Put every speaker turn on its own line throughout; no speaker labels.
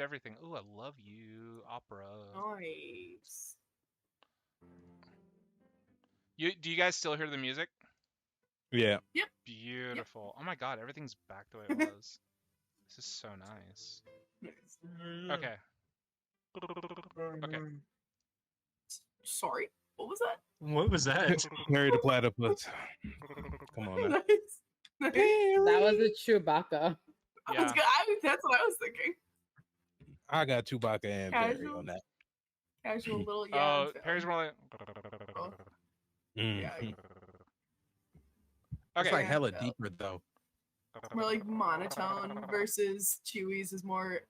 everything. Ooh, I love you, opera.
Nice.
Do you guys still hear the music?
Yeah.
Yep. Yep.
Beautiful. Oh my god, everything's back the way it was. This is so nice. Okay. Okay.
Sorry. What was that?
What was that?
Harry the Platypus. Come on now.
Nice. Nice.
That was a Chewbacca.
Yeah.
That's what I was thinking.
I got Chewbacca and Perry
Casual.
on that.
Casual little
Oh, Perry's more like.
Mhm.
Yeah.
It's
Okay.
like hella
Yeah.
deeper though.
More like monotone versus Chewie's is more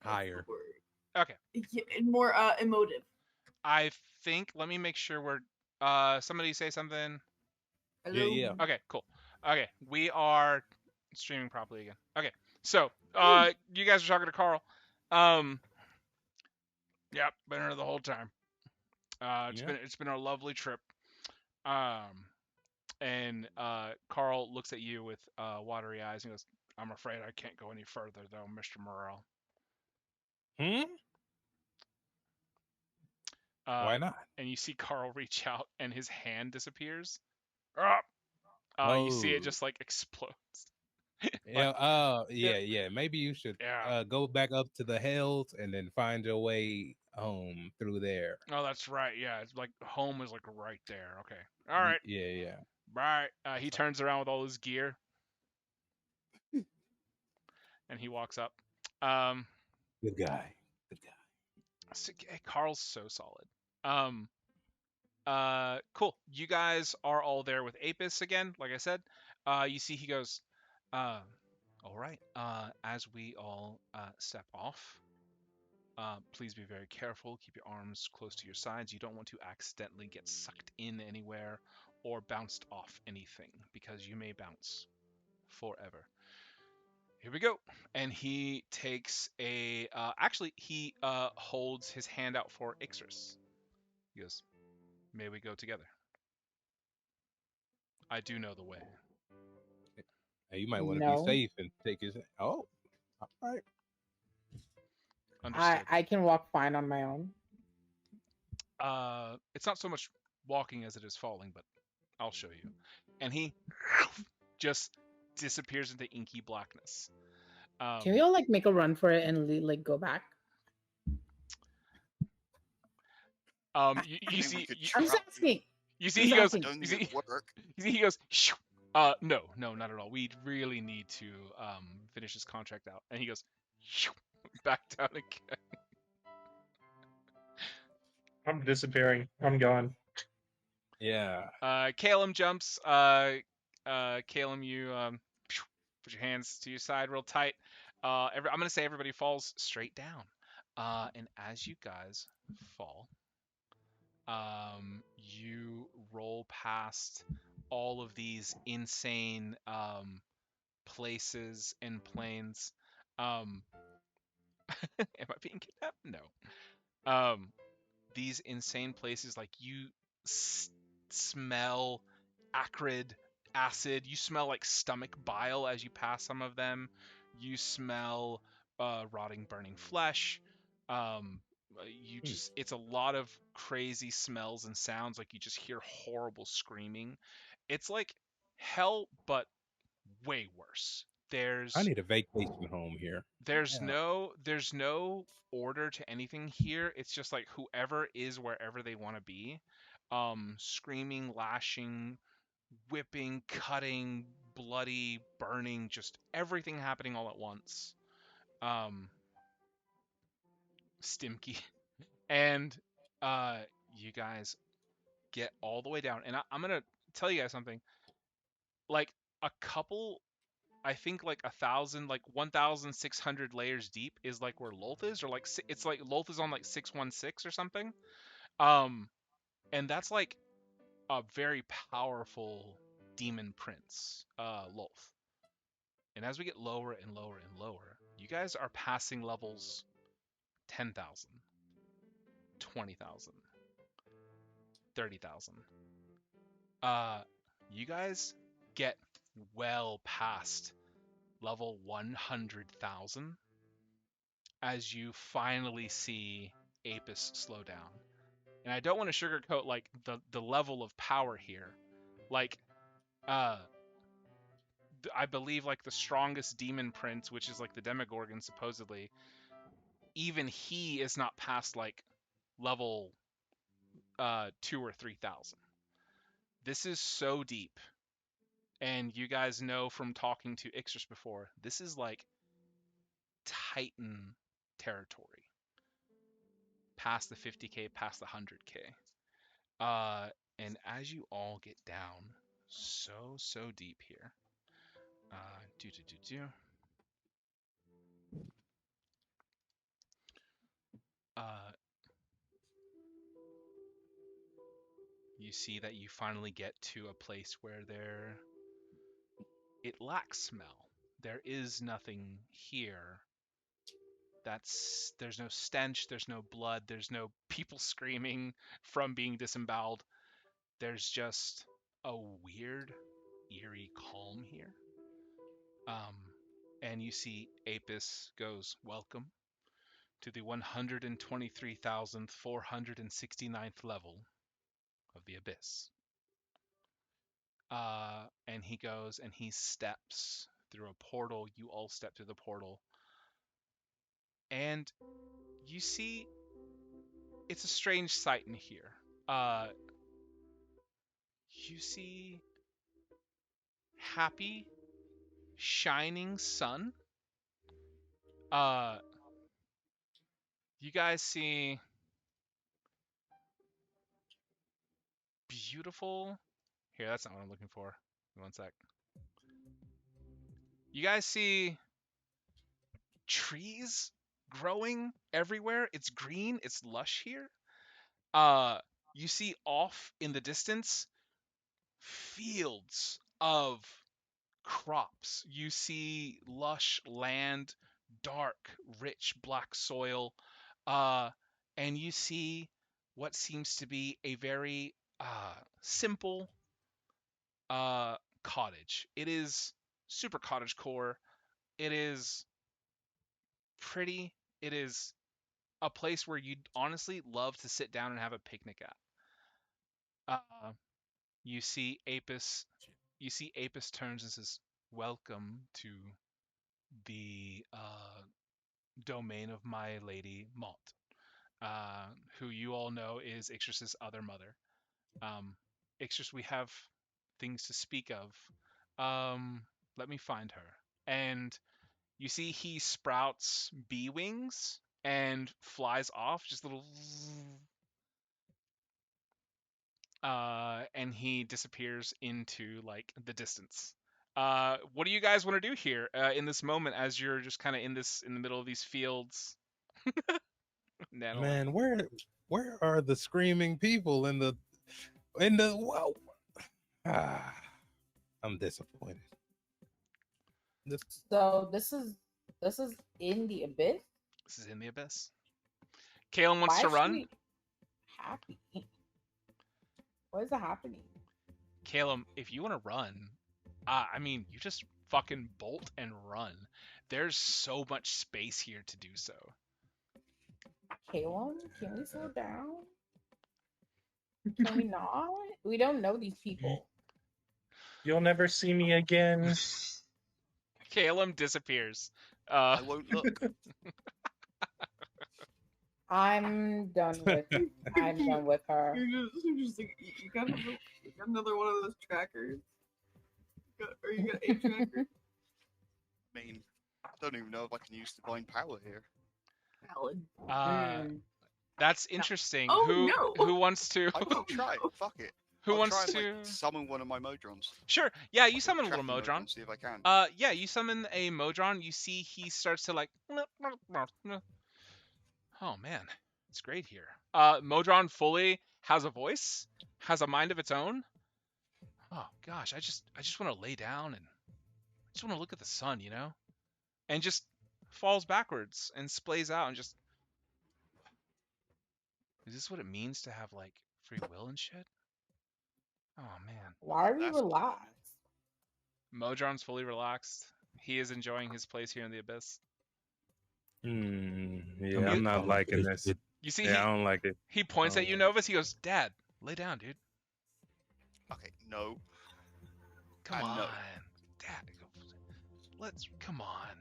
Higher.
Okay.
Yeah, more emotive.
I think. Let me make sure we're. Somebody say something.
Hello.
Yeah.
Okay. Cool. Okay. We are streaming properly again. Okay. So, you guys are talking to Carl. Yep. Been here the whole time. It's been a lovely trip. And Carl looks at you with watery eyes and goes, "I'm afraid I can't go any further, though, Mr. Morrell."
Why not?
And you see Carl reach out, and his hand disappears. You see it just like explodes.
Yeah. Yeah. Maybe you should
Yeah.
go back up to the hills and then find your way home through there.
Oh, that's right. Yeah, it's like home is like right there. Okay. All right.
Yeah.
Right. He turns around with all his gear, and he walks up.
Good guy.
Carl's so solid. Cool. You guys are all there with Apys again, like I said. You see he goes, all right. As we all step off, please be very careful. Keep your arms close to your sides. You don't want to accidentally get sucked in anywhere or bounced off anything, because you may bounce forever. Here we go. And he takes a. Actually, he holds his hand out for Ixris. He goes, "May we go together? I do know the way."
Hey, you might want to
No.
be safe and take his. Oh, all right.
Understood.
I can walk fine on my own.
It's not so much walking as it is falling, but I'll show you. And he just disappears into inky blackness.
Can we all like make a run for it and like go back?
You see,
I'm just asking.
You see, he goes.
Don't
You see,
work.
he goes. Shoo. No, not at all. We really need to finish this contract out. And he goes shoo, back down again.
I'm disappearing. I'm gone.
Yeah.
Calum jumps. Calum, you put your hands to your side real tight. I'm gonna say everybody falls straight down. And as you guys fall, you roll past all of these insane places and planes. Am I being kidnapped? No. These insane places, like you smell acrid acid. You smell like stomach bile as you pass some of them. You smell rotting, burning flesh. It's a lot of crazy smells and sounds. Like you just hear horrible screaming. It's like hell, but way worse.
I need a vacation home here.
There's no order to anything here. It's just like whoever is wherever they want to be. Screaming, lashing, whipping, cutting, bloody, burning, just everything happening all at once. Stimky. And you guys get all the way down. And I'm going to tell you guys something. Like a couple, I think like 1,000, like 1,600 layers deep is like where Lolth is, or like it's like Lolth is on like 616 or something. And that's like a very powerful demon prince, Lolth. And as we get lower and lower and lower, you guys are passing levels 10,000, 20,000, 30,000. You guys get well past level 100,000, as you finally see Apys slow down. And I don't want to sugarcoat like the level of power here. Like I believe like the strongest demon prince, which is like the Demogorgon supposedly, even he is not past like level 2 or 3,000. This is so deep. And you guys know from talking to Ixris before, this is like Titan territory. Past the 50k, past the 100k. And as you all get down so deep here. Do. You see that you finally get to a place where it lacks smell. There is nothing here. There's no stench, there's no blood, there's no people screaming from being disemboweled. There's just a weird, eerie calm here. And you see Apys goes, "Welcome to the 123,469th level of the Abyss." And he goes and he steps through a portal. You all step through the portal. And you see it's a strange sight in here. You see happy, shining sun. You guys see beautiful. Here, that's not what I'm looking for. One sec. You guys see trees growing everywhere. It's green. It's lush here. You see off in the distance fields of crops. You see lush land, dark, rich black soil, and you see what seems to be a very simple cottage. It is super cottage core. It is pretty. It is a place where you'd honestly love to sit down and have a picnic at. You see Apys. You see Apys turns and says, "Welcome to the domain of my lady Malt, who you all know is Ixris's other mother. Ixris, we have things to speak of. Let me find her." And you see he sprouts bee wings and flies off, just little. And he disappears into like the distance. What do you guys want to do here in this moment as you're just kind of in the middle of these fields?
Man, where are the screaming people in the wow? Ah, I'm disappointed.
So this is in the abyss.
This is in the abyss. Kalen wants
Why
to
is
run.
she happy? What is happening?
Caleb, if you want to run, I mean, you just fucking bolt and run. There's so much space here to do so.
Caleb, can we slow down? Can we not? We don't know these people.
You'll never see me again.
Caleb disappears.
I won't look.
I'm done with her.
You're just like, you got another one of those trackers? Or you got a tracker?
I mean, I don't even know if I can use divine power here.
Valid.
That's interesting.
Oh,
who wants to?
I will try it. Fuck it.
Who
I'll
wants
try and,
to?
like, summon one of my Modrons.
Sure. Yeah, you summon a little
Tracking
Modron.
See if I can.
Yeah, you summon a Modron. You see he starts to like. Oh man, it's great here. Modron fully has a voice, has a mind of its own. Oh gosh, I just want to lay down and I just want to look at the sun, you know, and just falls backwards and splays out and just. Is this what it means to have like free will and shit? Oh man.
Why are we
That's
relaxed?
Modron's fully relaxed. He is enjoying his place here in the abyss.
Hmm.
Yeah, I'm not liking this.
You see,
Yeah, I don't like it.
he points at you, Novus. He goes, "Dad, lay down, dude.
Okay, no.
Come
I
on,
know.
Dad. Come on."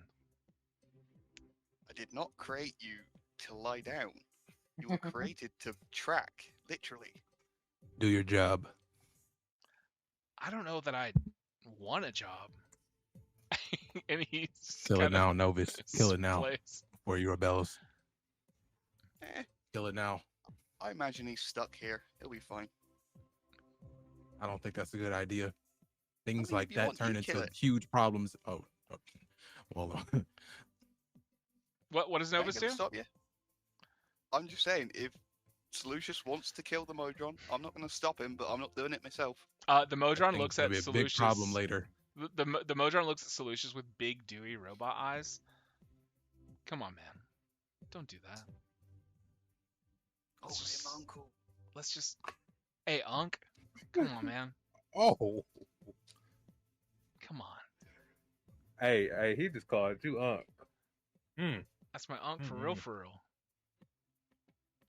I did not create you to lie down. You were created to track, literally.
Do your job.
I don't know that I want a job. And he's
Kill it
kind of
now, Novus. Kill it now.
splays.
Before you rebels.
Eh,
Kill it now.
I imagine he's stuck here. He'll be fine.
I don't think that's a good idea. Things
mean,
like
if you
that
want,
turn
you kill
into
it.
huge problems. Oh, okay. Well,
What does
I ain't
Novus
gonna
do?
stop you. I'm just saying, if Solucius wants to kill the Modron, I'm not gonna stop him, but I'm not doing it myself.
The Modron
it's
looks
gonna
at
be a
Solucius.
big problem later.
The Modron looks at Solucius with big, dewy robot eyes. Come on, man. Don't do that.
Oh,
Let's just-
him uncle.
Let's just. Hey, Unc. Come on, man.
Oh,
Come on.
hey, he just called you Unc.
That's my Unc for real, for real.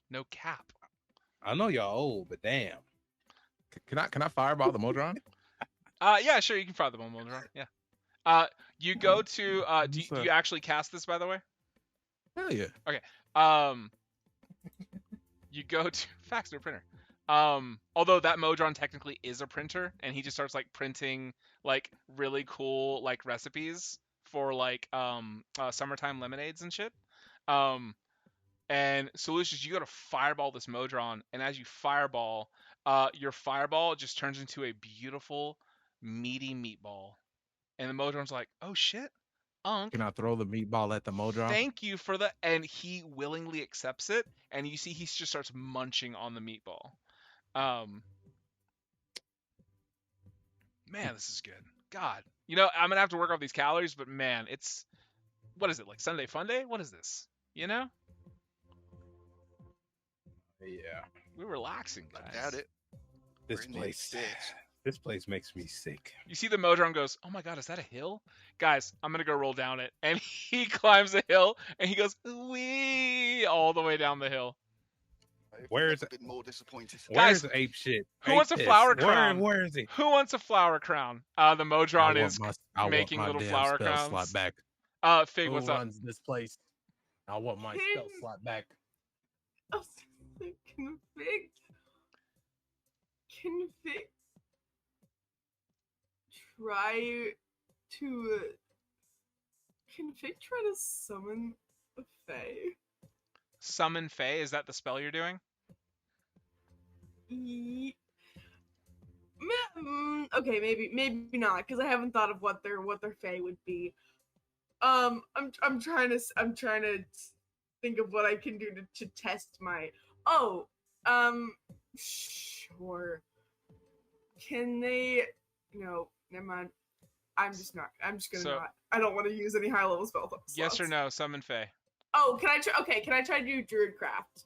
No cap.
I know y'all old, but damn. Can I fireball the Modron?
Yeah, sure. You can fire the Modron. Yeah. You go to. Do you actually cast this, by the way?
Hell yeah.
You go to fax to a printer. Although that Modron technically is a printer, and he just starts like printing like really cool like recipes for like summertime lemonades and shit. And Solutions, you go to fireball this Modron, and as you fireball, your fireball just turns into a beautiful meaty meatball. And the Modron's like, "Oh shit, Unc,
Can I throw the meatball at the Modron?
thank you for the," and he willingly accepts it, and you see he just starts munching on the meatball. Man, this is good. God, I'm gonna have to work off these calories, but man, what is it, like Sunday Fun Day? What is this?
Yeah.
We're relaxing, guys.
I doubt it.
This
We're in
place.
this.
This place makes me sick.
You see the Modron goes, "Oh my god, is that a hill?" Guys, I'm gonna go roll down it. And he climbs a hill and he goes, "Wee," all the way down the hill.
Where's
a bit more disappointed?
Guys,
Where's ape shit?
who wants a flower
Apys?
crown?
Where is he?
Who wants a flower crown? The Modron is
I
making
want my
little
damn
flower
spell
crowns.
slot back.
Fig,
Who
what's up?
runs this place? I want my spell slot back.
Oh, can Fig try to can Fig try to summon a Fae?
Summon Fae, is that the spell you're doing?
Okay, maybe not, because I haven't thought of what their Fae would be. I'm trying to think of what I can do to test my. Sure. Can they? No, never mind. I'm just gonna not. I don't want to use any high level spell slots.
Yes or no, summon Fae.
Oh, can I try? Okay, can I try to do Druidcraft?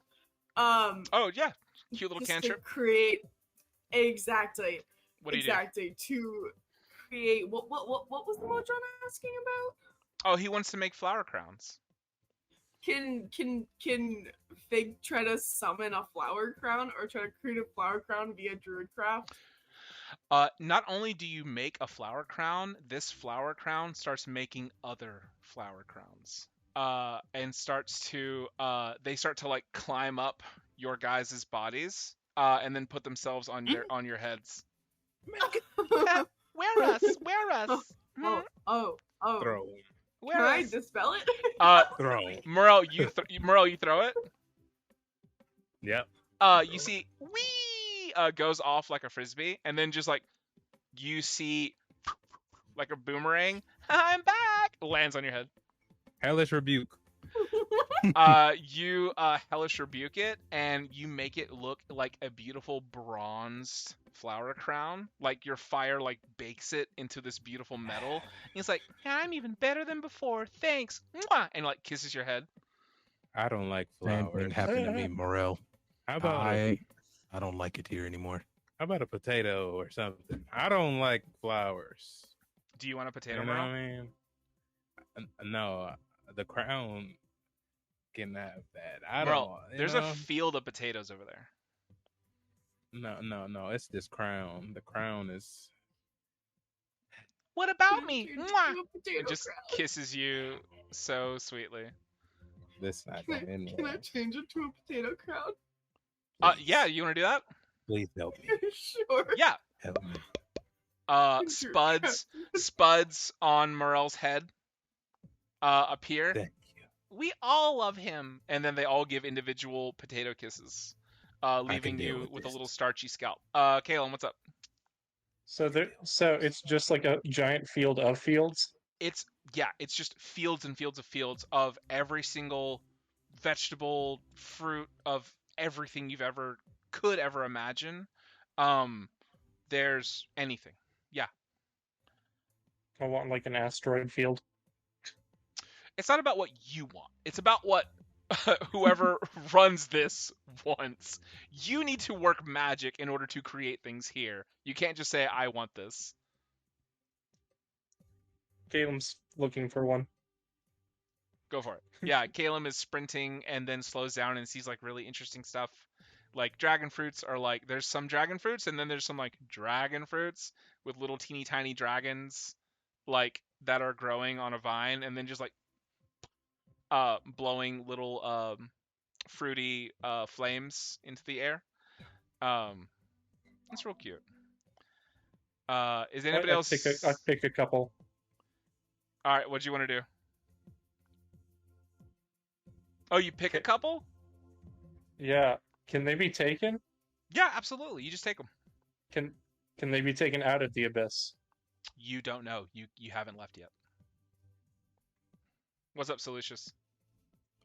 Oh yeah, cute little
just
cantrip.
to create exactly.
What do you
exactly to create what was the Modron asking about?
Oh, he wants to make flower crowns.
Can Fig try to summon a flower crown or try to create a flower crown via Druidcraft?
Not only do you make a flower crown, this flower crown starts making other flower crowns. And they start to like climb up your guys' bodies, and then put themselves on your heads. Wear us.
Oh.
Throw.
Can I dispel it?
Throw.
Morel, you throw it.
Yep.
You see, wee, goes off like a frisbee, and then just like you see, like a boomerang. I'm back. Lands on your head.
Hellish rebuke.
You hellish rebuke it, and you make it look like a beautiful bronzed flower crown. Like your fire like bakes it into this beautiful metal. And he's like, "I'm even better than before. Thanks." Mwah! And like kisses your head.
I don't like flowers. Same thing happened to me, Morel. How about I don't like it here anymore. How about a potato or something? I don't like flowers.
Do you want a potato,
You know
Morel?
what I mean? No, the crown. can have that. I don't
Merle,
want.
there's a field of potatoes over there.
No. It's this crown. The crown is.
What about me?
Change it
Mwah!
to a potato
It just
crown.
kisses you so sweetly.
This not
Can
going in
I
well.
change it to a potato crown?
Yeah, you want to do that?
Please help me.
Sure.
Yeah.
Help me.
Spuds on Morel's head appear.
Thank you.
We all love him, and then they all give individual potato kisses, leaving
deal
you
with
with a
this.
little starchy scalp. Kalen, what's up?
So it's just like a giant field of fields.
It's just fields and fields of fields of every single vegetable, fruit, of everything you've could ever imagine. There's anything. Yeah.
I want like an asteroid field.
It's not about what you want. It's about what whoever runs this wants. You need to work magic in order to create things here. You can't just say, I want this.
Caleb's looking for one.
Go for it. Yeah, Caleb is sprinting and then slows down and sees like really interesting stuff. Like dragon fruits are like, there's some dragon fruits and then there's some like dragon fruits with little teeny tiny dragons like that are growing on a vine and then just like blowing little fruity flames into the air. It's real cute. Is anybody else?
I pick a couple.
All right, what do you want to do? Oh, you pick a couple?
Yeah. Can they be taken?
Yeah, absolutely. You just take them.
Can they be taken out of the abyss?
You don't know. You haven't left yet. What's up, Solucious?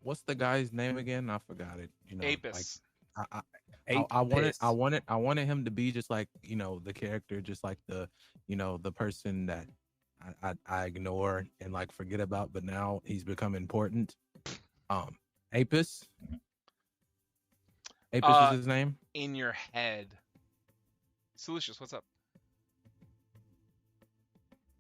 What's the guy's name again? I forgot it. You know,
Apys.
Like, I wanted him to be just like, you know, the character, just like the, you know, the person that I ignore and like forget about, but now he's become important. Apys. Apys is his name.
In your head. Solucious, what's up?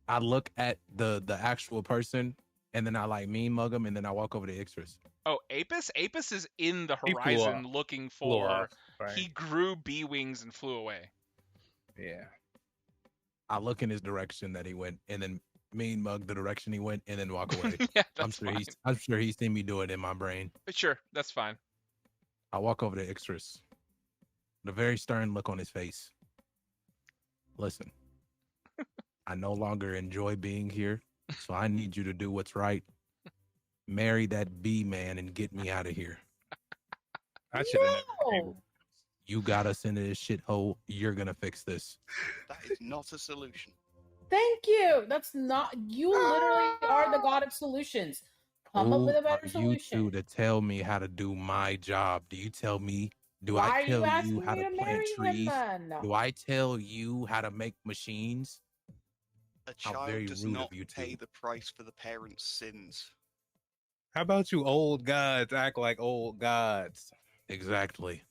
I look at the actual person and then I like mean mug him and then I walk over to Ixtris.
Oh, Apys? Apys is in the
He flew
horizon
off.
looking
Flew
for.
off, right?
He grew bee wings and flew away.
Yeah.
I look in his direction that he went and then mean mug the direction he went and then walk away.
Yeah,
I'm sure he's seen me do it in my brain.
Sure, that's fine.
I walk over to Ixtris. The very stern look on his face. Listen, I no longer enjoy being here, so I need you to do what's right. Marry that bee man and get me out of here.
I should have never.
No.
You got us into this shithole. You're gonna fix this.
That is not a solution.
Thank you. That's not. You literally are the god of solutions. Come up
Who
with a better
are you
solution.
two to tell me how to do my job? Do you tell me? Do
Why
I
are you
tell
asking
you how
me
to
to
plant
marry him
trees?
then?
Do I tell you how to make machines?
A
How very
child does
rude of
not
you
pay
two.
the price for the parents' sins.
How about you old gods act like old gods?
Exactly.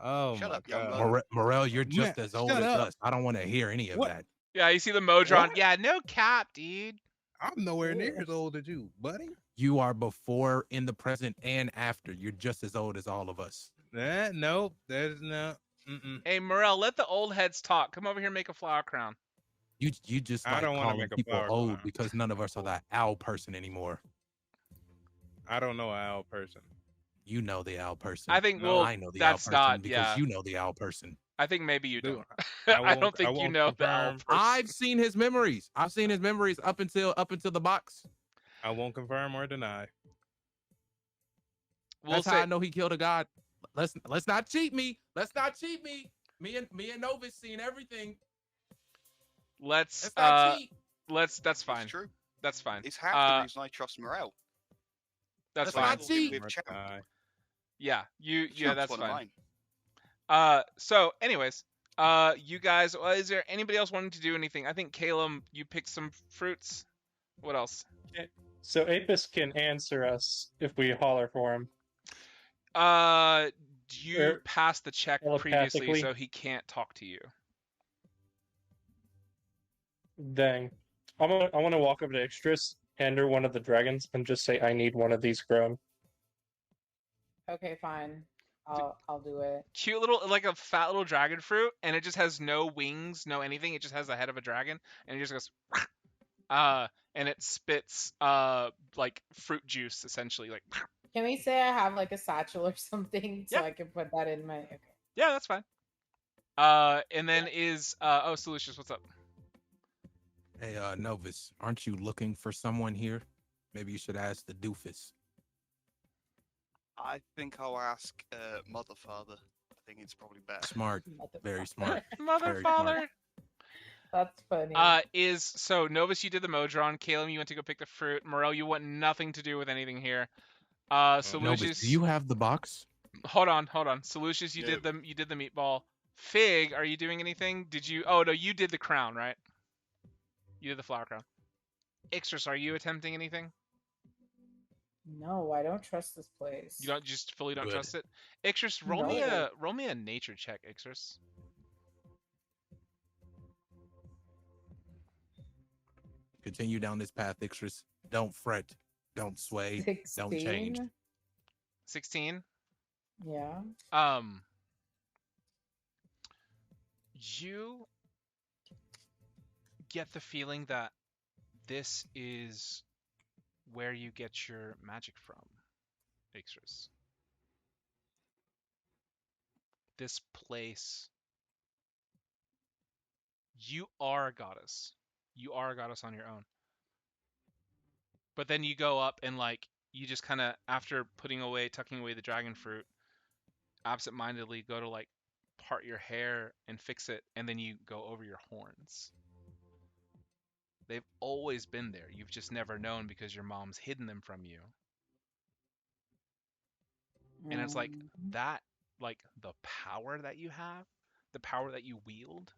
Oh
Shut
my
up, young
god.
man.
Morel, you're just
Man,
as old
shut
as
up.
us. I don't want to hear any of
What?
that.
Yeah, you see the Modron.
What?
Yeah, no cap, dude.
I'm nowhere near as old as you, buddy.
You are before, in the present, and after. You're just as old as all of us.
Nope. There's no. Mm-mm.
Hey, Morel, let the old heads talk. Come over here and make a flower crown.
You just
I
like
don't wanna
calling
make a
people
flower
old
crown.
because none of us are that owl person anymore.
I don't know an owl person.
You know the owl person.
I think,
No,
well,
I know the
that's
owl person
not,
because
yeah.
you know the owl person.
I think maybe you
Dude,
don't.
I
I don't
won't-
think
I
you
won't
know the owl
confirm.
person.
I've seen his memories. I've seen his memories up until the box.
I won't confirm or deny.
We'll
That's
say,
how I know he killed a god. Let's not cheat me. Let's not cheat me. Me and Novus seen everything.
let's,
Let's not cheat.
that's fine.
It's true.
That's fine.
It's half the reason I trust Morel.
That's
let's
fine.
not cheat.
With champ.
Yeah, yeah,
Champ's
that's
one of
fine.
mine.
So anyways, you guys, is there anybody else wanting to do anything? I think Caleb, you picked some fruits. What else?
So Apys can answer us if we holler for him.
You
Er,
passed the check previously,
telepathically?
so he can't talk to you.
Dang. I want to walk over to Ixtris, hand her one of the dragons, and just say, "I need one of these grown."
Okay, fine. I'll do it.
Cute little, like a fat little dragon fruit, and it just has no wings, no anything. It just has the head of a dragon, and it just goes, and it spits like fruit juice essentially, like.
Can we say I have like a satchel or something so
Yeah.
I can put that in my? Okay.
Yeah, that's fine. And then Solucious, what's up?
Hey, Novus, aren't you looking for someone here? Maybe you should ask the doofus.
I think I'll ask Mother Father. I think it's probably better.
Smart, very smart.
Mother
Very
father.
That's funny.
So Novus, you did the Modron. Caleb, you went to go pick the fruit. Morel, you want nothing to do with anything here.
Novus,
Solucious,
do you have the box?
hold on. Solucious, you
No.
did the meatball. Fig, are you doing anything? Did you? Oh no, you did the crown, right? You did the flower crown. Ixris, are you attempting anything?
No, I don't trust this place.
You just fully don't
Good.
trust it. Ixris, roll me a nature check, Ixris.
Continue down this path, Ixris. Don't fret. Don't sway.
16?
Don't change.
16.
Yeah.
You get the feeling that this is where you get your magic from, Ixris. This place. You are a goddess. You are a goddess on your own. But then you go up and like you just kind of, after tucking away the dragon fruit, absent-mindedly go to like part your hair and fix it, and then you go over your horns. They've always been there. You've just never known because your mom's hidden them from you. And it's like that, like the power that you have, the power that you wield,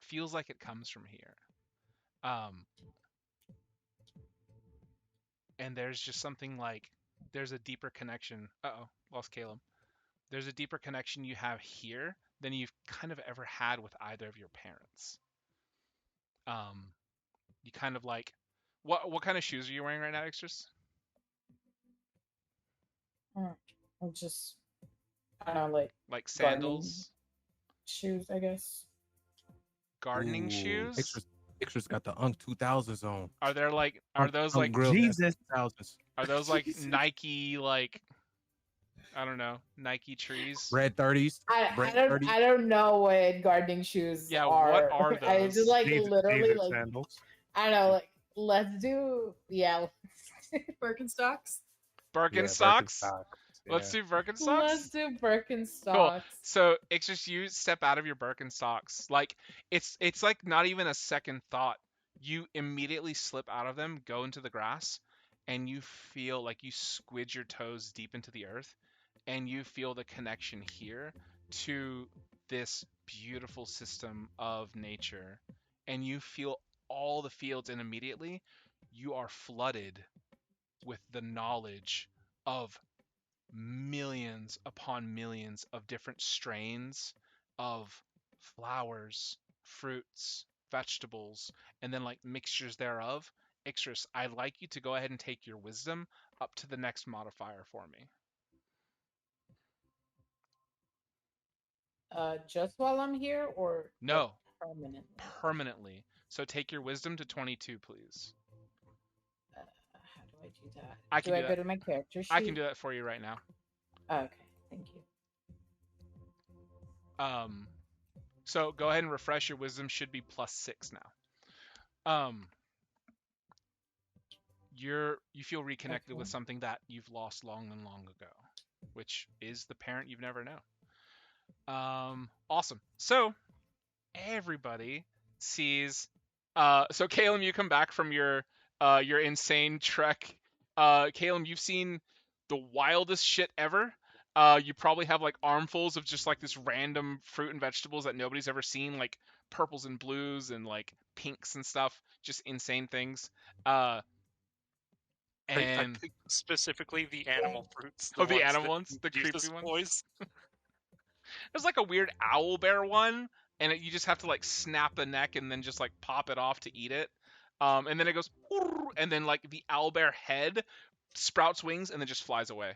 feels like it comes from here. And there's just something like, there's a deeper connection. Uh-oh, lost Caleb. There's a deeper connection you have here than you've kind of ever had with either of your parents. You kind of like, what kind of shoes are you wearing right now, Extras?
I'm just, I don't know,
like sandals,
shoes, I guess.
Gardening shoes.
Ixris got the Unk 2000s on.
Are those like
Jesus?
Are those like Nike, like, I don't know, Nike trees?
Red 30s.
I don't know what gardening shoes
Yeah,
are.
what are those?
I just like
These
literally
are
like
sandals.
I don't know, like let's do
Birkenstocks.
Birkenstocks?
Yeah.
Let's do Birkenstocks.
Let's do Birkenstocks.
Cool. So it's just you step out of your Birkenstocks. Like it's like not even a second thought. You immediately slip out of them, go into the grass, and you feel like you squidge your toes deep into the earth, and you feel the connection here to this beautiful system of nature, and you feel all the fields, and immediately you are flooded with the knowledge of millions upon millions of different strains of flowers, fruits, vegetables, and then like mixtures thereof. Ixris, I'd like you to go ahead and take your wisdom up to the next modifier for me.
Just while I'm here, or
No,
permanently?
Permanently. So take your wisdom to 22, please.
How do I do that?
I can
do
do
I
that.
go to my character sheet?
I can do that for you right now.
Okay, thank you.
So go ahead and refresh. Your wisdom should be +6 now. You feel reconnected with something that you've lost long and long ago, which is the parent you've never known. Awesome. So everybody sees. So Caleb, you come back from your insane trek. Caleb, you've seen the wildest shit ever. You probably have like armfuls of just like this random fruit and vegetables that nobody's ever seen, like purples and blues and like pinks and stuff, just insane things.
I
And
picked specifically the animal fruits.
the animal ones, the creepy ones.
Boys.
There's like a weird owl bear one, and you just have to like snap the neck and then just like pop it off to eat it. And then it goes, and then like the owl bear head sprouts wings and then just flies away.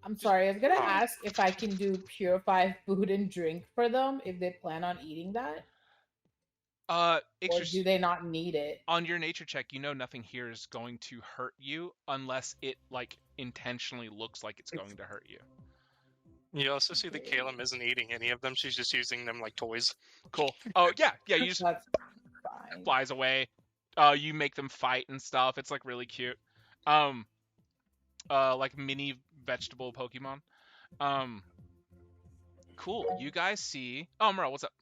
I'm sorry. I was gonna ask if I can do purify food and drink for them if they plan on eating that, or do they not need it?
On your nature check, you know nothing here is going to hurt you unless it like intentionally looks like it's going to hurt you.
You also see that Caleb isn't eating any of them. She's just using them like toys.
Cool. Oh yeah, you just
That's fine.
flies away. You make them fight and stuff. It's like really cute. Like mini vegetable Pokemon. Cool. You guys see? Oh, Merle, what's up?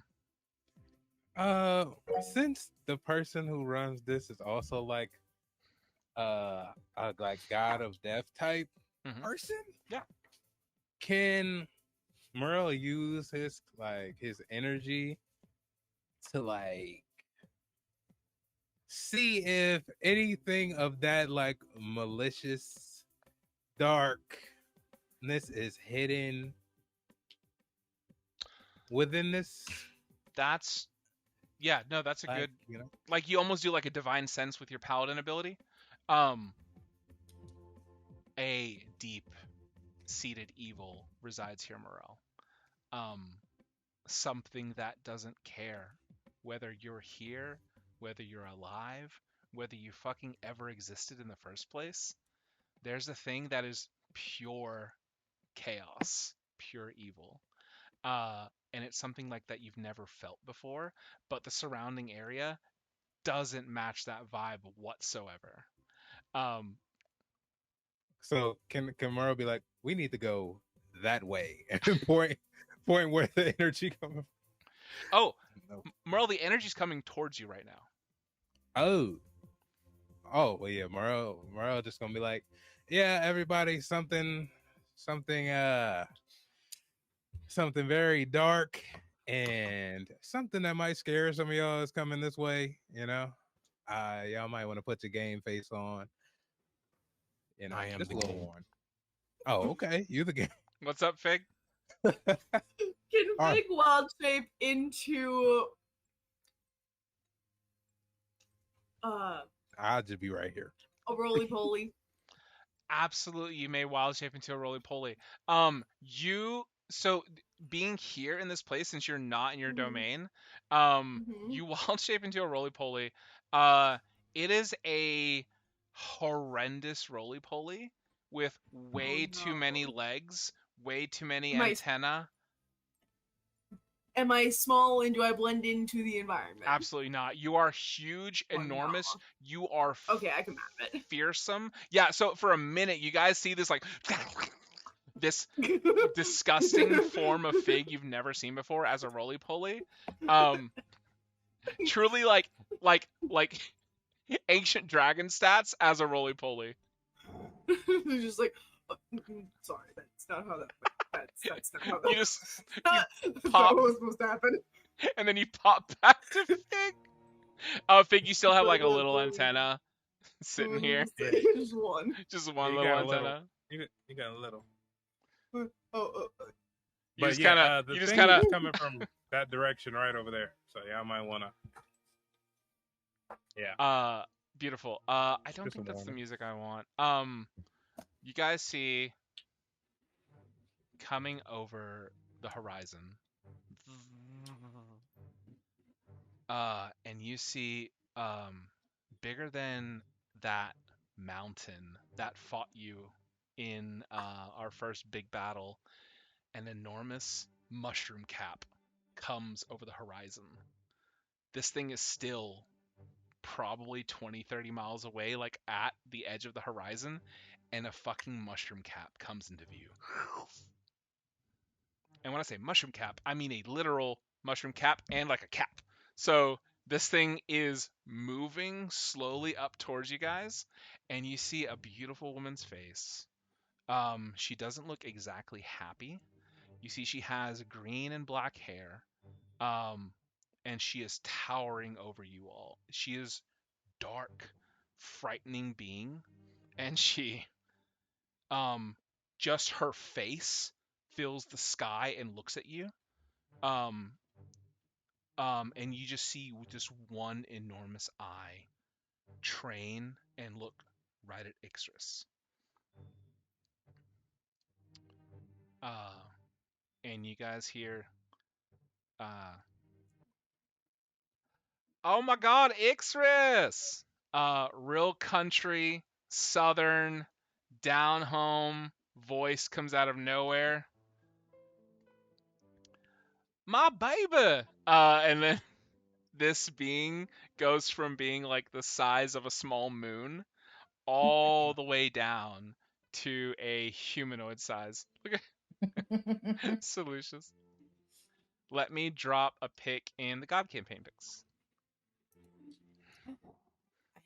Since the person who runs this is also like a like god of death type person,
yeah,
can Merle use his energy to like see if anything of that like malicious darkness is hidden within this?
That's that's a good,
you know,
like you almost do like a divine sense with your paladin ability. A deep seated evil resides here, Morel. Something that doesn't care whether you're here, whether you're alive, whether you fucking ever existed in the first place. There's a thing that is pure chaos, pure evil. And it's something like that you've never felt before, but the surrounding area doesn't match that vibe whatsoever.
So can Merle be like, we need to go that way, and point where the energy comes from?
Oh, Merle, the energy's coming towards you right now.
Oh, well, yeah, Merle just gonna be like, yeah, everybody, something very dark and something that might scare some of y'all is coming this way, you know. Y'all might want to put your game face on. You know,
I am
just
the
a little
game.
warning. Oh, okay. You the game.
What's up, Fig?
Can Fig wild shape into
I'll just be right here.
a roly poly?
Absolutely, you may wild shape into a roly poly. So being here in this place, since you're not in your domain, you wild shape into a roly poly. It is a horrendous roly poly with way too many legs, way too many antennae.
Am I small and do I blend into the environment?
Absolutely not. You are huge, enormous.
No.
You are
okay. I can map it.
Fearsome. Yeah. So for a minute, you guys see this like this disgusting form of Fig you've never seen before as a roly poly. Truly like ancient dragon stats as a roly poly.
They're just like, sorry, that's not how that. That's not how that.
You just
pop.
What
was supposed to happen.
And then you pop back to Fig. Fig, you still have like a little antenna sitting here.
Just one.
Just one little antenna.
You got a little.
You just kind of
coming from that direction right over there. So yeah, I might wanna. Yeah.
Beautiful. I don't think that's the music I want. You guys see coming over the horizon. And you see bigger than that mountain that fought you in our first big battle, an enormous mushroom cap comes over the horizon. This thing is still probably 20-30 miles away, like at the edge of the horizon, and a fucking mushroom cap comes into view. And when I say mushroom cap, I mean a literal mushroom cap and like a cap. So this thing is moving slowly up towards you guys, and you see a beautiful woman's face. She doesn't look exactly happy. You see she has green and black hair, and she is towering over you all. She is dark, frightening being, and she, just her face fills the sky and looks at you. And you just see this one enormous eye train and look right at Ixris. And you guys hear, uh, oh my God, Ixris! Real country, southern, down home voice comes out of nowhere. My baby! And then this being goes from being like the size of a small moon all the way down to a humanoid size. Look at Solutions. Let me drop a pic in the God Campaign pics.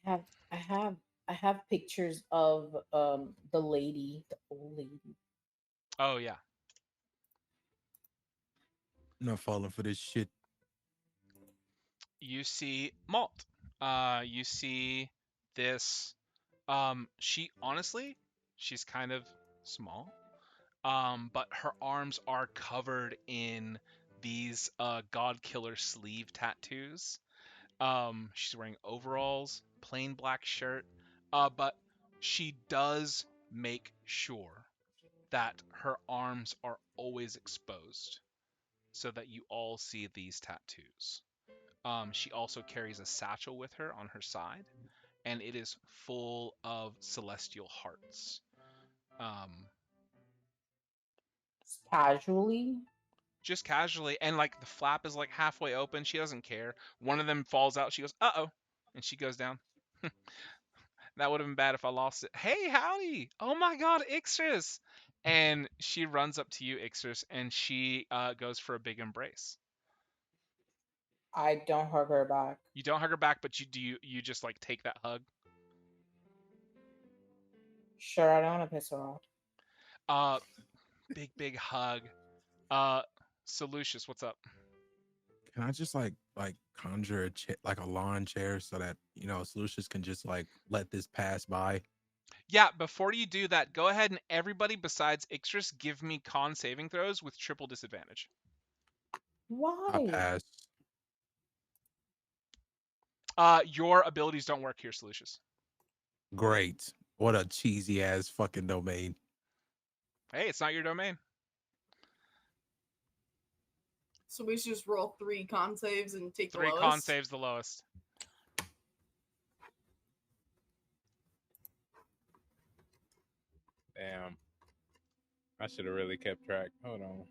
I have I have pictures of the lady, the old lady.
Oh yeah.
I'm not falling for this shit.
You see Malt. You see this. She honestly, she's kind of small. But her arms are covered in these God Killer sleeve tattoos. She's wearing overalls, plain black shirt. But she does make sure that her arms are always exposed so that you all see these tattoos. She also carries a satchel with her on her side, and it is full of celestial hearts. Um,
Casually.
just casually, and like the flap is like halfway open. She doesn't care. One of them falls out. She goes, "Uh oh," and she goes down. That would have been bad if I lost it. Hey, howdy! Oh my God, Ixris! And she runs up to you, Ixris, and she goes for a big embrace.
I don't hug her back.
You don't hug her back, but you just like take that hug.
Sure, I don't want to piss her off.
Big hug. Solucious, what's up?
Can I just like conjure like a lawn chair so that Solutions can just like let this pass by?
Yeah, before you do that, go ahead and everybody besides Ixris give me con saving throws with triple disadvantage.
I
Why?
pass.
Your abilities don't work here, Solucious.
Great. What a cheesy ass fucking domain.
Hey, it's not your domain.
So we should just roll 3 con saves and take the
3
lowest?
con saves the lowest.
Damn. I should have really kept track. Hold on.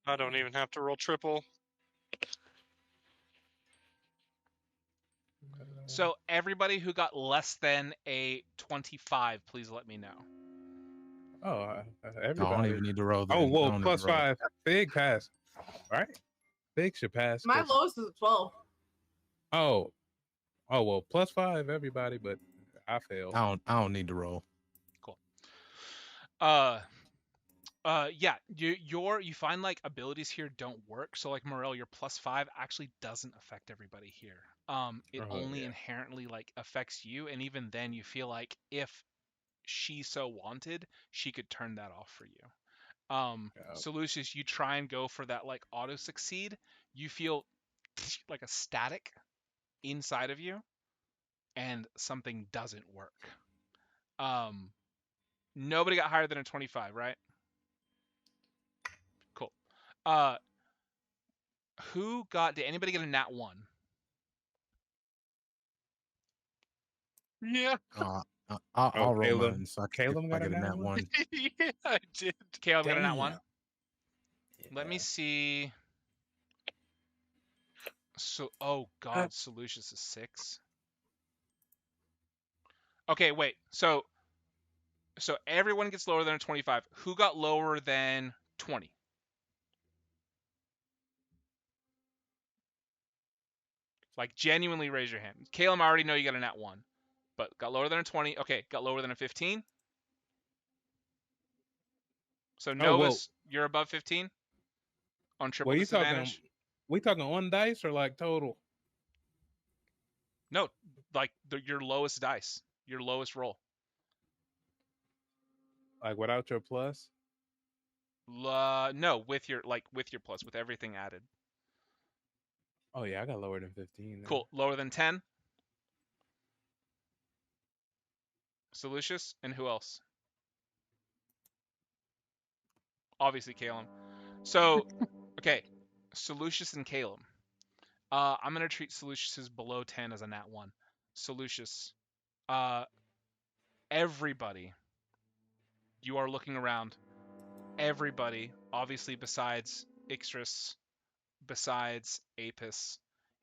I don't even have to roll triple.
So everybody who got less than a 25, please let me know.
Oh,
No,
everybody.
I don't even need to roll. Then.
Oh,
I
whoa,
don't need
plus
to roll.
5. Big pass. Right? Big should pass.
My lowest is a 12.
Oh, well, plus 5, everybody, but I failed.
I don't need to roll.
Cool. Yeah, you find like abilities here don't work. So like Morel, your plus 5 actually doesn't affect everybody here. It only inherently like affects you, and even then you feel like if she so wanted, she could turn that off for you. So Lucius, you try and go for that like auto succeed. You feel like a static inside of you, and something doesn't work. Nobody got higher than a 25, right? Cool. Did anybody get a nat 1?
Yeah.
I'll roll
Caleb.
mine. So
Caleb got
I
a
get a
nat
nat 1.
1?
Yeah, I did.
Caleb got a nat
Damn.
1. Let me see. So, oh God, Solutions is 6. Okay, wait. So everyone gets lower than a 25. Who got lower than 20? Like, genuinely raise your hand. Caleb, I already know you got a nat 1. But got lower than a 20. Okay, got lower than a 15. So Novus, you're above 15 on triple
Well,
disadvantage.
We talking on dice or like total?
No, like your lowest dice, your lowest roll.
Like without your plus?
No, with your plus, with everything added.
Oh yeah, I got lower than 15. Then.
Cool. Lower than 10. Solucious, and who else? obviously Calum. So, okay, Solucius and Calum. I'm gonna treat Solucius's below 10 as a nat 1. Solucius, uh, everybody, you are looking around. Everybody, obviously besides Ixtris, besides Apys,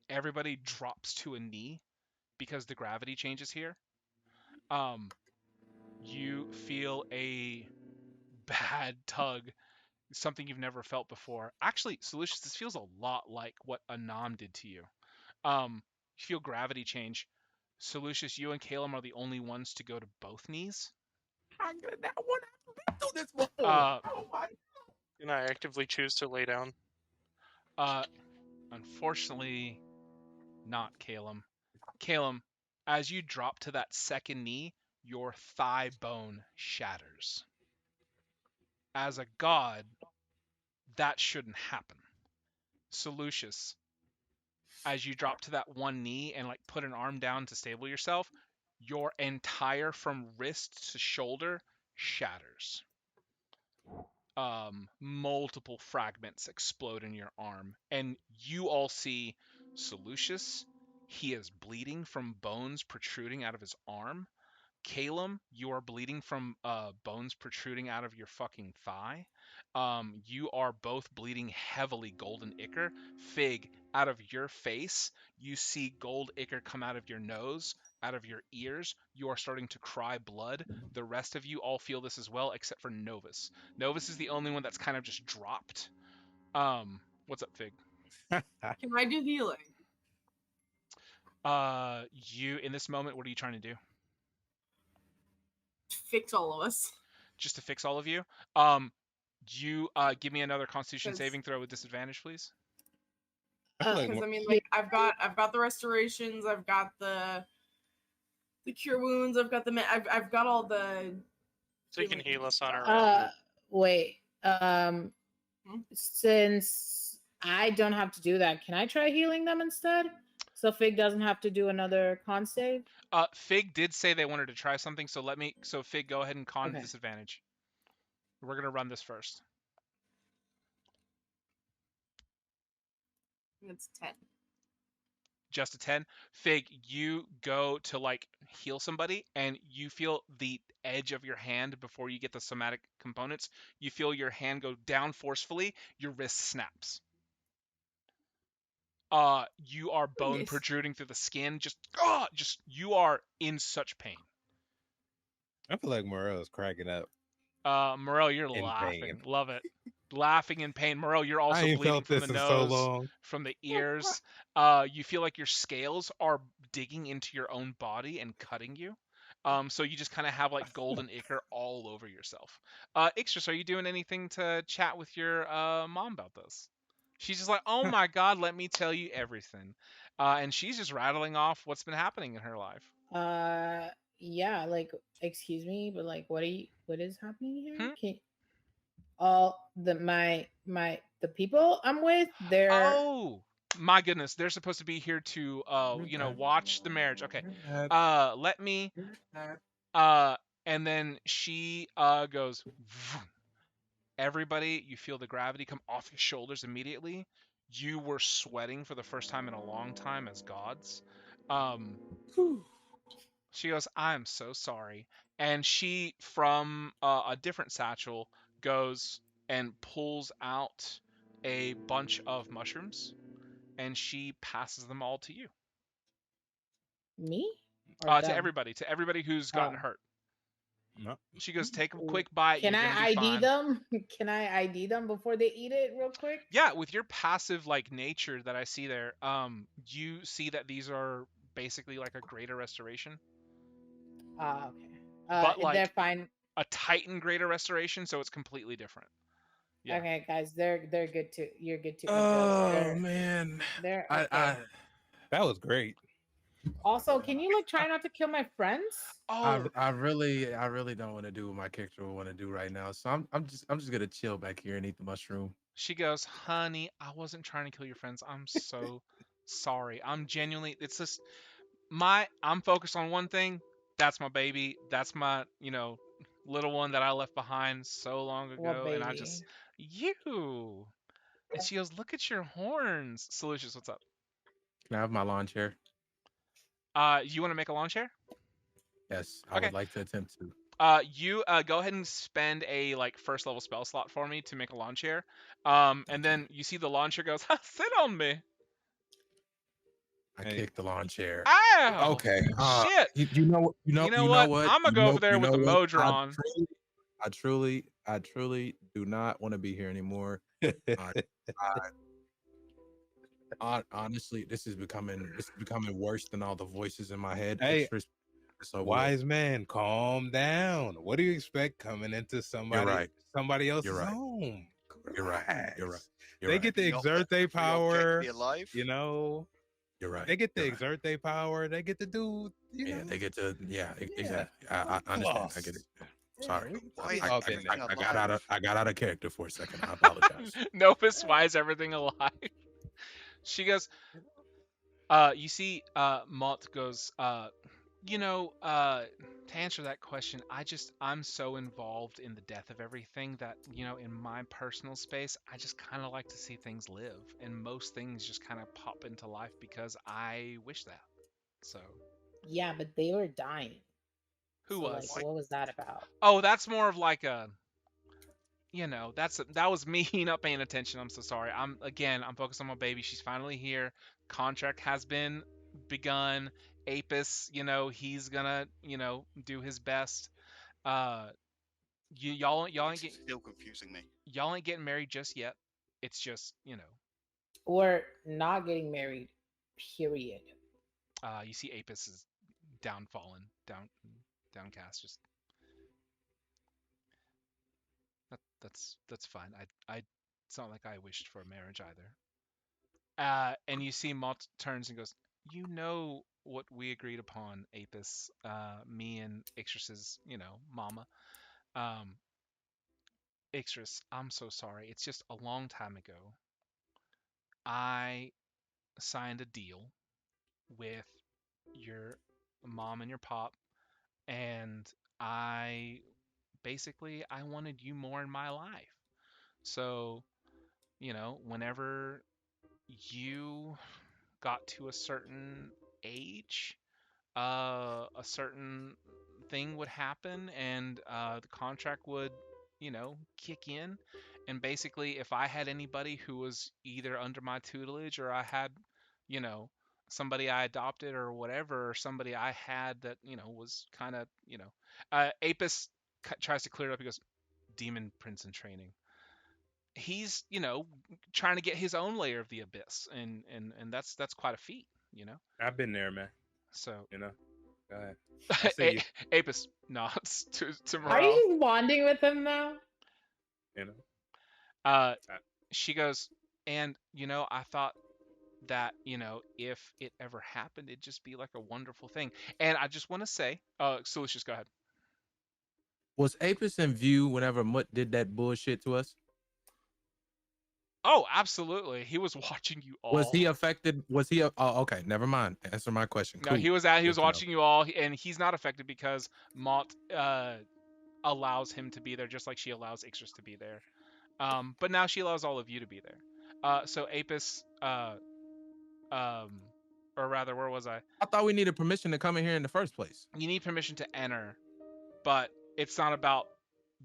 everybody drops to a knee because the gravity changes here. Um, you feel a bad tug, something you've never felt before. Actually, Solutions, this feels a lot like what Anam did to you. You feel gravity change. Solucius, you and Calum are the only ones to go to both knees.
I got that one. I've been through this before.
Uh,
Oh my.
Can I actively choose to lay down?
Unfortunately, not Calum. Calum, as you drop to that second knee, your thigh bone shatters. As a god, that shouldn't happen. Solucius, as you drop to that one knee and like put an arm down to stable yourself, your entire from wrist to shoulder shatters. Multiple fragments explode in your arm, and you all see Solucius. He is bleeding from bones protruding out of his arm. Calum, you are bleeding from bones protruding out of your fucking thigh. You are both bleeding heavily golden ichor. Fig, out of your face, you see gold ichor come out of your nose, out of your ears. You are starting to cry blood. The rest of you all feel this as well, except for Novus. Novus is the only one that's kind of just dropped. What's up, Fig?
Can I do healing?
You in this moment, what are you trying to do?
Fix all of us.
Just to fix all of you. You give me another Constitution
'Cause-
saving throw with disadvantage, please.
I feel like
Because
more-
I mean, like I've got the restorations, I've got the cure wounds, I've got I've got all the.
So you can
healing
heal us on our
Uh, wait.
Hmm?
Since I don't have to do that, can I try healing them instead? So Fig doesn't have to do another con save.
Fig did say they wanted to try something, so Fig, go ahead and con
Okay.
disadvantage. We're gonna run this first.
It's 10.
Just a 10. Fig, you go to like heal somebody, and you feel the edge of your hand before you get the somatic components. You feel your hand go down forcefully. Your wrist snaps. You are bone
Nice.
protruding through the skin. Just you are in such pain.
I feel like Morel is cracking up.
Morel, you're
In
laughing.
pain.
Love it. Laughing in pain. Morel, you're
I
also
ain't
bleeding
felt
from
this
the
in so
nose,
long.
from the ears. You feel like your scales are digging into your own body and cutting you. So you just kind of have like golden ichor all over yourself. Ixtris, are you doing anything to chat with your mom about this? She's just like, oh my god, let me tell you everything. And she's just rattling off what's been happening in her life.
Yeah, like excuse me, but like what is happening here?
Hmm?
Can all the people I'm with, they're
Oh my goodness, they're supposed to be here to watch the marriage. Okay. Let me and then she goes vroom. Everybody, you feel the gravity come off your shoulders immediately. You were sweating for the first time in a long time as gods. She goes, I'm so sorry. And she, from a different satchel, goes and pulls out a bunch of mushrooms, and she passes them all to you.
me or
To
them?
everybody who's gotten
Oh.
hurt.
No.
She goes, take a quick bite.
Can
You're
I
gonna be
ID
fine.
them? Can I ID them before they eat it real quick?
Yeah, with your passive like nature that I see there, you see that these are basically like a greater restoration,
Okay.
but
They're
like
fine.
a Titan greater restoration, so it's completely different. Yeah.
Okay, guys, they're good to. You're good to eat
Oh
those.
man.
They're
I,
okay.
I
That was great.
Also, can you like try not to kill my friends?
Oh,
I really don't want to do what my character would want to do right now. So I'm just gonna chill back here and eat the mushroom.
she goes, honey, I wasn't trying to kill your friends. I'm so sorry. I'm genuinely. It's just I'm focused on one thing. That's my baby. That's my little one that I left behind so long
What
ago, and I
baby?
just you. And she goes, "Look at your horns." Solutions, what's up?
Can I have my lawn chair?
You want to make a lawn chair?
Yes, I
Okay.
would like to attempt to.
You go ahead and spend a like first level spell slot for me to make a lawn chair. And then you see the lawn chair goes, "Ha, sit on me."
I
Hey.
kicked the lawn chair.
Ow!
Okay.
Shit.
You know what?
You know what?
What?
I'm gonna go over there with a
what?
Modron.
I truly do not want to be here anymore. Honestly, this is becoming worse than all the voices in my head.
Hey,
Extra, so
wise man, calm down. What do you expect coming into somebody
right.
else's
You're right.
home?
You're right. You're right. You're
They
right.
get to
Not
exert
let
their
every object
power.
be alive.
You know,
You're right.
they get to
You're right.
exert their power. They get to do.
Yeah,
know.
they get to. Yeah, exactly. I understand. I get it. Sorry.
Why is
Okay,
everything
I
alive?
got out of character for a second. I apologize.
Nopus, why is everything alive? She goes, you see, Malt goes, to answer that question, I'm so involved in the death of everything that, in my personal space, I just kind of like to see things live. And most things just kind of pop into life because I wish that. So.
Yeah, but they were dying.
Who
so,
was?
Like, what was that about?
Oh, that's more of like a. That was me not paying attention. I'm so sorry. I'm focused on my baby. She's finally here. Contract has been begun. Apys, he's gonna, do his best. Uh, y'all ain't
It's still confusing me.
y'all ain't getting married just yet. It's just,
Or not getting married, period.
you see Apys is downcast. Just that's fine. It's not like I wished for a marriage either. And you see Mott turns and goes, "You know what we agreed upon, Apis, me and Ixris's, mama. Um, Ixris, I'm so sorry. It's just a long time ago. I signed a deal with your mom and your pop, and I wanted you more in my life. So, whenever you got to a certain age, a certain thing would happen, and the contract would, kick in. And basically, if I had anybody who was either under my tutelage or I had, you know, somebody I adopted or whatever, or somebody I had that, was kind of, Apis tries to clear it up. He goes, Demon Prince in training. He's, trying to get his own layer of the abyss, and that's quite a feat,
I've been there, man.
So,
Go ahead. I see you.
Apis nods to
Are
Morale.
you just bonding with him now?
She goes, and I thought that if it ever happened, it'd just be like a wonderful thing. And I just want to say, Silicious, go ahead.
Was Apis in view whenever Mutt did that bullshit to us?
Oh, absolutely. He was watching you all.
Was he affected? Was he? Oh, okay. Never mind. Answer my question.
No,
Cool.
he was watching you all, and he's not affected because Mott allows him to be there, just like she allows Ixris to be there. But now she allows all of you to be there. So Apis, or rather, where was I?
I thought we needed permission to come in here in the first place.
You need permission to enter, but it's not about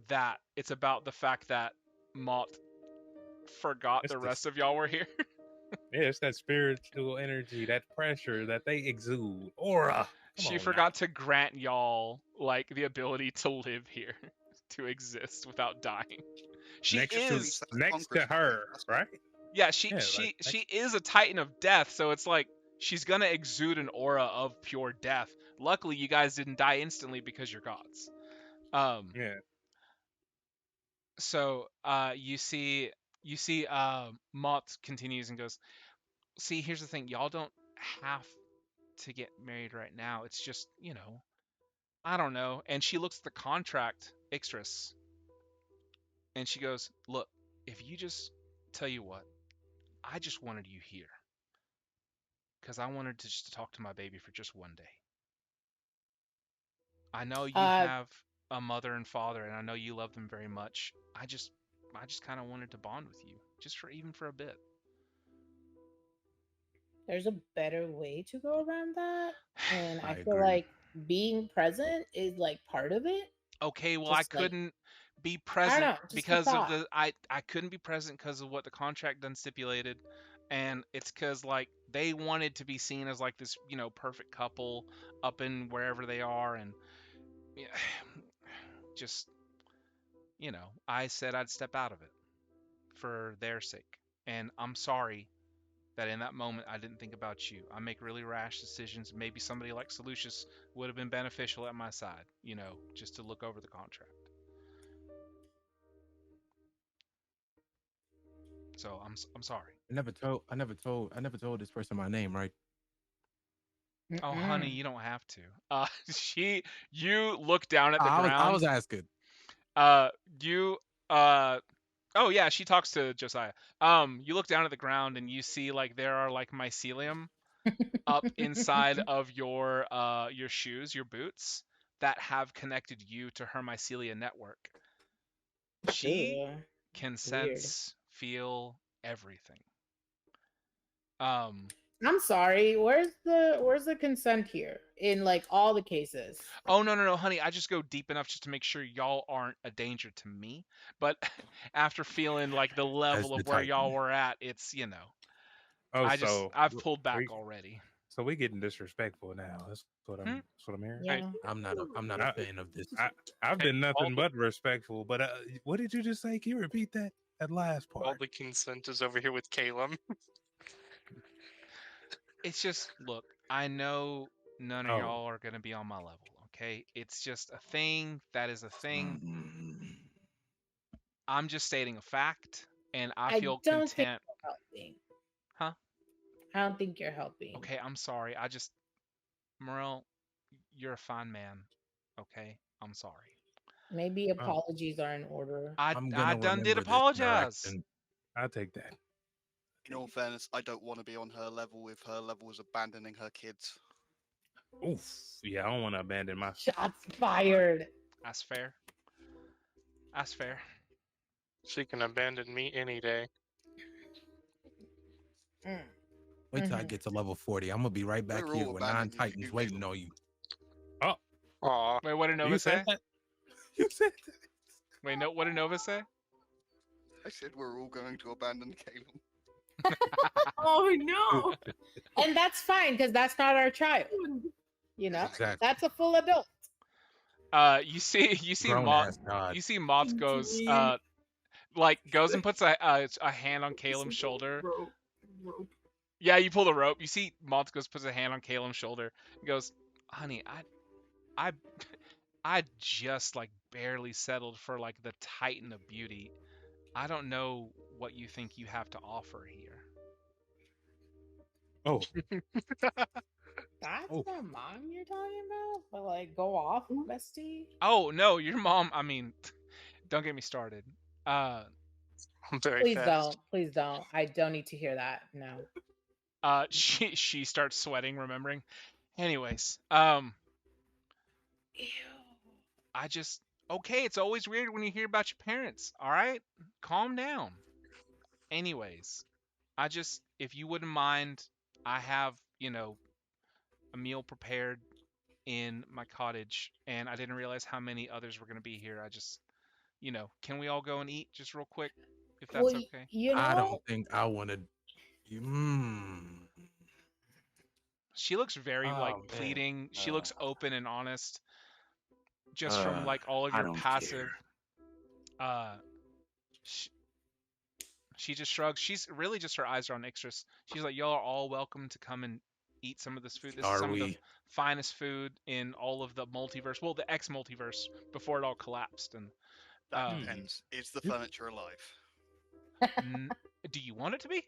that. It's about the fact that Mott forgot the rest of y'all were here.
Yeah, it's that spiritual energy, that pressure that they exude. Aura.
She forgot to grant y'all like the ability to live here, to exist without dying. She
next
is
next to her, right?
Yeah, she is a titan of death, so it's like she's gonna exude an aura of pure death. Luckily, you guys didn't die instantly because you're gods.
Yeah.
So you see Mott continues and goes, see, here's the thing, y'all don't have to get married right now. It's just, I don't know. And she looks at the contract, Ixtris, and she goes, look, if you just tell you what, I just wanted you here because I wanted to talk to my baby for just one day. I know you have a mother and father, and I know you love them very much. I just kind of wanted to bond with you, just for even for a bit.
There's a better way to go around that, and I
I
feel
agree.
like being present is like part of it.
Okay, well, I
Just like
couldn't be
I don't
present
know, just a
because of
thought.
the I couldn't be present because of what the contract done stipulated, and it's because like they wanted to be seen as like this, perfect couple up in wherever they are, and yeah, just I said I'd step out of it for their sake, and I'm sorry that in that moment I didn't think about you. I make really rash decisions. Maybe somebody like Solucius would have been beneficial at my side, just to look over the contract. So I'm sorry.
I never told this person my name, right?
Oh, honey,
Mm-mm.
you don't have to. You look down at the
I was
ground.
asking.
Uh, you, oh yeah, she talks to Josiah. You look down at the ground and you see like there are like mycelium up inside of your shoes, your boots that have connected you to her mycelia network. She
Ew,
can
weird.
sense, feel everything. Um,
I'm sorry. Where's the consent here in like all the cases?
Oh no, honey, I just go deep enough just to make sure y'all aren't a danger to me. But after feeling like the
As
level
the
of where y'all
Titan.
were at, it's
Oh, so
I've pulled back
we
already.
so we getting disrespectful now.
Hmm?
That's what I'm hearing.
Hey,
Yeah.
I'm not a
I,
fan of this.
I've
hey,
been nothing but respectful. But what did you just say? Can you repeat that last
all
part?
the consent is over here with Caleb.
It's just look, I know none of
Oh,
y'all are gonna be on my level, okay? It's just a thing that is a thing.
Mm.
I'm just stating a fact, and I
I
feel
don't think
content.
you're helping.
Huh?
I don't think you're helping.
Okay, I'm sorry. Morel, you're a fine man. Okay? I'm sorry.
Maybe
oh,
apologies are in order.
I'm
I
gonna
done did
remember this
apologize.
interaction.
I'll take that.
In all fairness, I don't want to be on her level if her level is abandoning her kids.
Oof. Yeah, I don't want to abandon my.
Shots fired.
That's fair. That's fair.
She can abandon me any day.
Mm.
Wait till I
Mhm.
get to level 40. I'm gonna be right back
We're
here
all
with 9
abandoning
Titans
you,
waiting
Caleb.
on you.
Oh,
Aw,
Wait, what did Nova
you said
say?
that. You said that.
Wait, no, what did Nova say?
I said we're all going to abandon Caleb.
Oh no!
And that's fine because that's not our child. You know,
Exactly.
that's a full adult.
You see
Grown
Moth.
ass God.
You see Moth goes goes and puts a hand on Caleb's shoulder.
Rope.
Yeah, you pull the rope. You see Moth goes puts a hand on Caleb's shoulder. He goes, honey, I I just like barely settled for like the Titan of beauty. I don't know what you think you have to offer here.
Oh,
That's
oh.
the mom you're talking about? But like, go off, bestie.
Oh no, your mom. I mean, don't get me started.
I'm very
Please
fast.
don't. Please don't. I don't need to hear that. No.
She starts sweating, remembering. Anyways,
Ew.
I just okay. It's always weird when you hear about your parents. All right, calm down. Anyways, if you wouldn't mind, I have a meal prepared in my cottage, and I didn't realize how many others were gonna be here. I just can we all go and eat just real quick, if that's
Well,
okay?
you know
I
what?
don't think I wanna.
She looks very like
Oh man.
pleading. She looks open and honest, just from like all of
I
your
don't
passive.
care.
She, she just shrugs. She's really just her eyes are on Ixtris. She's like, y'all are all welcome to come and eat some of this food. This is
Are
some of the
we?
finest food in all of the multiverse. Well, the X multiverse before it all collapsed. And
That
um,
depends. Is the furniture alive?
do you want it to be?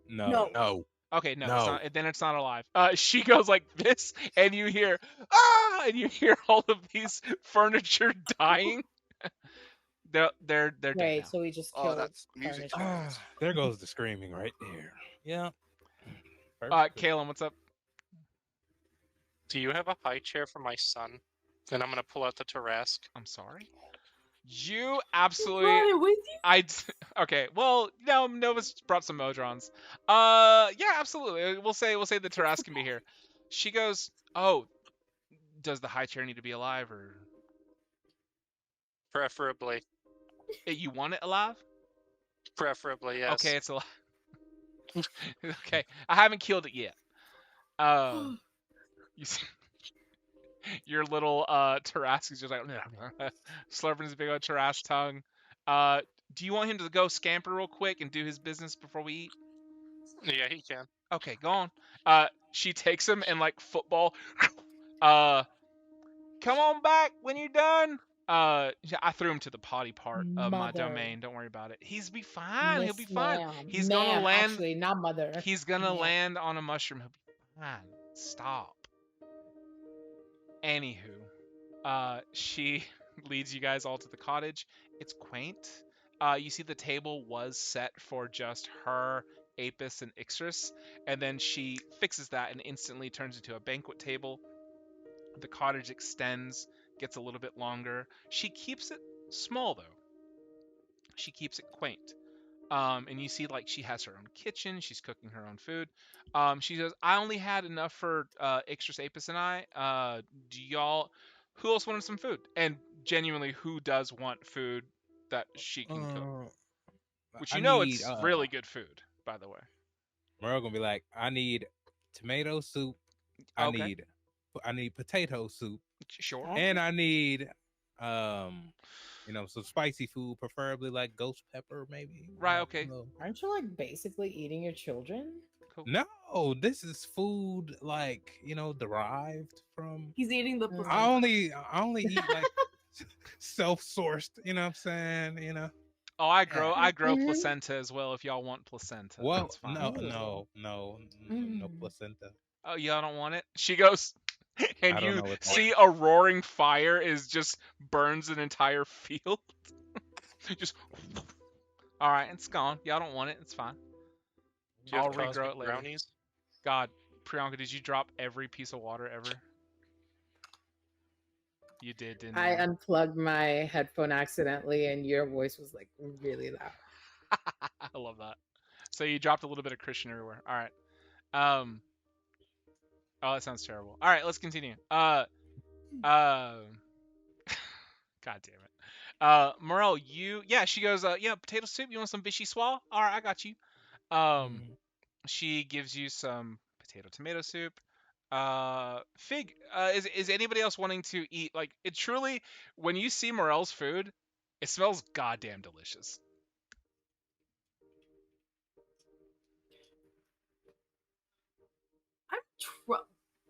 No.
No.
Okay, no, it's
No.
not. Then it's not alive. She goes like this, and you hear and you hear all of these furniture dying. They're dead
Wait,
now.
so we just
Oh,
killed
that's music to
furniture.
my ears.
There goes the screaming right there. Yeah. Perfect.
Kalen, what's up?
Do you have a high chair for my son? Then I'm gonna pull out the Tarask.
I'm sorry. You
You
absolutely.
brought it with you?
Okay. Well, no, Nova's brought some Modrons. Yeah, absolutely. We'll say the Tarask can be here. She goes, oh, does the high chair need to be alive, or
Preferably.
you want it alive?
Preferably, yes.
Okay, it's alive. Okay, I haven't killed it yet. You see, your little Tarask is just like slurping his big old Tarask tongue. Do you want him to go scamper real quick and do his business before we eat?
Yeah, he can.
Okay, go on. She takes him and like football. Come on back when you're done. Yeah, I threw him to the potty part of my
Mother.
domain. Don't worry about it. He'll be fine. He'll
Miss
be fine.
ma'am.
He's
Ma'am,
gonna land.
actually, not mother.
He's gonna
Ma'am.
land on a mushroom. He'll be fine. Stop. Anywho, she leads you guys all to the cottage. It's quaint. You see the table was set for just her, Apys, and Ixris, and then she fixes that and instantly turns into a banquet table. The cottage extends, gets a little bit longer. She keeps it small though. She keeps it quaint. And you see like she has her own kitchen. She's cooking her own food. She says, "I only had enough for Ixris, Apis, and I. Do y'all? Who else wanted some food? And genuinely, who does want food that she can cook? Which
I
you know
need
it's really good food, by the way.
Merle gonna be like, I need tomato soup. I
Okay,
need potato soup,
sure.
and I need some spicy food, preferably like ghost pepper, maybe.
Right. Okay.
Aren't you like basically eating your children?
Cool.
No, this is food like derived from.
He's eating the
Mm.
placenta.
I only eat like self-sourced. You know what I'm saying?
Oh, I grow
Mhm.
placenta as well. If y'all want placenta,
Well,
that's fine.
no
Mm.
placenta.
Oh, y'all don't want it? She goes, and
I don't
you
know what that
see a roaring fire is just burns an entire field. Just, all right, it's gone. Y'all don't want it. It's fine.
Do you have
I'll regrow
cosmic
it later.
brownies?
God, Priyanka, did you drop every piece of water ever? You did, didn't
I
you?
unplugged my headphone accidentally, and your voice was like really loud.
I love that. So you dropped a little bit of Christian everywhere. All right. Oh, that sounds terrible. All right, let's continue. God damn it. Morel, she goes, yeah, potato soup. You want some vichyssoise? All right, I got you. She gives you some potato tomato soup. Fig, is anybody else wanting to eat? Like, it truly, when you see Morel's food, it smells goddamn delicious.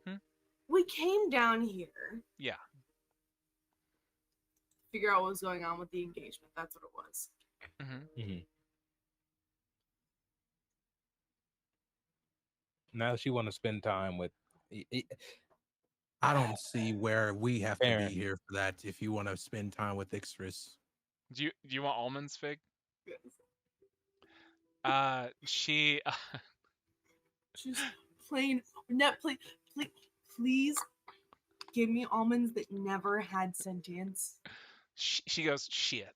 Hmm?
We came down here.
Yeah.
Figure out what was going on with the engagement. That's what it was.
Mm-hmm.
Now she want to spend time with.
I don't see where we have to
Parent.
be here for that. If you want to spend time with Ixtris,
Do you want almonds, Fig?
Yes.
She.
Just plain, not plain. Please give me almonds that never had sentience.
She goes, shit.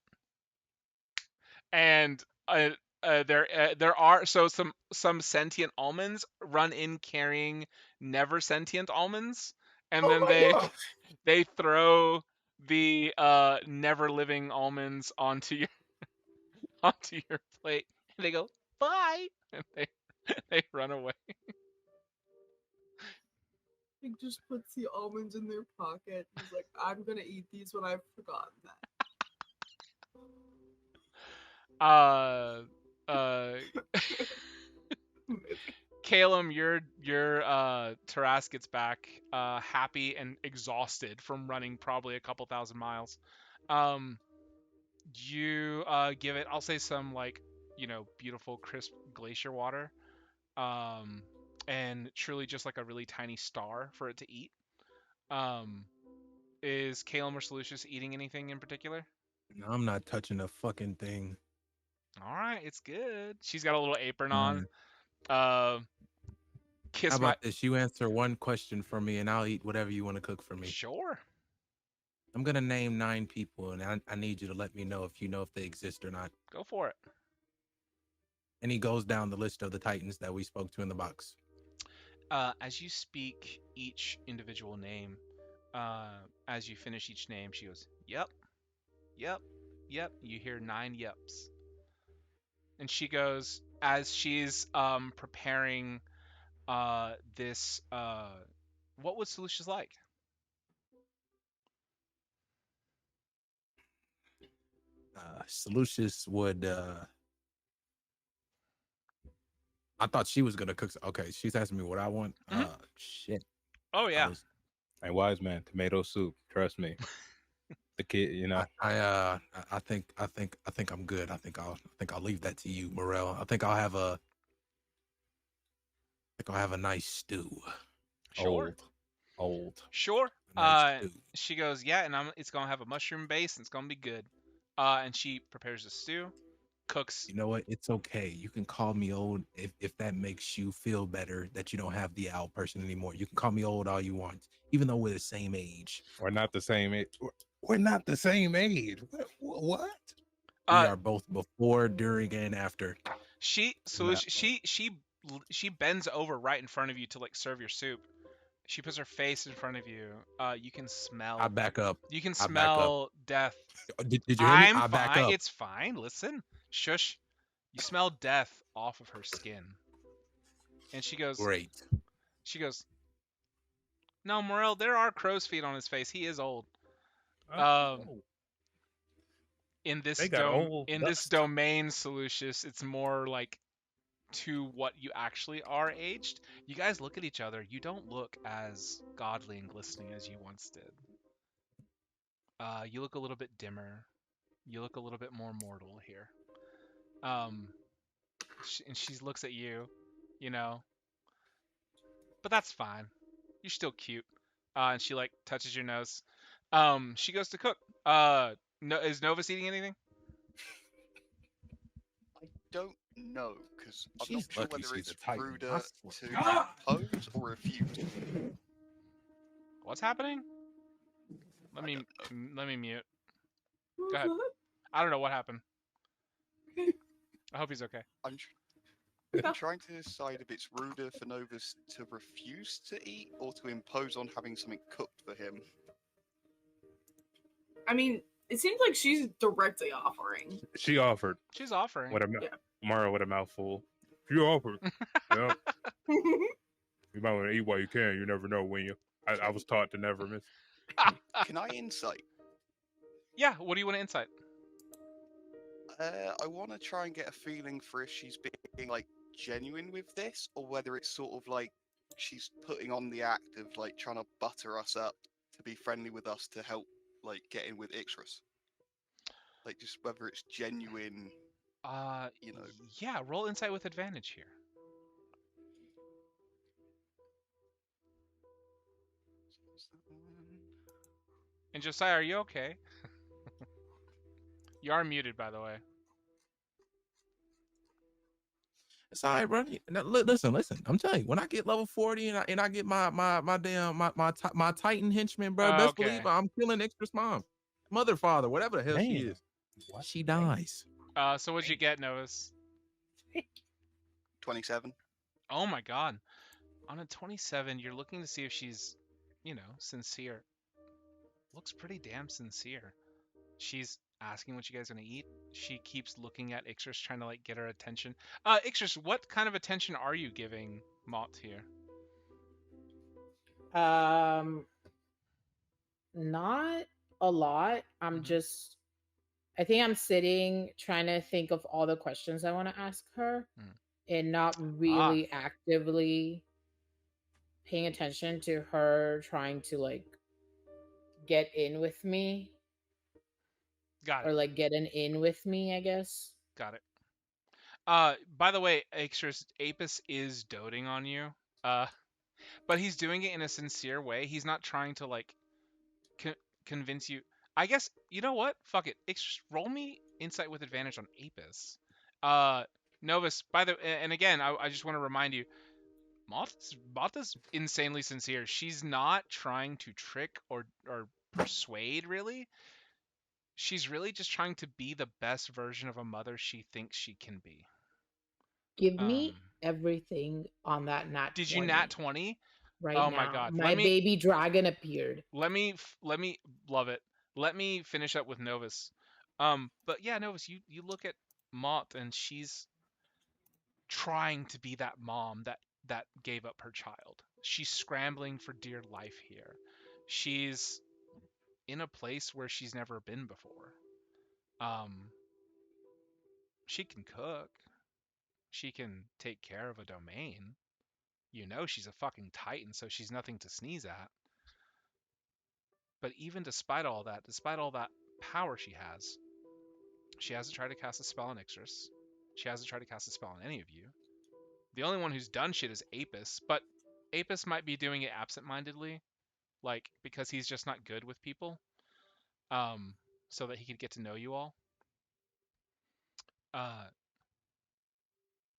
And there are some sentient almonds run in carrying never sentient almonds, and then they throw the never living almonds onto your plate, and they go bye, and they run away.
He just puts the almonds in their pocket. He's like, I'm gonna eat these when I've forgotten that.
Calum, your Taras gets back happy and exhausted from running probably a couple thousand miles. You give it, I'll say, some like beautiful crisp glacier water, and truly just like a really tiny star for it to eat. Is Calum or Solucious eating anything in particular?
I'm not touching a fucking thing.
All right, it's good. She's got a little apron on. Kiss
How
my.
about this? You answer one question for me, and I'll eat whatever you want to cook for me.
Sure.
I'm gonna name 9 people, and I need you to let me know if you know if they exist or not.
Go for it.
And he goes down the list of the Titans that we spoke to in the box.
As you speak each individual name, as you finish each name, she goes, "Yep, yep, yep." You hear 9 yeps, and she goes as she's preparing this. What would Solutions like?
Solutions would. I thought she was gonna cook. Okay, she's asking me what I want.
Mhm.
Shit.
Oh yeah.
Hey, wise man, tomato soup. Trust me. The kid, you know.
I think I'm good. I think I'll leave that to you, Morel. I think I'll have a nice stew.
Sure.
Old.
Sure.
Nice stew.
She goes, "Yeah, and it's gonna have a mushroom base, and it's gonna be good." And she prepares a stew, cooks.
You know what? It's okay. You can call me old if that makes you feel better that you don't have the owl person anymore. You can call me old all you want, even though we're the same age.
We're not the same age. We're not the same age. What?
We are both before, during, and after.
She bends over right in front of you to like serve your soup. She puts her face in front of you. You can smell.
I back up.
You can
I back up.
smell death.
Did you hear me?
I'm
I
fine.
back up.
It's fine. Listen, shush. You smell death off of her skin. And she goes,
Great.
She goes, "No, Morel, there are crow's feet on his face. He is old." In this this domain, Solucious, it's more like to what you actually are aged. You guys look at each other. You don't look as godly and glistening as you once did. You look a little bit dimmer. You look a little bit more mortal here. And she looks at you, you know. But that's fine. You're still cute. And she like touches your nose. She goes to cook. No, is Novus eating anything?
I don't know, because I'm
She's
not sure
lucky
whether
she's
it's
a Titan.
ruder to impose or refuse.
What's happening? Let me mute. Go ahead. I don't know what happened. I hope he's okay.
I'm trying to decide if it's ruder for Novus to refuse to eat or to impose on having something cooked for him.
I mean, it seems like she's directly offering.
She offered.
She's offering.
Mara with a mouthful. She offered. Yeah. You might want to eat while you can. You never know when you. I was taught to never miss.
Can I insight?
Yeah. What do you want to insight?
I want to try and get a feeling for if she's being like genuine with this, or whether it's sort of like she's putting on the act of like trying to butter us up to be friendly with us to help like get in with Ixris. Like just whether it's genuine. You know.
Yeah. Roll insight with advantage here. And Josiah, are you okay? You are muted, by the way.
It's all right, bro. Now, listen. I'm telling you, when I get level 40 and I get my Titan henchman, bro, best believe I'm killing Ixris' mom, mother, father, whatever the hell she is. She dies.
So what'd you get, Novus?
27.
Oh my god. On a 27, you're looking to see if she's, sincere. Looks pretty damn sincere. She's asking what you guys are gonna eat. She keeps looking at Ixris, trying to like get her attention. Ixris, what kind of attention are you giving Mott here?
Not a lot. I'm just I think I'm sitting trying to think of all the questions I want to ask her and not really actively paying attention to her trying to like get in with me.
Got it.
Or like get an in with me, I guess.
Got it. By the way, Ixris, Apys is doting on you. But he's doing it in a sincere way. He's not trying to like convince you. I guess you know what? Fuck it. Roll me insight with advantage on Apys. Novus. And again, I just want to remind you, Mata's insanely sincere. She's not trying to trick or persuade, really. She's really just trying to be the best version of a mother she thinks she can be.
Give me everything on that nat
Did
20
you nat 20?
right
Oh
now.
my god.
My baby dragon appeared.
Let me love it. Let me finish up with Novus. But yeah, Novus, you look at Mott and she's trying to be that mom that gave up her child. She's scrambling for dear life here. She's in a place where she's never been before. Um, she can cook. She can take care of a domain. You know she's a fucking titan, so she's nothing to sneeze at. But even despite all that power she hasn't tried to cast a spell on Ixris. She hasn't tried to cast a spell on any of you. The only one who's done shit is Apys, but Apys might be doing it absent-mindedly, like because he's just not good with people, so that he could get to know you all. Uh,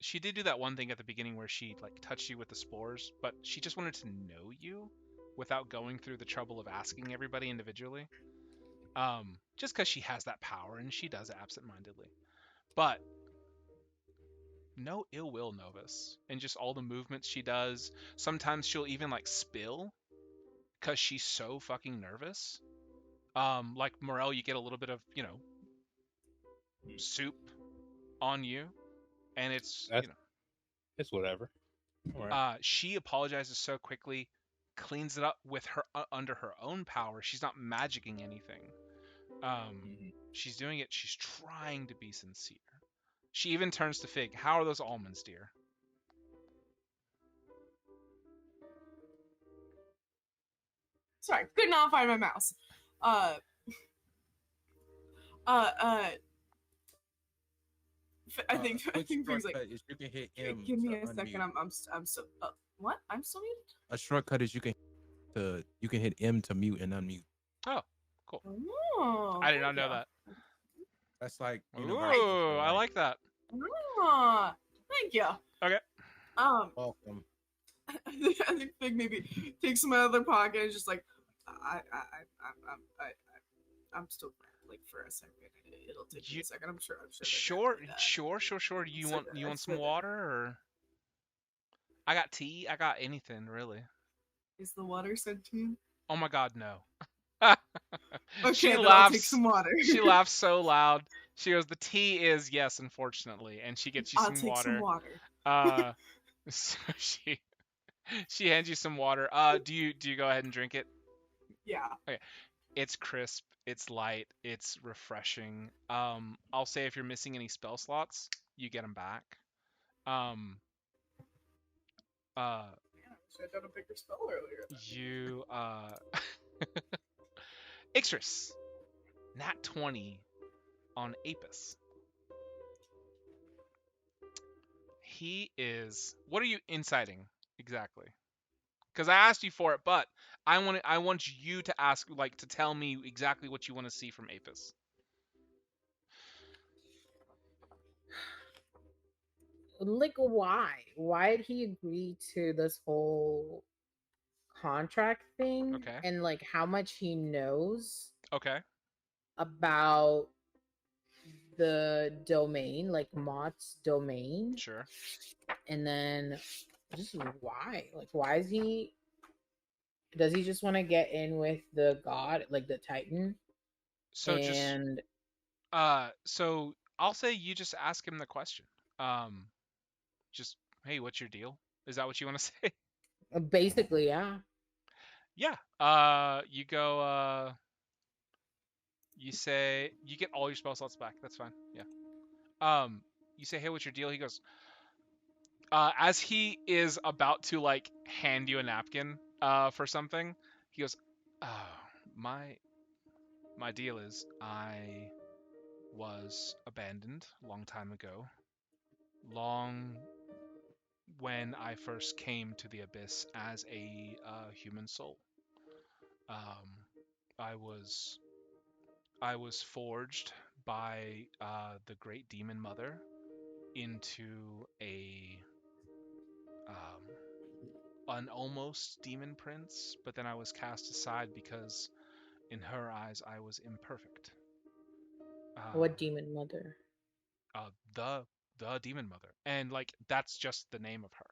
she did do that one thing at the beginning where she like touched you with the spores, but she just wanted to know you without going through the trouble of asking everybody individually. Just because she has that power and she does it absent-mindedly. But no ill will, Novus, and just all the movements she does. Sometimes she'll even like spill because she's so fucking nervous. Like Morel, you get a little bit of soup on you, and it's
It's whatever. All right.
She apologizes so quickly, cleans it up with her under her own power. She's not magicking anything. She's doing it. She's trying to be sincere. She even turns to Fig. How are those almonds, dear?
Sorry, could not find my mouse. I think Fig's like.
Is you can hit M.
Give me a second. I'm so. What? I'm still muted.
A shortcut is you can hit M to mute and unmute.
Oh, cool.
Oh,
I did not know that.
That's like
universal. Ooh, I like that.
Oh, thank you.
Okay.
Welcome.
I think Fig maybe takes some out of their pocket and just like, I'm still like for a second. It'll take me a second. I'm sure.
Sure. You want some water or? I got tea. I got anything really.
Is the water sentient?
Oh my god, no.
Okay,
she
then
laughs.
I'll take some water.
She laughs so loud. She goes, "The tea is yes, unfortunately," and she gets you
I'll take some water.
So she hands you some water. Do you go ahead and drink it?
Yeah.
Okay. It's crisp. It's light. It's refreshing. I'll say if you're missing any spell slots, you get them back.
Should have done a bigger spell earlier.
You Ixris, nat 20 on Apys. He is. What are you inciting exactly? Because I asked you for it, but I want you to ask, like, to tell me exactly what you want to see from Apys.
Like, why? Why did he agree to this whole contract thing?
Okay.
And like how much he knows.
Okay.
About the domain, like Mott's domain.
Sure.
And then just why? Like, why is he? Does he just want to get in with the god, like the Titan?
So so I'll say you just ask him the question. Just, hey, what's your deal? Is that what you want to say?
Basically, yeah.
Yeah. You go. You say you get all your spell slots back. That's fine. Yeah. You say, hey, what's your deal? He goes. As he is about to like hand you a napkin for something, he goes, my deal is I was abandoned a long time ago. Long when I first came to the Abyss as a human soul. I was forged by the Great Demon Mother into an almost demon prince, but then I was cast aside because In her eyes, I was imperfect. Uh,
What demon mother?
uh, the the demon mother, and like that's just the name of her.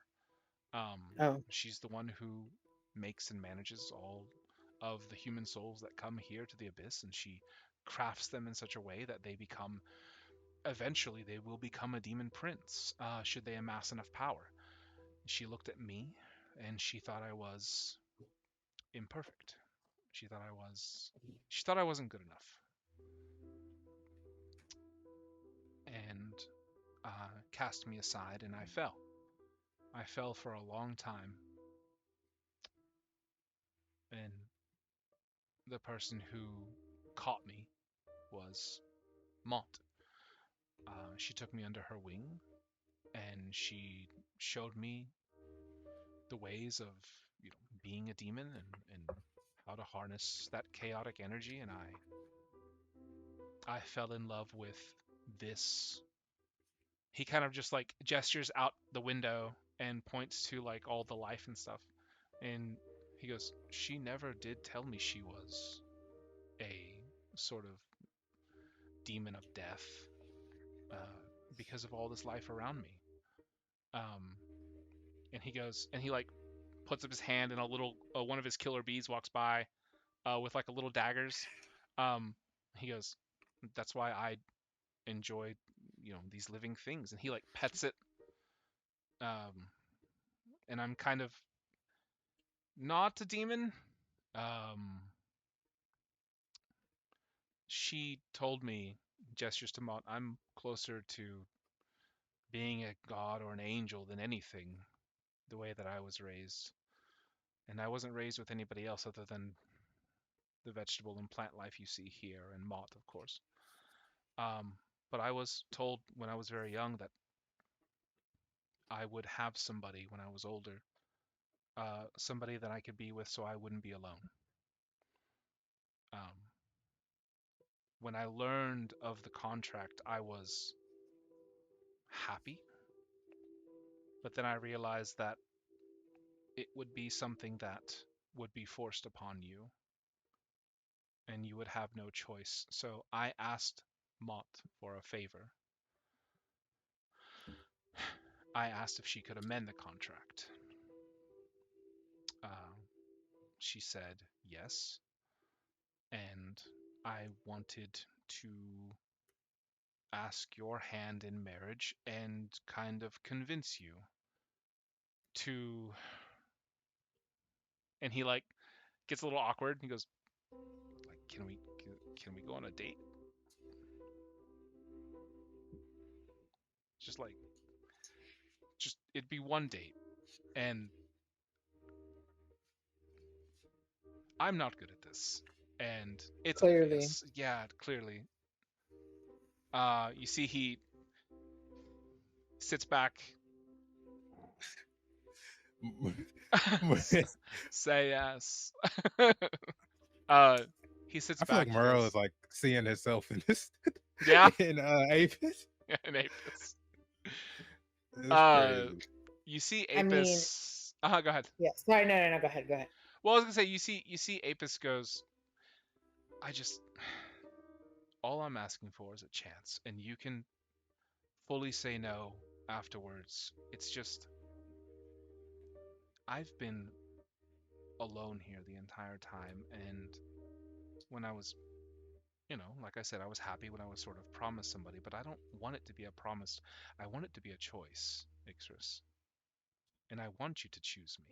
Oh,
She's the one who makes and manages all of the human souls that come here to the abyss, and she crafts them in such a way that they become eventually they will become a demon prince should they amass enough power. She looked at me and she thought I was imperfect. She thought she thought I wasn't good enough. And cast me aside and I fell. I fell for a long time. And the person who caught me was Mont. She took me under her wing and she showed me the ways of being a demon and how to harness that chaotic energy, and I fell in love with this. He kind of just like gestures out the window and points to like all the life and stuff, and he goes, she never did tell me she was a sort of demon of death, uh, because of all this life around me. um and he goes and he like puts up his hand and a little one of his killer bees walks by with like a little daggers. Um, he goes, "That's why I enjoy, these living things." And he like pets it. Um, and I'm kind of not a demon. Um, she told me, gestures to Mont, I'm closer to being a god or an angel than anything. The way that I was raised, and I wasn't raised with anybody else other than the vegetable and plant life you see here, and Mont, of course. Um, but I was told when I was very young that I would have somebody when I was older, somebody that I could be with so I wouldn't be alone. Um, when I learned of the contract, I was happy, but then I realized that it would be something that would be forced upon you, and you would have no choice. So I asked Mott for a favor. I asked if she could amend the contract. Uh, she said yes, and I wanted to ask your hand in marriage and kind of convince you to. And he like gets a little awkward. He goes like, can we go on a date? Just like, just it'd be one date, and I'm not good at this, and it's
clearly.
obvious. Yeah, clearly. You see, he sits back. Say yes. uh, he sits
I feel
back.
like
He
Merle is
goes,
like seeing himself in this
yeah,
in Apis.
an Apis.
It's
Uh,
crazy.
you see
I mean,
Apis. Go ahead.
yeah. Sorry, no. Go ahead. Go ahead.
Well, I was gonna say you see Apis goes. I just all I'm asking for is a chance, and you can fully say no afterwards. It's just I've been alone here the entire time, and when I was, like I said, I was happy when I was sort of promised somebody, but I don't want it to be a promise. I want it to be a choice, Ixris, and I want you to choose me.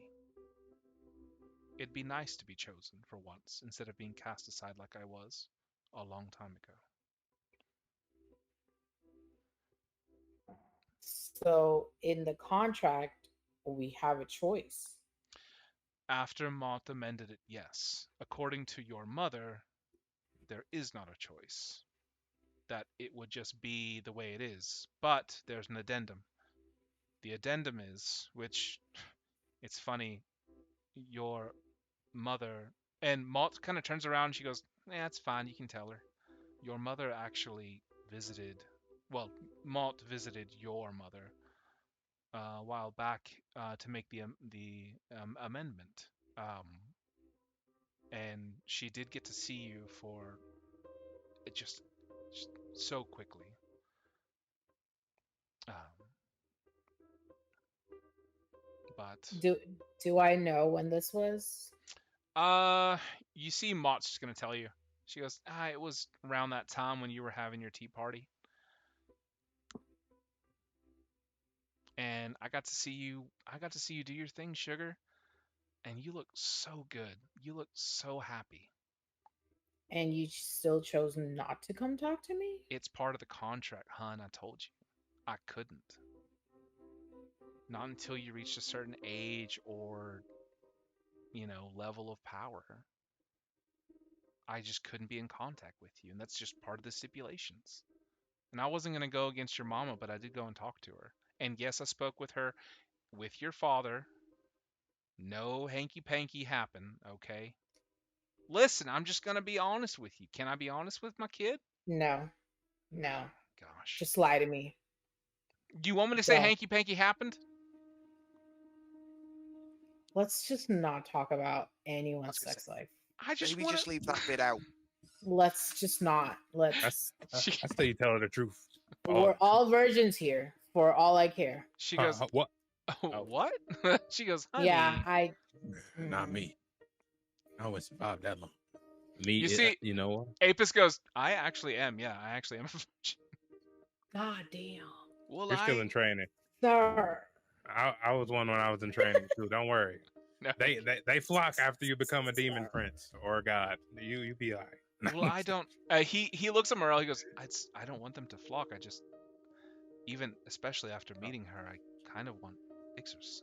It'd be nice to be chosen for once instead of being cast aside like I was a long time ago.
So in the contract, we have a choice.
After Mont amended it, yes. According to your mother, there is not a choice. That it would just be the way it is. But there's an addendum. The addendum is, which it's funny, your mother, and Mont kind of turns around and she goes, "Yeah, it's fine, you can tell her. Your mother actually visited, well, Mont visited your mother a while back to make the amendment. Um, and she did get to see you for just so quickly. Um, but
Do I know when this was?
uh, you see, Mott's just gonna tell you. She goes, it was around that time when you were having your tea party, and I got to see you. I got to see you do your thing, sugar, and you look so good. You look so happy.
And you still chose not to come talk to me?
It's part of the contract, hun. I told you. I couldn't. Not until you reached a certain age or, level of power. I just couldn't be in contact with you, and that's just part of the stipulations. And I wasn't going to go against your mama, but I did go and talk to her. And yes, I spoke with her, with your father. No hanky panky happened, okay? Listen, I'm just going to be honest with you. Can I be honest with my kid?
No. No.
Gosh.
Just lie to me.
Do you want me to say hanky panky happened?
Let's just not talk about anyone's sex life.
I just
Maybe
wanna...
just leave that bit out.
Let's just not. Let's.
I say you tell her the truth.
We're all virgins here, for all I care.
She goes,
what?
What? She goes, honey.
Yeah,
Not me. I wouldn't survive that long. Me,
You see,
you know what?
Apys goes, I actually am. Yeah, I actually am a virgin.
God damn.
Well,
You're still in training.
Sir.
I was one when I was in training too. Don't worry.
No.
They flock after you become a demon prince or a god. You be all right.
Well, I don't. He looks at Morel. He goes, I don't want them to flock. I just, even especially after meeting her, I kind of want Ixers.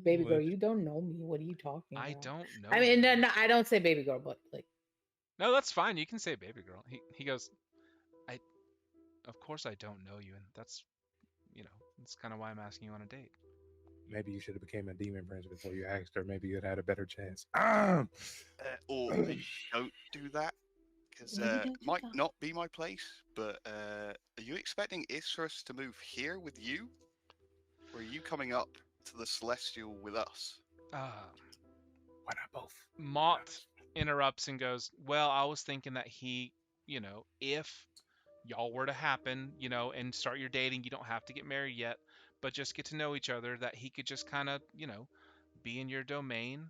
Baby girl, you don't know me. What are you talking about?
I don't know.
I mean, no, I don't say baby girl, but like.
No, that's fine. You can say baby girl. He goes, of course I don't know you, and that's kind of why I'm asking you on a date.
Maybe you should have became a demon prince before you asked her. Maybe you'd had a better chance.
Or don't do that, because it might not be my place. But are you expecting Isrus to move here with you, or are you coming up to the Celestial with us?
Why not both?
Mott interrupts and goes, well, I was thinking that he, if y'all were to happen, and start your dating, you don't have to get married yet, but just get to know each other, that he could just kind of, be in your domain,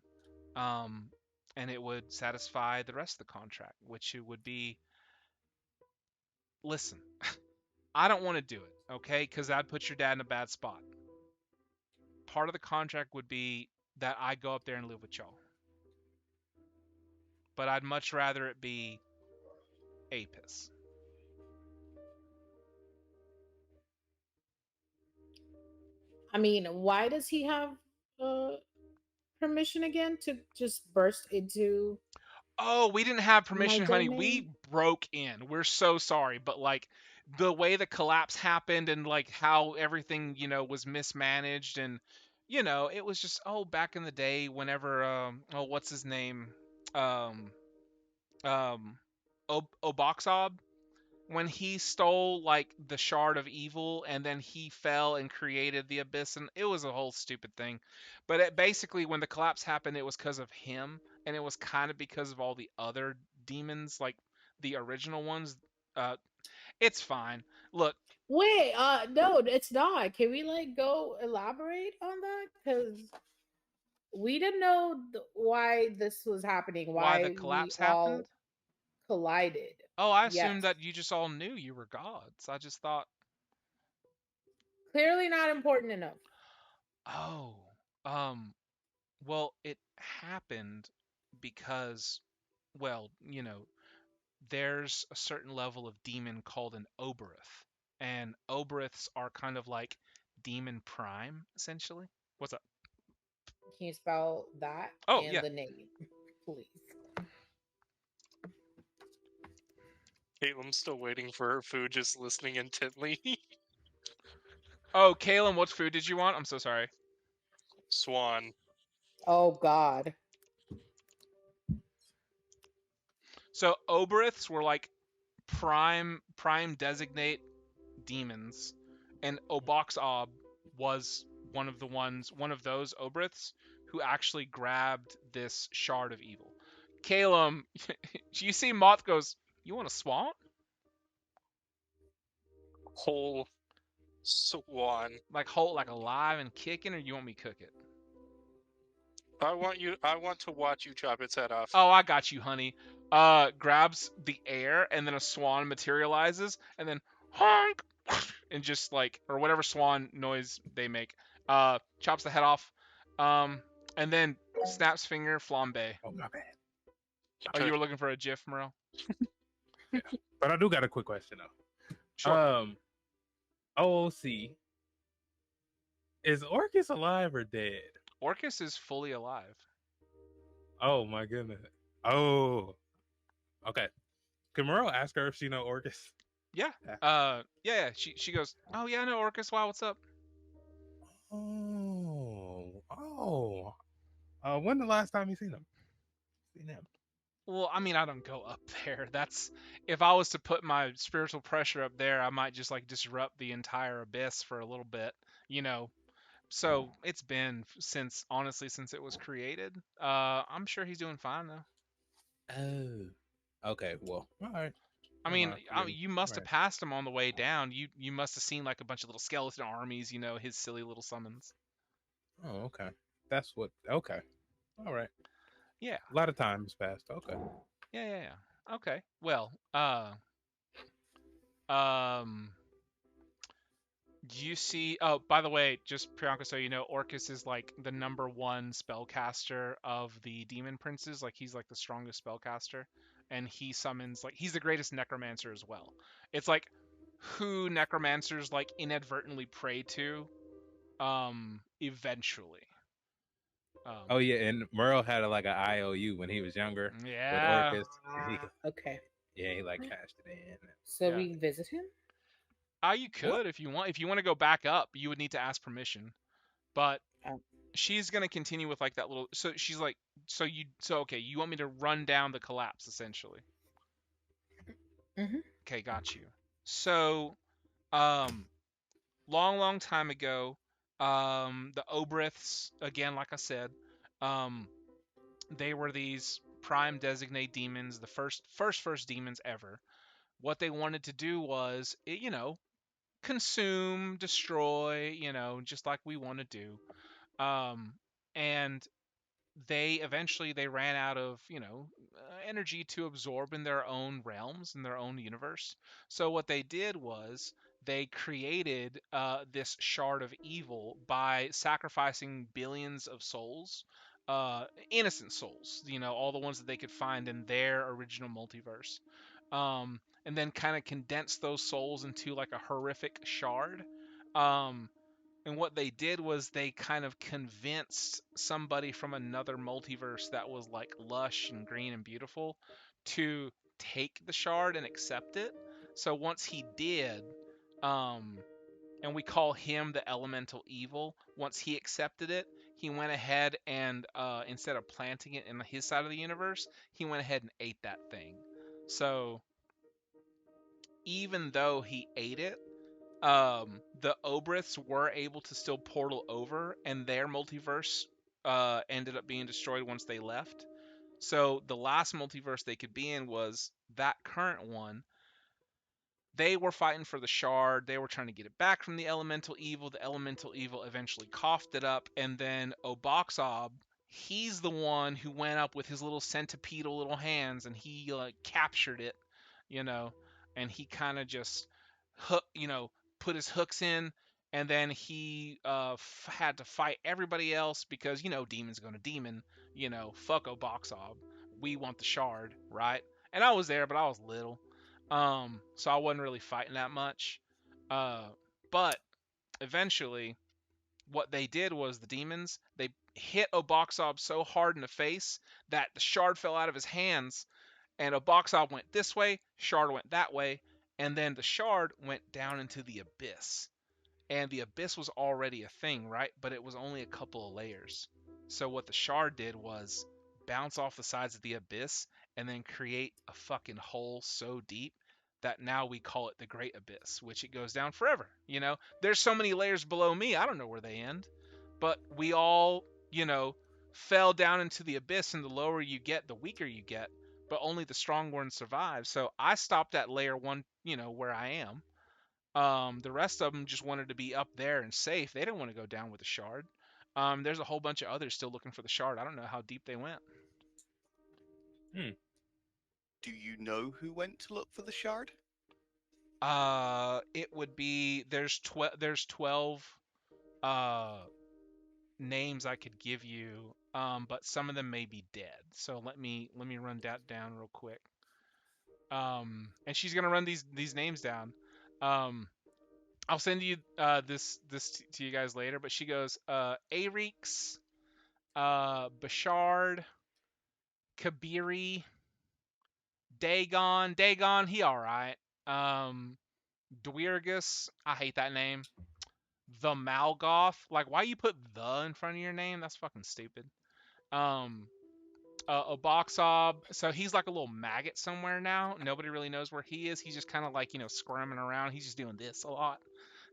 and it would satisfy the rest of the contract, which it would be, listen, I don't want to do it, okay, because I'd put your dad in a bad spot. Part of the contract would be that I go up there and live with y'all. But I'd much rather it be Apys.
I mean, why does he have permission again to just burst into?
Oh, we didn't have permission, honey.
domain?
We broke in. We're so sorry, but like the way the collapse happened and like how everything, was mismanaged, and it was just back in the day whenever what's his name? Oboxob, when he stole like the shard of evil and then he fell and created the abyss, and it was a whole stupid thing. But basically when the collapse happened, it was because of him, and it was kind of because of all the other demons, like the original ones. It's fine. Look,
Wait, no, it's not. Can we like go elaborate on that? Because we didn't know why this was happening.
why the collapse happened?
Collided.
Oh, I assumed that you just all knew you were gods. I just thought.
Clearly not important enough.
Oh, well, it happened because, well, there's a certain level of demon called an Oberith, and Oberiths are kind of like demon prime, essentially. What's up?
Can you spell that?
Oh,
and
yeah.
The name, please.
Caitlin's still waiting for her food, just listening intently.
Oh, Kaylin, what food did you want? I'm so sorry.
Swan.
Oh God.
So Oberiths were like prime designate demons, and Oboxob was one of those Oberiths who actually grabbed this shard of evil. Calum, you see Moth goes, "You want a swan?
Whole swan.
Like whole, like alive and kicking, or you want me to cook it?"
I want to watch you chop its head off.
Oh, I got you, honey. Grabs the air, and then a swan materializes, and then honk, and just like, or whatever swan noise they make, chops the head off, and then snaps finger flambe.
Oh my bad.
Oh, you were looking for a GIF, Morel?
Yeah. But I do got a quick question though.
Sure.
OOC. Is Orcus alive or dead?
Orcus is fully alive.
Oh my goodness. Oh. Okay. Can Morel ask her if she know Orcus?
Yeah. Yeah. She goes, "Oh yeah, I know Orcus. Wow, what's up?"
Oh. When the last time you seen him?
Well, I mean, I don't go up there. That's, if I was to put my spiritual pressure up there, I might just like disrupt the entire abyss for a little bit, you know. So it's been since, honestly, since it was created. I'm sure he's doing fine though.
Oh. Okay. Well. All right.
I
Never
mean,
mind, forgive me.
you must have
Right.
passed him on the way down. You must have seen like a bunch of little skeleton armies, you know, his silly little summons.
Oh. Okay. That's what. Okay. All right.
Yeah.
A lot of time has passed. Okay.
Yeah. Okay. Well, um, you see. Oh, by the way, just Priyanka, so you know, Orcus is like the #1 spellcaster of the demon princes. Like he's like the strongest spellcaster, and he summons, like, he's the greatest necromancer as well. It's like who necromancers like inadvertently pray to, eventually.
Oh yeah, and Merle had like an IOU when he was younger with
Yeah.
Orcus. He,
Okay.
yeah, he like cashed it in.
So
Yeah.
we visit him?
You could if you want. If you want to go back up, you would need to ask permission. But
Oh.
she's gonna continue with like that little. So she's like, so okay. You want me to run down the collapse essentially?
Mhm.
Okay, got you. So, long time ago, the Obriths, again, like I said, they were these prime designate demons, the first demons ever. What they wanted to do was, you know, consume, destroy, you know, just like we want to do. And they eventually they ran out of, you know, energy to absorb in their own realms, in their own universe. So what they did was they created this shard of evil by sacrificing billions of souls, innocent souls, you know, all the ones that they could find in their original multiverse, and then kind of condense those souls into like a horrific shard. Um, and what they did was they kind of convinced somebody from another multiverse that was like lush and green and beautiful to take the shard and accept it. So once he did, and we call him the elemental evil, once he accepted it, he went ahead and instead of planting it in his side of the universe, he went ahead and ate that thing. So even though he ate it, the Obriths were able to still portal over, and their multiverse ended up being destroyed once they left. So the last multiverse they could be in was that current one. They were fighting for the shard. They were trying to get it back from the elemental evil. The elemental evil eventually coughed it up, and then Oboxob, he's the one who went up with his little centipedal little hands, and he captured it, you know, and he kind of just you know, put his hooks in, and then he had to fight everybody else because, you know, demon's gonna demon, you know, fuck Oboxob. We want the shard, right? And I was there, but I was little. So I wasn't really fighting that much. But eventually, what they did was the demons, they hit Oboxob so hard in the face that the shard fell out of his hands, and Oboxob went this way, shard went that way, and then the shard went down into the abyss. And the abyss was already a thing, right? But it was only a couple of layers. So what the shard did was bounce off the sides of the abyss and then create a fucking hole so deep that now we call it the Great Abyss, which it goes down forever. You know, there's so many layers below me, I don't know where they end. But we all, you know, fell down into the abyss, and the lower you get, the weaker you get, but only the strong ones survive. So I stopped at layer 1, where I am. The rest of them just wanted to be up there and safe. They didn't want to go down with the shard. There's a whole bunch of others still looking for the shard. I don't know how deep they went.
Do you know who went to look for the shard?
It would be there's 12 names I could give you, but some of them may be dead. So let me run that down real quick. And she's gonna run these names down. I'll send you this to you guys later. But she goes, Arix, Bashard, Kabiri, Dagon, he all right. Dwyrgus, I hate that name. The Malgoth, like why you put the in front of your name? That's fucking stupid. Oboxob, so he's like a little maggot somewhere now. Nobody really knows where he is. He's just kind of like, squirming around. He's just doing this a lot.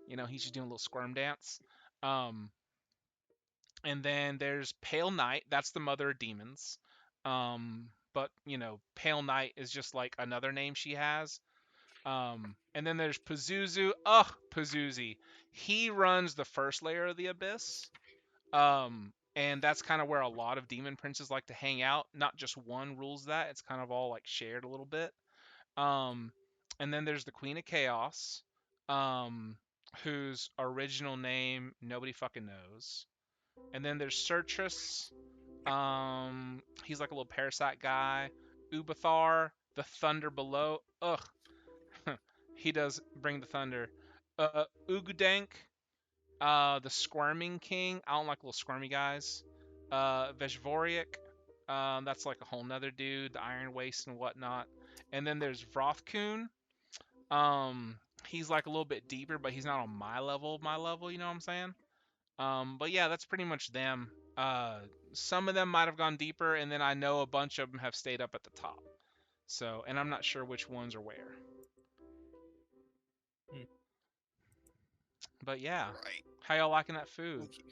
He's just doing a little squirm dance. And then there's Pale Knight. That's the mother of demons. But, Pale Knight is just like another name she has. And then there's Pazuzu. Ugh, Pazuzu. He runs the first layer of the abyss. And that's kind of where a lot of demon princes like to hang out. Not just one rules that. It's kind of all like shared a little bit. And then there's the Queen of Chaos, whose original name nobody fucking knows. And then there's Sertrus. He's like a little parasite guy. Ubathar, the Thunder Below. Ugh. He does bring the thunder. Ugudank, the Squirming King. I don't like little squirmy guys. Veshvoriak, that's like a whole nother dude. The Iron Waste and whatnot. And then there's Vrothkun. He's like a little bit deeper, but he's not on my level, you know what I'm saying? But yeah, that's pretty much them. Some of them might have gone deeper, and then I know a bunch of them have stayed up at the top. So, and I'm not sure which ones are where. But yeah,
Right.
how y'all liking that food?
Thank you.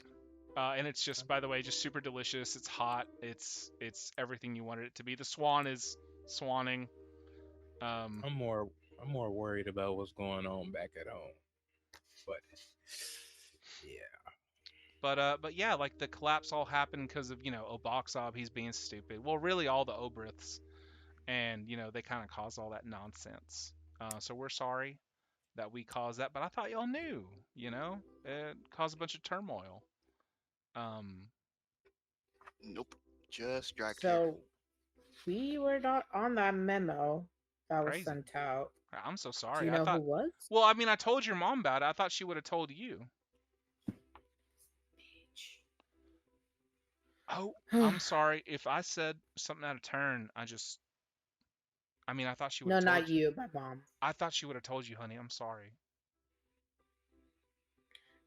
And it's just, by the way, just super delicious. It's hot. It's everything you wanted it to be. The swan is swanning.
I'm more worried about what's going on back at home. But yeah.
But yeah, like the collapse all happened because of Oboxob. He's being stupid. Well, really all the Obriths, and they kind of caused all that nonsense. So we're sorry that we caused that, but I thought y'all knew. It caused a bunch of turmoil.
Nope. Just dragged
So we were not on that memo that was
Crazy.
sent out.
I'm so sorry.
Do you know who was?
Well, I mean, I told your mom about it. I thought she would have told you. Oh, I'm sorry if I said something out of turn. I thought she would
No,
have told
not you, my mom.
I thought she would have told you, honey. I'm sorry.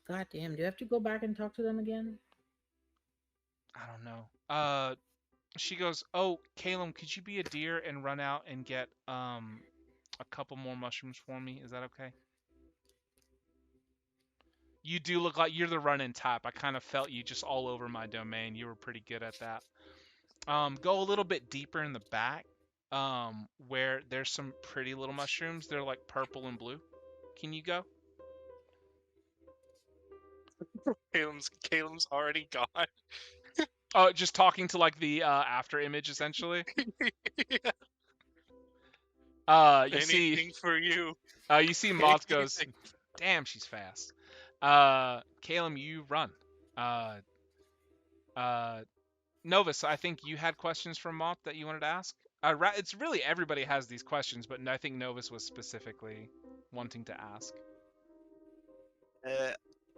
God damn, do you have to go back and talk to them again?
I don't know. She goes, "Oh, Caleb, could you be a deer and run out and get a couple more mushrooms for me? Is that okay?" You do look like you're the run-in type. I kind of felt you just all over my domain. You were pretty good at that. Go a little bit deeper in the back, where there's some pretty little mushrooms. They're like purple and blue. Can you go?
Caleb's already gone.
Oh, just talking to like the after image essentially. You
Anything for you.
You see Moth goes, "Damn, she's fast." Caleb, you run. Novus, I think you had questions from Moth that you wanted to ask. It's really everybody has these questions, but I think Novus was specifically wanting to ask.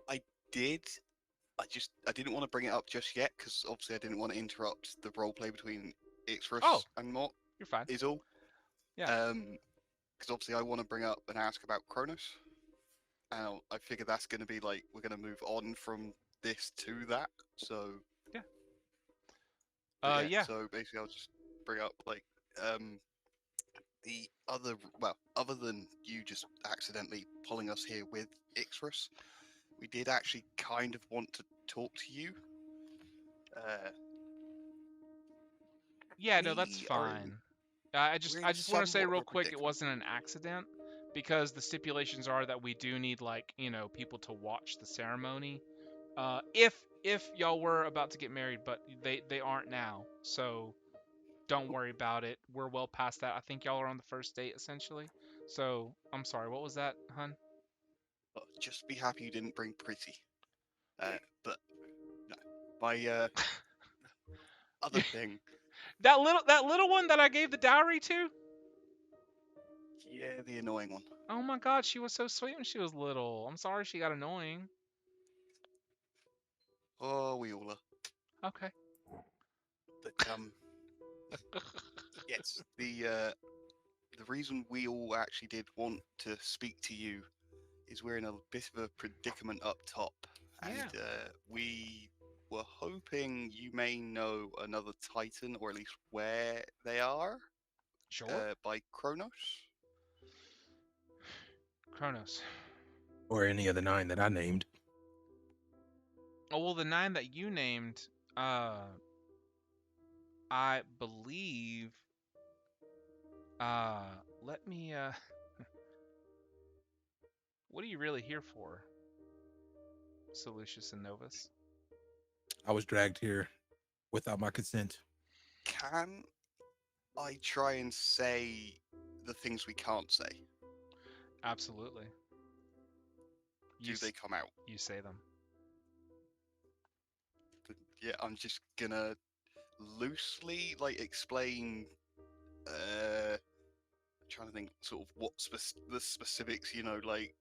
I did. I didn't want to bring it up just yet because obviously I didn't want to interrupt the role play between Ixrus and Mort.
You're fine.
Is all.
Yeah.
Because obviously I want to bring up and ask about Cronus. And I figure that's going to be like we're going to move on from this to that. So
yeah.
Yeah. So basically, I'll just bring up like the other than you just accidentally pulling us here with Ixrus, we did actually kind of want to talk to you.
Yeah, no, that's
We are in,
fine. I just
we're
I
in
just want to say
somewhat of
real
a
quick, it
predicament.
wasn't an accident because the stipulations are that we do need like people to watch the ceremony. If y'all were about to get married, but they aren't now, so don't worry about it. We're well past that. I think y'all are on the first date essentially. So I'm sorry. What was that, hun?
Just be happy you didn't bring Pretty. But no, my other thing,
That little one that I gave the dowry to.
yeah, the annoying one.
Oh my God, she was so sweet when she was little. I'm sorry she got annoying.
Oh, we all are.
Okay.
But yes, the reason we all actually did want to speak to you is we're in a bit of a predicament up top, and
Yeah.
we were hoping you may know another Titan, or at least where they are,
Sure.
by Kronos.
Kronos.
Or any of the 9 that I named.
Oh well, the 9 that you named, I believe. Let me. What are you really here for, Solucius and Novus?
I was dragged here without my consent.
Can I try and say the things we can't say?
Absolutely. You
Do they come out?
you say them.
Yeah, I'm just gonna loosely like explain. Trying to think sort of what the specifics. Like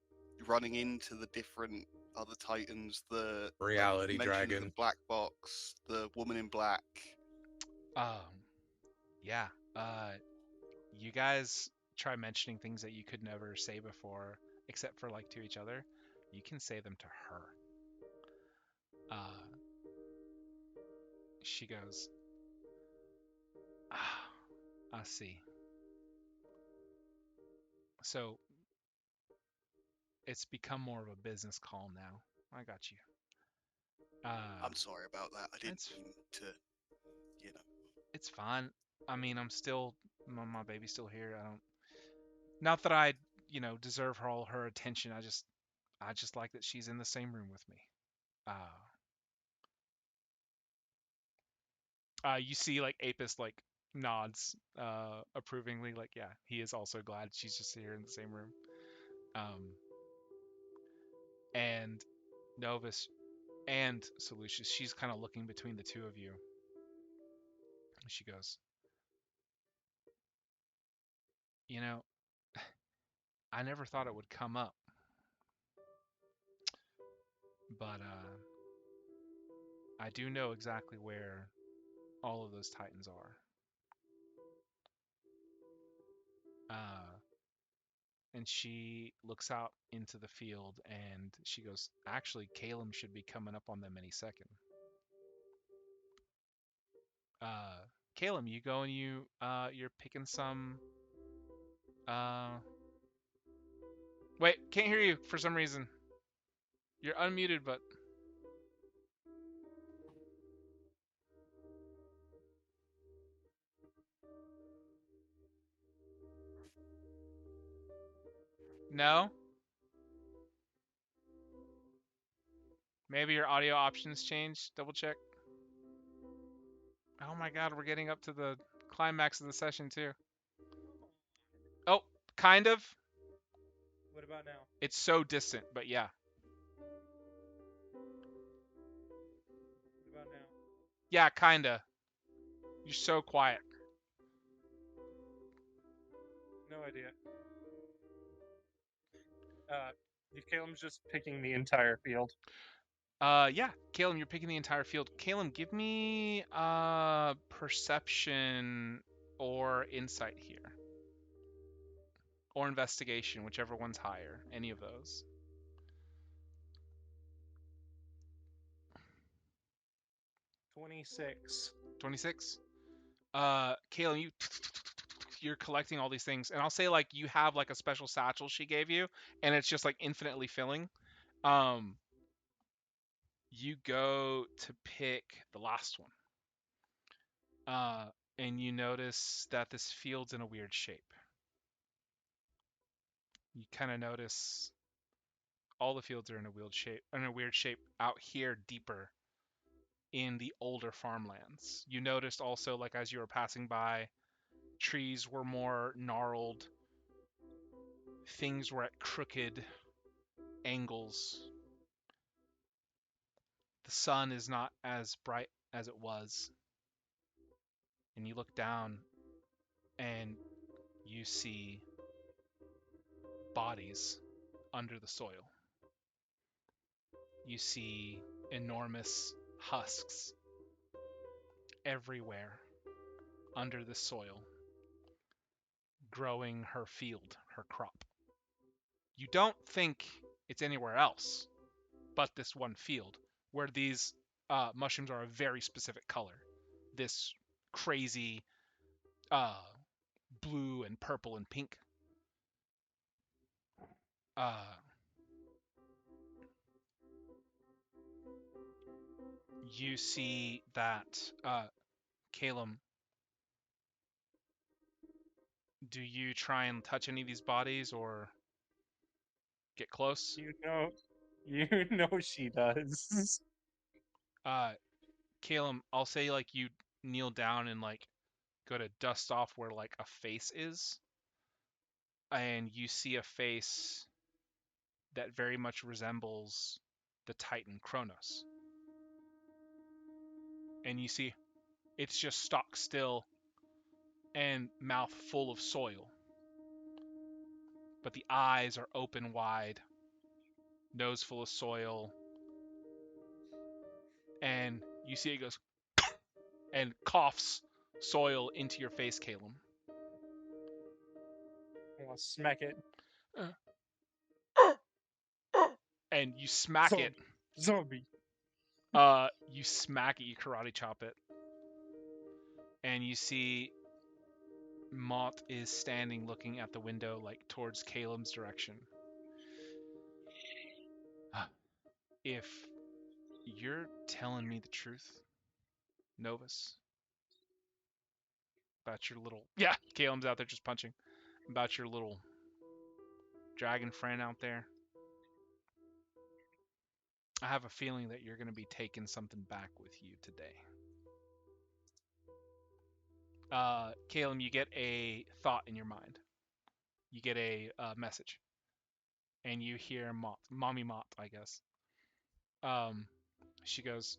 running into the different other Titans, the
Reality
mention of the
dragon.
black box, the woman in black.
Yeah. You guys try mentioning things that you could never say before, except for like to each other. You can say them to her. She goes, ah, I see. So it's become more of a business call now. I got you.
I'm sorry about that. I didn't
It's
mean to, you know.
it's fine. I mean, I'm still my baby's still here. I don't. Not that I deserve all her attention. I just like that she's in the same room with me. You see like Apis like nods approvingly, like yeah, he is also glad she's just here in the same room. Um, and Novus and Solucius, she's kind of looking between the two of you. She goes, you know, I never thought it would come up, but I do know exactly where all of those Titans are. And she looks out into the field and she goes, actually, Caleb should be coming up on them any second. Uh, Caleb, you go and you're picking some. Uh, Wait, can't hear you for some reason. You're unmuted, but no. Maybe your audio options changed. Double check. Oh my God, we're getting up to the climax of the session too. Oh, kind of.
What about now?
It's so distant, but yeah.
What about now?
Yeah, kinda. You're so quiet.
No idea. Caleb's just picking the entire field.
Yeah, Caleb, you're picking the entire field. Caleb, give me perception or insight here. Or investigation, whichever one's higher. Any of those.
26.
26. Caleb, you're collecting all these things, and I'll say like you have like a special satchel she gave you, and it's just like infinitely filling. You go to pick the last one. and you notice that this field's in a weird shape. You kind of notice all the fields are in a weird shape out here deeper in the older farmlands. You noticed also, like as you were passing by, trees were more gnarled, things were at crooked angles. The sun is not as bright as it was. And you look down and you see bodies under the soil. You see enormous husks everywhere under the soil, growing her field, her crop. You don't think it's anywhere else but this one field where these mushrooms are a very specific color. This crazy uh, blue and purple and pink. Uh, you see that, Calum, do you try and touch any of these bodies or get close?
You know she does.
Uh, Calum, I'll say like you kneel down and like go to dust off where like a face is, and you see a face that very much resembles the Titan Kronos. And you see it's just stock still and mouth full of soil. But the eyes are open wide, nose full of soil, and you see it goes and coughs soil into your face, Calum.
I want to smack it.
And you smack it.
Zombie.
You smack it, you karate chop it. And you see Mott is standing looking at the window, like towards Calum's direction. If you're telling me the truth, Novus, about your little... Yeah, Calum's out there just punching. About your little dragon friend out there, I have a feeling that you're going to be taking something back with you today. Calum, you get a thought in your mind. You get a message. And you hear Mommy Mott, I guess. She goes,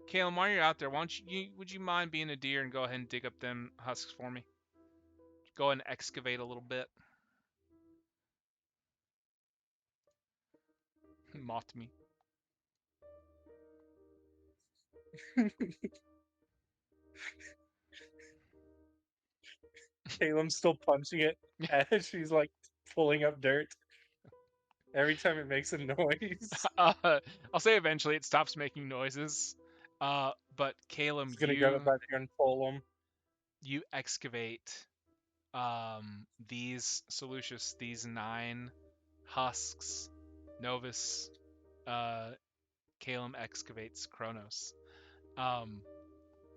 Calum, while you're out there, would you mind being a deer and go ahead and dig up them husks for me? Go ahead and excavate a little bit. Mott me.
Caleb's still punching it as she's like pulling up dirt. Every time it makes a noise.
I'll say eventually it stops making noises. But Calum,
It's gonna go back here and pull them.
You excavate these Solucius, these 9 husks. Novus, Calum excavates Kronos.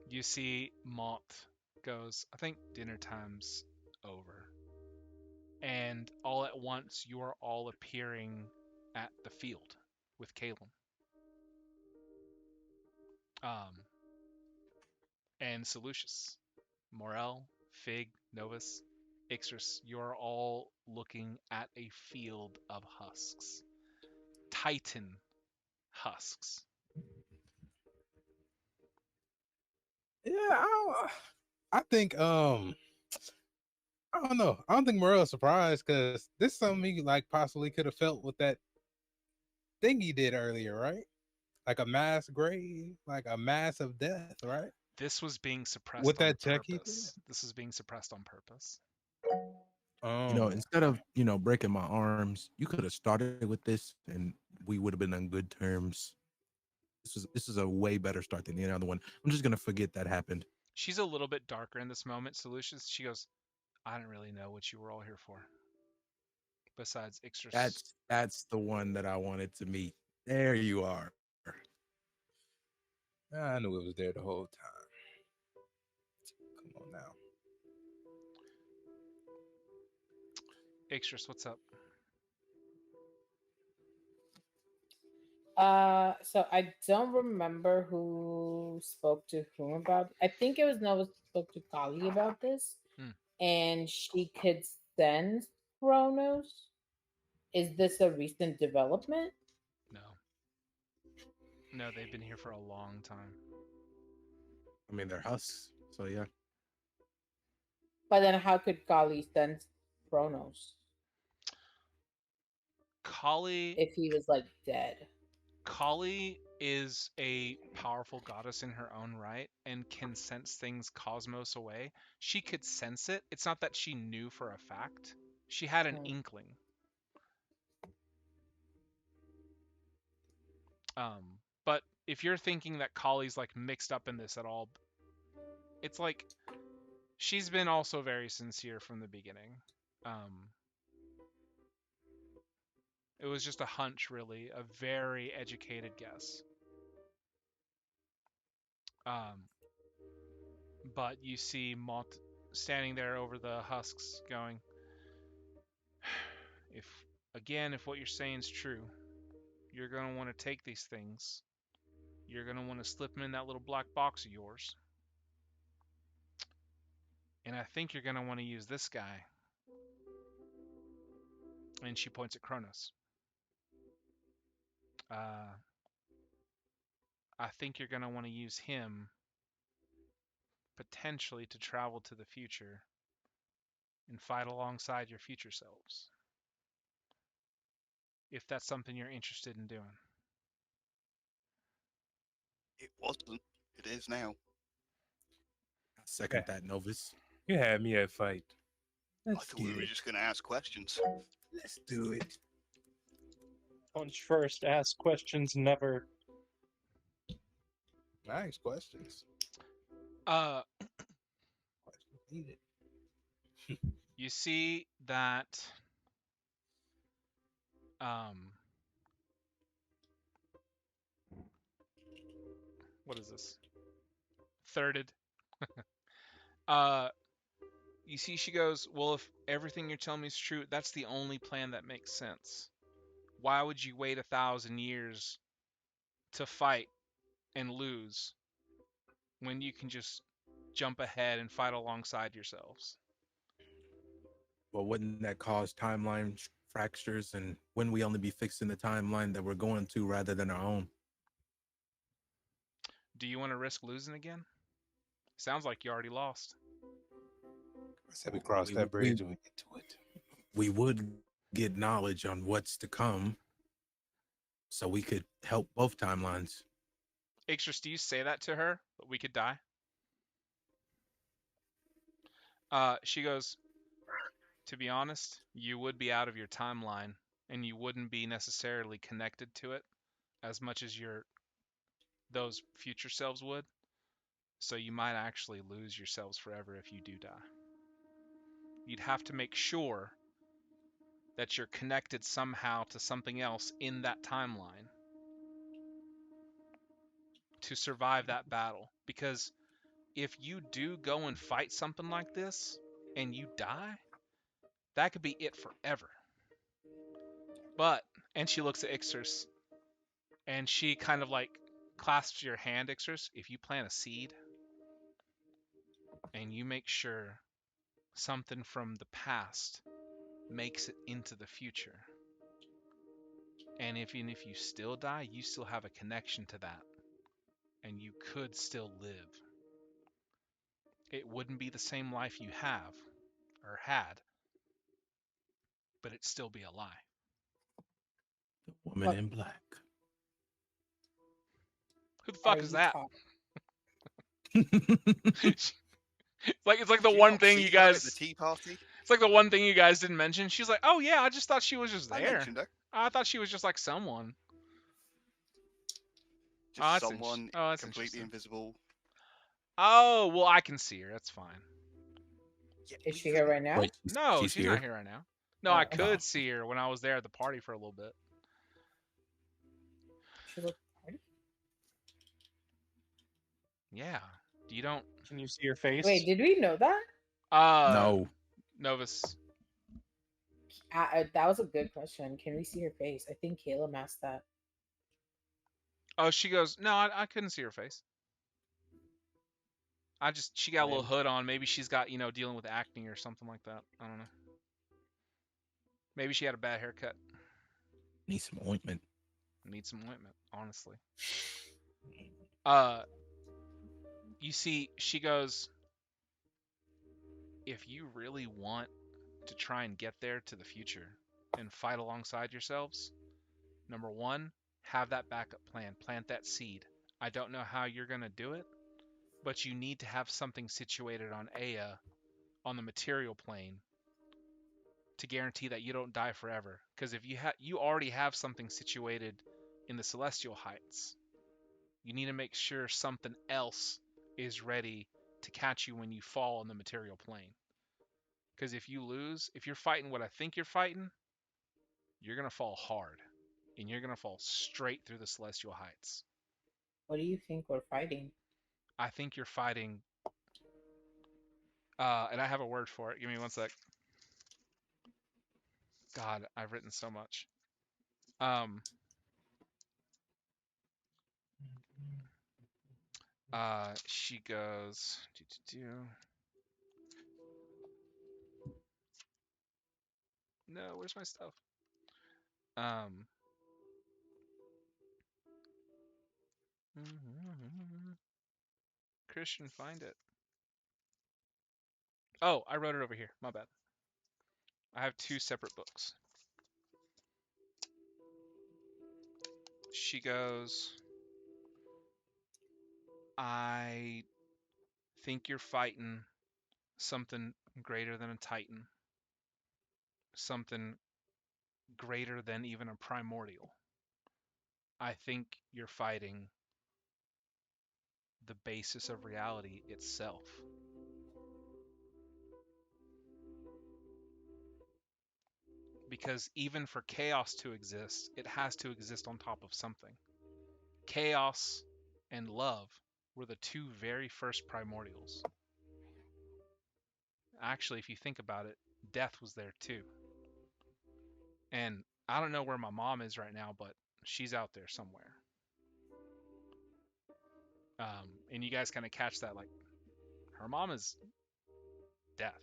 You see Mont goes, I think dinner time's over. And all at once, you are all appearing at the field with Calum. And Solucius, Morel, Fig, Novus, Ixris, you're all looking at a field of husks. Titan husks.
Yeah, I think I don't know. I don't think Morel's surprised because this is something he like possibly could have felt with that thing he did earlier, right? Like a mass grave, like a mass of death, right?
This was being suppressed
With
on
that check he did.
purpose. This is being suppressed on purpose.
Instead of breaking my arms, you could have started with this, and we would have been on good terms. This is a way better start than the other one. I'm just gonna forget that happened.
She's a little bit darker in this moment, Solutions. She goes, I didn't really know what you were all here for. Besides Ixris.
That's the one that I wanted to meet. There you are.
I knew it was there the whole time. Come
Ixtris, what's up?
So I don't remember who spoke to whom about. I think it was Nova spoke to Kali about this,
Hmm.
and she could send Chronos. Is this a recent development?
No. No, they've been here for a long time.
I mean, they're husks, so yeah.
But then, how could Kali send Chronos
Kali
if he was like dead?
Kali is a powerful goddess in her own right and can sense things cosmos away. She could sense it. It's not that she knew for a fact. She had an inkling. But if you're thinking that Kali's like mixed up in this at all, it's like she's been also very sincere from the beginning. It was just a hunch, really, a very educated guess. But you see Mont standing there over the husks going, if what you're saying is true, you're going to want to take these things. You're going to want to slip them in that little black box of yours. And I think you're going to want to use this guy. And she points at Kronos. I think you're going to want to use him potentially to travel to the future and fight alongside your future selves. If that's something you're interested in doing.
It wasn't. It is now.
I second that, Novus.
You had me at fight.
I thought we were just going to ask questions.
Let's do it.
Punch first, ask questions never.
Nice questions.
You see that what is this? Thirded. You see she goes, well, if everything you're telling me is true, that's the only plan that makes sense. Why would you wait 1,000 years to fight and lose when you can just jump ahead and fight alongside yourselves?
Well, wouldn't that cause timeline fractures, and wouldn't we only be fixing the timeline that we're going to rather than our own?
Do you want to risk losing again? Sounds like you already lost.
I said we cross that bridge when we get to it.
We would get knowledge on what's to come, so we could help both timelines.
Ixtris, do you say that to her, that we could die? She goes, to be honest, you would be out of your timeline, and you wouldn't be necessarily connected to it as much as those future selves would. So you might actually lose yourselves forever if you do die. You'd have to make sure that you're connected somehow to something else in that timeline to survive that battle. Because if you do go and fight something like this and you die, that could be it forever. But, and she looks at Ixtris, and she kind of like clasps your hand, Ixtris. If you plant a seed and you make sure something from the past makes it into the future, and even if you still die, you still have a connection to that, and you could still live. It wouldn't be the same life you have or had, but it'd still be a lie.
The woman in black.
Who the fuck is that? It's like the one thing you guys.
At the tea party.
It's like the one thing you guys didn't mention. She's like, "Oh yeah, I just thought she was just
I
there.
mentioned her.
I thought she was just like someone."
Just someone
that's
completely invisible.
Oh well, I can see her. That's fine.
Yeah,
Is she here right now?
Wait,
No, she's
here.
not here right now. No, I could see her when I was there at the party for a little bit.
She's at the party?
Yeah. You don't.
Can you see your face?
Wait, did we know that?
No.
Novus.
That was a good question. Can we see her face? I think Caleb asked that.
Oh, she goes, no, I couldn't see her face. She got a little hood on. Maybe she's got, dealing with acne or something like that. I don't know. Maybe she had a bad haircut.
Need some ointment.
Need some ointment, honestly. You see, she goes, if you really want to try and get there to the future and fight alongside yourselves, number one, have that backup plan. Plant that seed. I don't know how you're going to do it, but you need to have something situated on Aya on the material plane to guarantee that you don't die forever. Because if you already have something situated in the celestial heights, you need to make sure something else is ready to catch you when you fall on the material plane. Because if you lose, if you're fighting what I think you're fighting, you're going to fall hard. And you're going to fall straight through the celestial heights.
What do you think we're fighting?
I think you're fighting... and I have a word for it. Give me one sec. God, I've written so much. She goes... No, where's my stuff? Christian, find it. Oh, I wrote it over here. My bad. I have 2 separate books. She goes, I think you're fighting something greater than a Titan. Something greater than even a primordial. I think you're fighting the basis of reality itself. Because even for chaos to exist, it has to exist on top of something. Chaos and love were the 2 very first primordials. Actually, if you think about it, death was there too. And I don't know where my mom is right now, but she's out there somewhere. And you guys kind of catch that, like, her mom is death.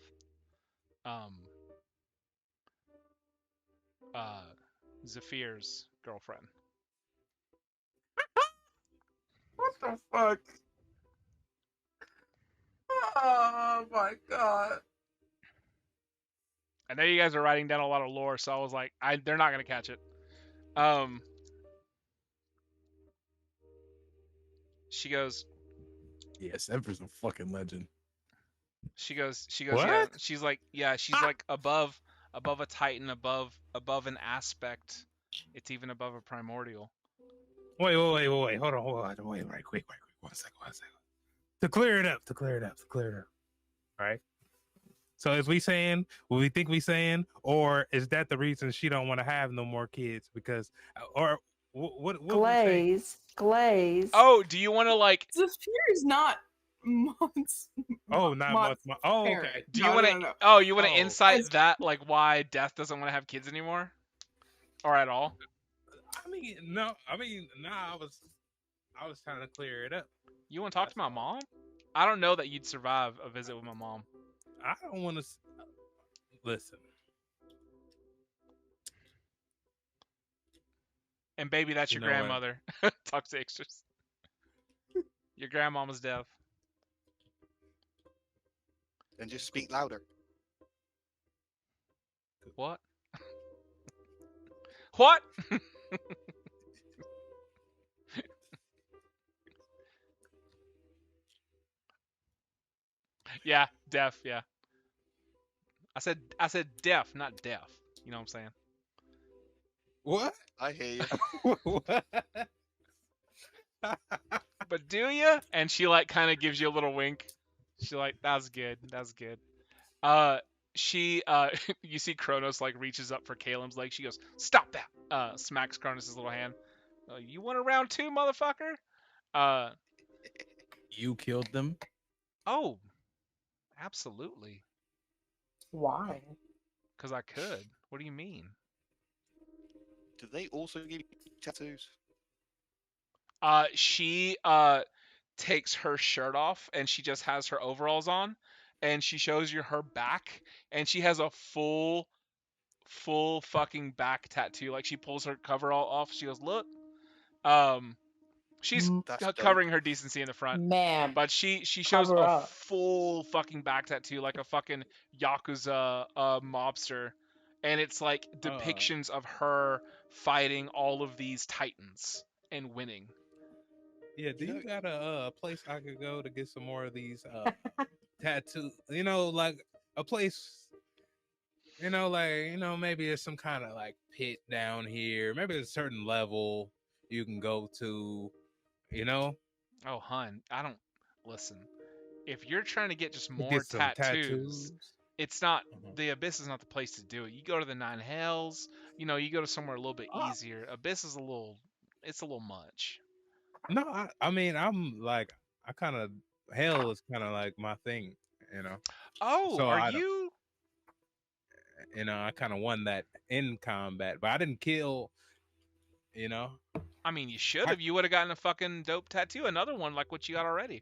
Zephyr's girlfriend.
What the fuck? Oh my god.
I know you guys are writing down a lot of lore, so I was like, they're not gonna catch it. She goes,
Yeah, Semper's a fucking legend.
She goes,
What?
yeah. She's like, like above a Titan, above an aspect. It's even above a primordial.
Wait. Hold on. Wait, right quick. One second. To clear it up. All right. So is we saying what we think we saying, or is that the reason she don't want to have no more kids? Because, or what
Glaze.
Oh, do you want to like?
Zafir is not months.
Oh, not
months.
much. Oh, okay.
Do you want to?
No.
Oh, you want to
Oh.
insight that like why Death doesn't want to have kids anymore, or at all?
Nah. I was trying to clear it up.
You want to talk to my mom? I don't know that you'd survive a visit with my mom.
I don't want to listen.
And baby, that's
You
your
know what?
grandmother. Talk to extras. Your grandmama's deaf.
Then just speak louder.
What? What? Yeah, deaf. Yeah. I said deaf, not deaf. You know what I'm saying?
What?
I hear you.
What?
But do you? And she like kind of gives you a little wink. She like, that's good. She you see Kronos like reaches up for Caleb's leg. She goes, stop that. Smacks Kronos' little hand. You want a round 2, motherfucker?
You killed them?
Oh, absolutely.
Why?
Because I could. What do you mean?
Do they also give you tattoos?
She takes her shirt off and she just has her overalls on, and she shows you her back, and she has a full fucking back tattoo. Like, she pulls her cover all off. She goes, "Look." She's
That's dope.
covering her decency in the front,
Ma'am,
but she shows
cover
a
up.
full fucking back tattoo like a fucking yakuza mobster, and it's like depictions of her fighting all of these titans and winning.
Yeah, do
You know,
you got a place I could go to get some more of these tattoo? Like a place. Maybe there's some kind of like pit down here. Maybe there's a certain level you can go to. You know,
Oh, hun, I don't listen. If you're trying to get just
to
more
get some
tattoos,
tattoos.
it's not
Mhm.
the Abyss is not the place to do it. You go to the Nine Hells. You go to somewhere a little bit
Ah,
easier. Abyss is it's a little much.
no, I mean, I'm like, I kind of hell is kind of like my thing. You know,
Oh,
so
are
I don't.
you?
I kind of won that in combat, but I didn't kill. You know,
I mean, you should
I
have. You would have gotten a fucking dope tattoo, another one like what you got already.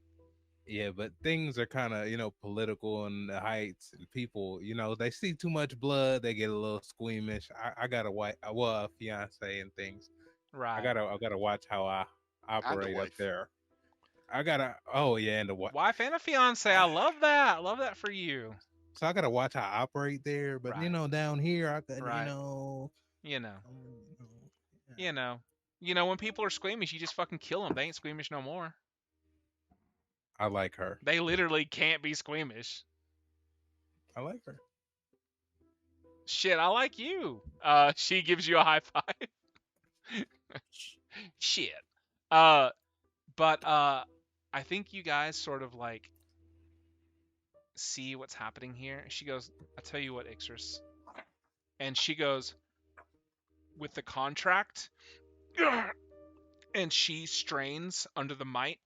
Yeah, but things are kind of, political in the heights, and people, they see too much blood, they get a little squeamish. I got a wife, well, a fiance and things.
Right.
I gotta watch how I
and a
operate up
wife.
there. Oh yeah, and the wife.
Wife and a fiance. I love that. I love that for you.
So I gotta watch how I operate there. But
Right.
down here, I could,
Right. You know. When people are squeamish, you just fucking kill them. They ain't squeamish no more.
I like her.
They literally can't be squeamish.
I like her.
Shit, I like you. She gives you a high five. Shit. But I think you guys sort of like see what's happening here. She goes, "I tell you what, Ixris," and she goes with the contract, and she strains under the might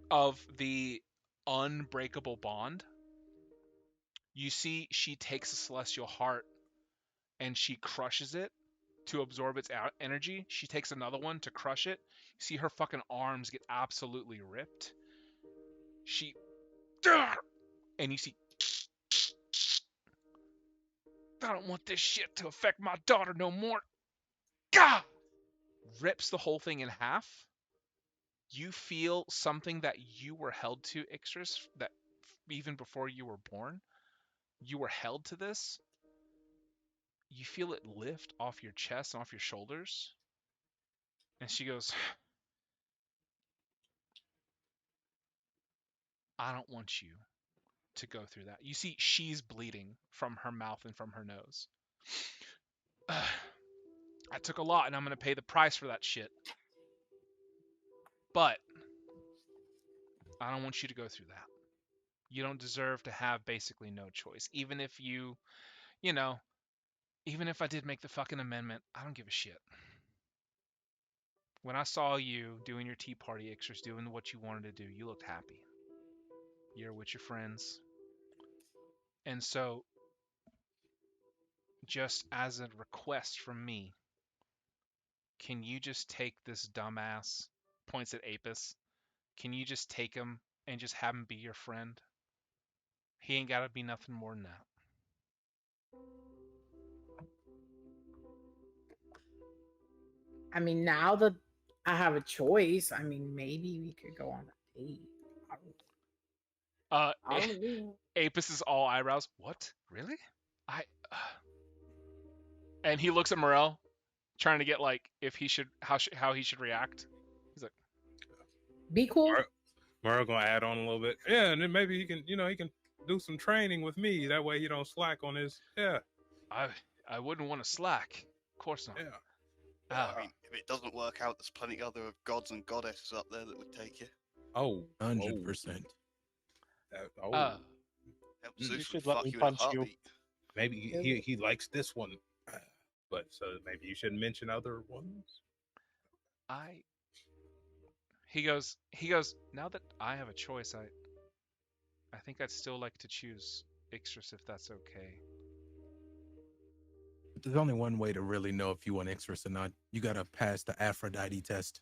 of the unbreakable bond. You see, she takes a celestial heart and she crushes it to absorb its energy. She takes another one to crush it. You see her fucking arms get absolutely ripped. She and you see, "I don't want this shit to affect my daughter no more." Gah! Rips the whole thing in half. You feel something that you were held to, Ixris, that even before you were born, you were held to this. You feel it lift off your chest and off your shoulders. And she goes, "I don't want you to go through that." You see, she's bleeding from her mouth and from her nose. "I took a lot, and I'm going to pay the price for that shit. But I don't want you to go through that. You don't deserve to have basically no choice. Even if even if I did make the fucking amendment, I don't give a shit. When I saw you doing your tea party, Ixris, doing what you wanted to do, you looked happy. You're with your friends. And so, just as a request from me, can you just take this dumbass," points at Apys, "can you just take him and just have him be your friend? He ain't gotta be nothing more than that."
I mean, now that I have a choice, I mean, maybe we could go on a date. I don't know.
Apys is all eyebrows. "What? Really? I And he looks at Morel, trying to get like if he should how he should react. He's like,
Be cool.
Murrow gonna add on a little bit. Yeah, and then maybe he can, he can do some training with me. That way he don't slack on his. Yeah.
I wouldn't want to slack. Of course not.
Yeah.
I mean, if it doesn't work out, there's plenty other gods and goddesses up there that would take you.
Oh,
100%.
Help
You
Zeus
should
would
let me
fuck you in a
punch you.
heartbeat.
Maybe he likes this one, but so maybe you shouldn't mention other ones.
He goes, "Now that I have a choice, I think I'd still like to choose Ixris if that's okay."
there's only one way to really know if you want Ixris or not. You gotta pass the Aphrodite test.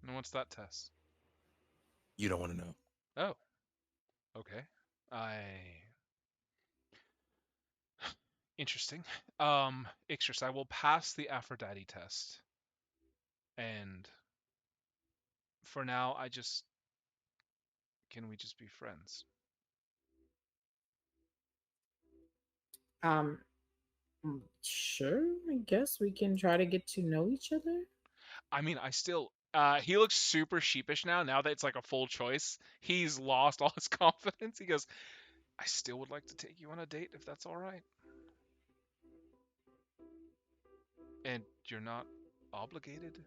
And what's that test?
You don't want to know.
Oh, okay. I interesting. Ixris, I will pass the Aphrodite test. And for now, can we just be friends?
Um, sure. I guess we can try to get to know each other.
I mean, he looks super sheepish now that it's like a full choice. He's lost all his confidence. He goes, I still would like to take you on a date if that's all right. And you're not obligated?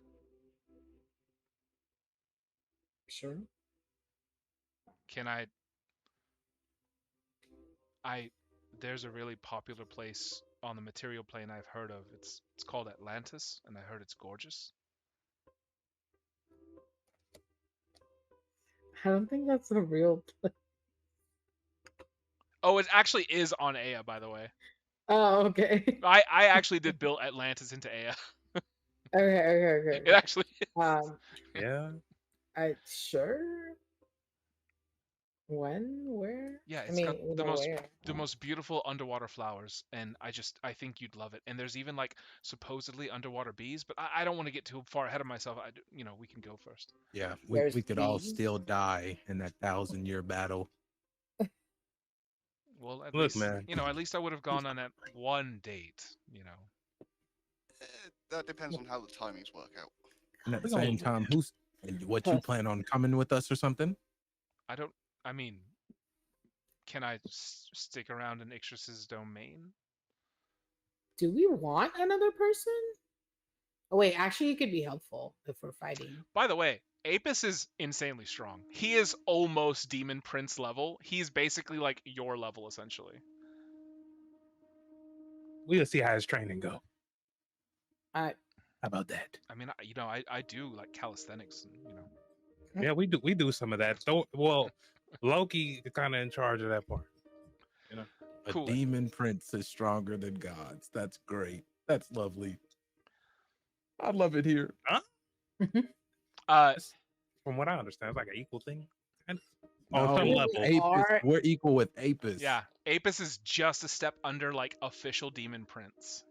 Sure.
Can there's a really popular place on the material plane I've heard of. It's called Atlantis, and I heard it's gorgeous.
I don't think that's a real place.
Oh, it actually is on Aya, by the way.
Oh, okay.
I actually did build Atlantis into Aya.
Okay.
It actually is.
Yeah.
I sure. When? Where?
Yeah,
I
it's
mean,
got
where?
the most beautiful underwater flowers, and I think you'd love it. And there's even like supposedly underwater bees, but I don't want to get too far ahead of myself. We can go first.
Yeah,
There's
we could all
bees?
still die in that 1,000-year battle.
Well, at
Look,
least
man.
at least I would have gone on that one date.
That depends on how the timings work out.
And at the
We're gonna
same
live.
time, what you plan on coming with us or something?
I mean, can I stick around in Ixris's domain?
Do we want another person? Oh wait, actually, it could be helpful if we're fighting.
By the way, Apys is insanely strong. He is almost Demon Prince level. He's basically like your level, essentially.
We'll see how his training go.
I
How about that?
I mean, I do like calisthenics, and,
Yeah, we do some of that. Well, Loki kind of in charge of that part.
Cool.
A demon prince is stronger than gods. That's great. That's lovely. I love it here.
From what I understand, it's like an equal thing. And
No,
on some level,
we're equal with Apys.
Yeah, Apys is just a step under like official Demon Prince.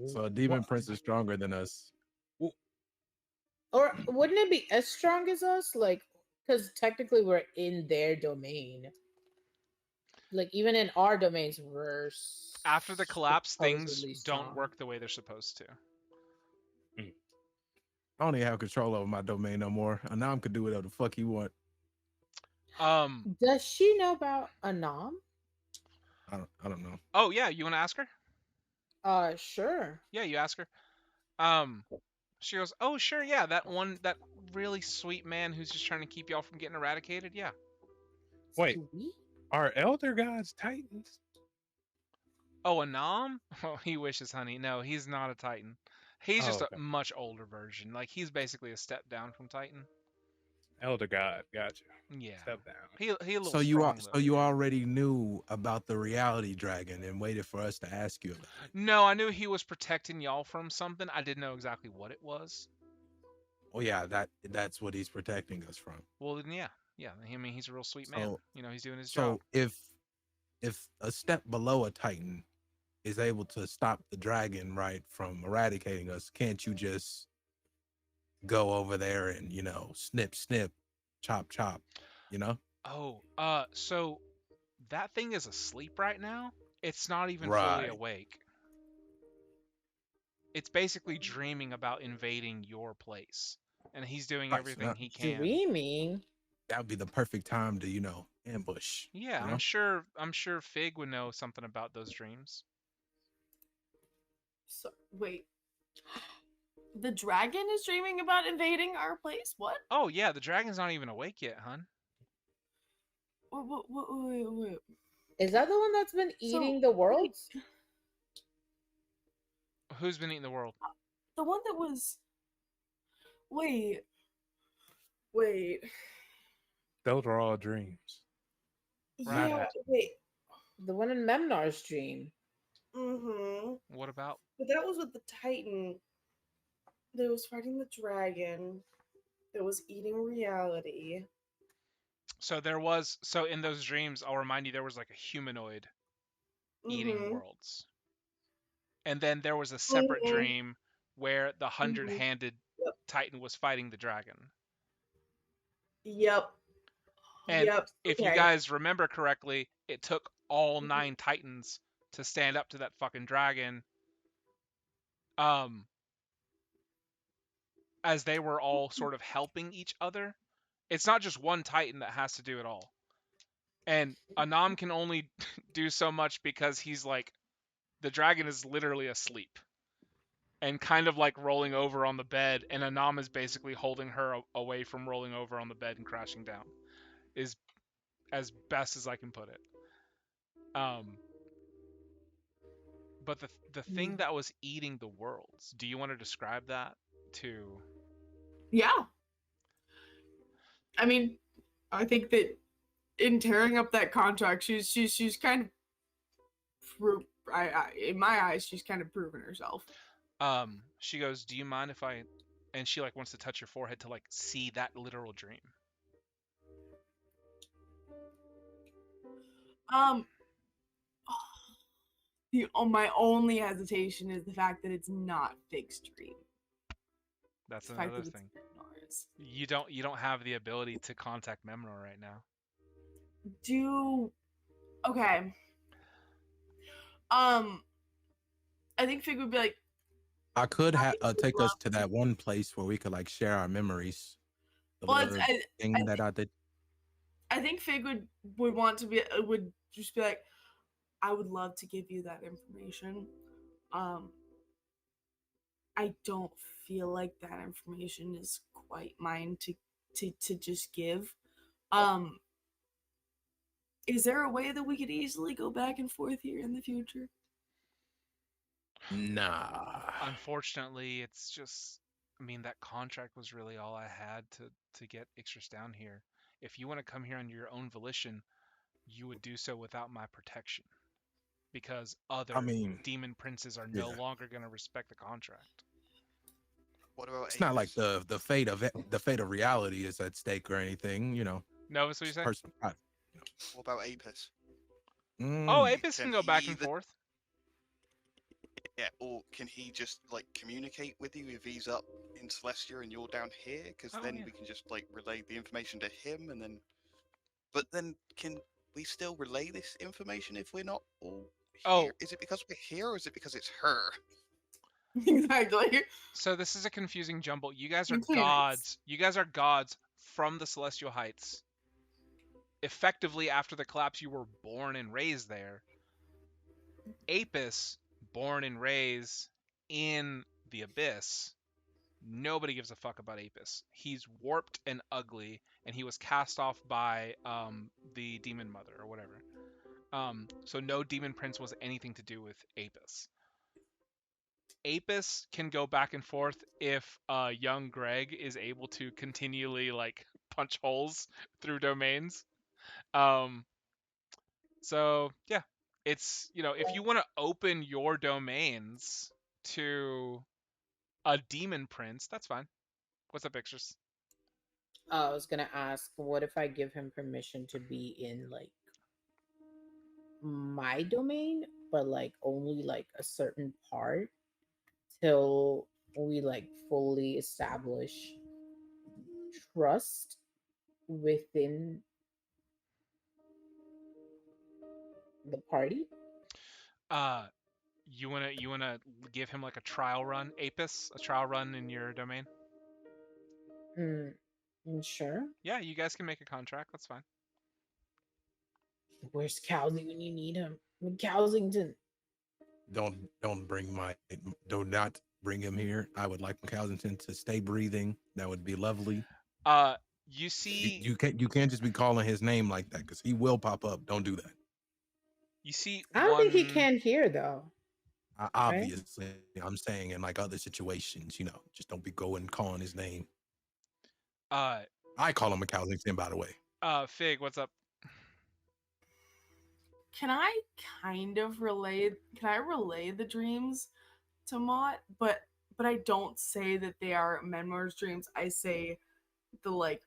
So a demon prince is stronger than us.
Or wouldn't it be as strong as us? Like, because technically we're in their domain. Like, even in our domains, we're
After the collapse, things
supposedly
don't
strong.
work the way they're supposed to.
I don't even have control over my domain no more. Anam could do whatever the fuck he want.
Does she know about Anam?
I don't know.
Oh yeah, you want to ask her?
Sure.
Yeah, you ask her. She goes, "Oh sure, yeah, that really sweet man who's just trying to keep y'all from getting eradicated." Yeah.
Wait, are elder gods titans?
Oh, Anam? Oh, he wishes, honey. No, he's not a Titan. He's just a much older version. Like he's basically a step down from Titan.
Elder god, gotcha.
Yeah.
Step down.
He a little
So
strong,
you already knew about the reality dragon and waited for us to ask you about it.
No, I knew he was protecting y'all from something. I didn't know exactly what it was.
Oh yeah, that's what he's protecting us from.
Well then, yeah. I mean, he's a real sweet man. He's doing his
so
job.
if a step below a Titan is able to stop the dragon right from eradicating us, can't you just go over there and snip chop chop,
Oh, so that thing is asleep right now. It's not even fully
Right.
awake. It's basically dreaming about invading your place, and he's doing
Right,
everything he can.
Dreaming.
That would be the perfect time to ambush.
Yeah,
you know?
I'm sure Fig would know something about those dreams.
So wait. The dragon is dreaming about invading our place? What?
Oh yeah, the dragon's not even awake yet, hun.
Wait.
Is that the one that's been eating the worlds?
Who's been eating the world?
The one that was. Wait.
Those are all dreams.
Yeah, wait.
The one in Memnar's dream.
Mm-hmm.
What about?
But that was with the Titan that was fighting the dragon that was eating reality.
So in those dreams, I'll remind you, there was like a humanoid eating
Mm-hmm.
worlds. And then there was a separate
Mm-hmm.
dream where the
Mm-hmm.
100-handed
Yep.
Titan was fighting the dragon.
Yep.
And
Yep.
if you
Okay.
guys remember correctly, it took all 9 Titans to stand up to that fucking dragon. As they were all sort of helping each other. It's not just one Titan that has to do it all. And Anam can only do so much because he's like, the dragon is literally asleep and kind of like rolling over on the bed, and Anam is basically holding her away from rolling over on the bed and crashing down, is as best as I can put it. But the thing that was eating the worlds, do you want to describe that to?
Yeah. I mean, I think that in tearing up that contract, she's kind of in my eyes, she's kind of proven herself.
She goes, "Do you mind if I?" And she like wants to touch your forehead to like see that literal dream.
My only hesitation is the fact that it's not Fig's dream.
That's
The fact
another
that it's
thing.
Memnor's.
You don't have the ability to contact Memnor right now.
Okay. I think Fig would be like,
I could take us to that one place where we could like share our memories. Thing that I did.
I think Fig would want to be would just be like, I would love to give you that information. I don't feel like that information is quite mine to just give. Is there a way that we could easily go back and forth here in the future?
Nah.
Unfortunately, it's just, I mean, that contract was really all I had to get Ixtris down here. If you want to come here on your own volition, you would do so without my protection, because other demon princes are no longer going to respect the contract.
What about
it's not like the fate of reality is at stake or anything, you know.
Novus, what you say?
What about Apys?
Oh, Apys can go back and forth.
Yeah, or can he just like communicate with you if he's up in Celestia and you're down here? Because then we can just like relay the information to him, and then. But then, can we still relay this information if we're not all here?
Oh,
is it because we're here, or is it because it's her?
Exactly.
So this is a confusing jumble. You guys are gods. You guys are gods from the Celestial Heights. Effectively, after the collapse, you were born and raised there. Apys, born and raised in the Abyss. Nobody gives a fuck about Apys. He's warped and ugly, and he was cast off by the Demon Mother or whatever. So no Demon Prince was anything to do with Apys. Apys can go back and forth if young Greg is able to continually like punch holes through domains. So yeah, it's, you know, if you want to open your domains to a demon prince, that's fine. What's up, Ixtris?
I was gonna ask, what if I give him permission to be in like my domain, but like only like a certain part till we like fully establish trust within the party?
You wanna give him like a trial run, Apys, a trial run in your domain?
Sure.
Yeah, you guys can make a contract. That's fine.
Where's Cowsey when you need him? Cowsington.
Do not bring him here. I would like Cowsington to stay breathing. That would be lovely.
You see,
you can't just be calling his name like that, because he will pop up. Don't do that.
You see,
I don't think he can hear though.
Obviously, right? I'm saying in like other situations, you know, just don't be going calling his name. I call him a Cowsington, by the way.
Fig, what's up?
can I kind of relay? Can I relay the dreams to Mott? But I don't say that they are Menmar's dreams. I say the like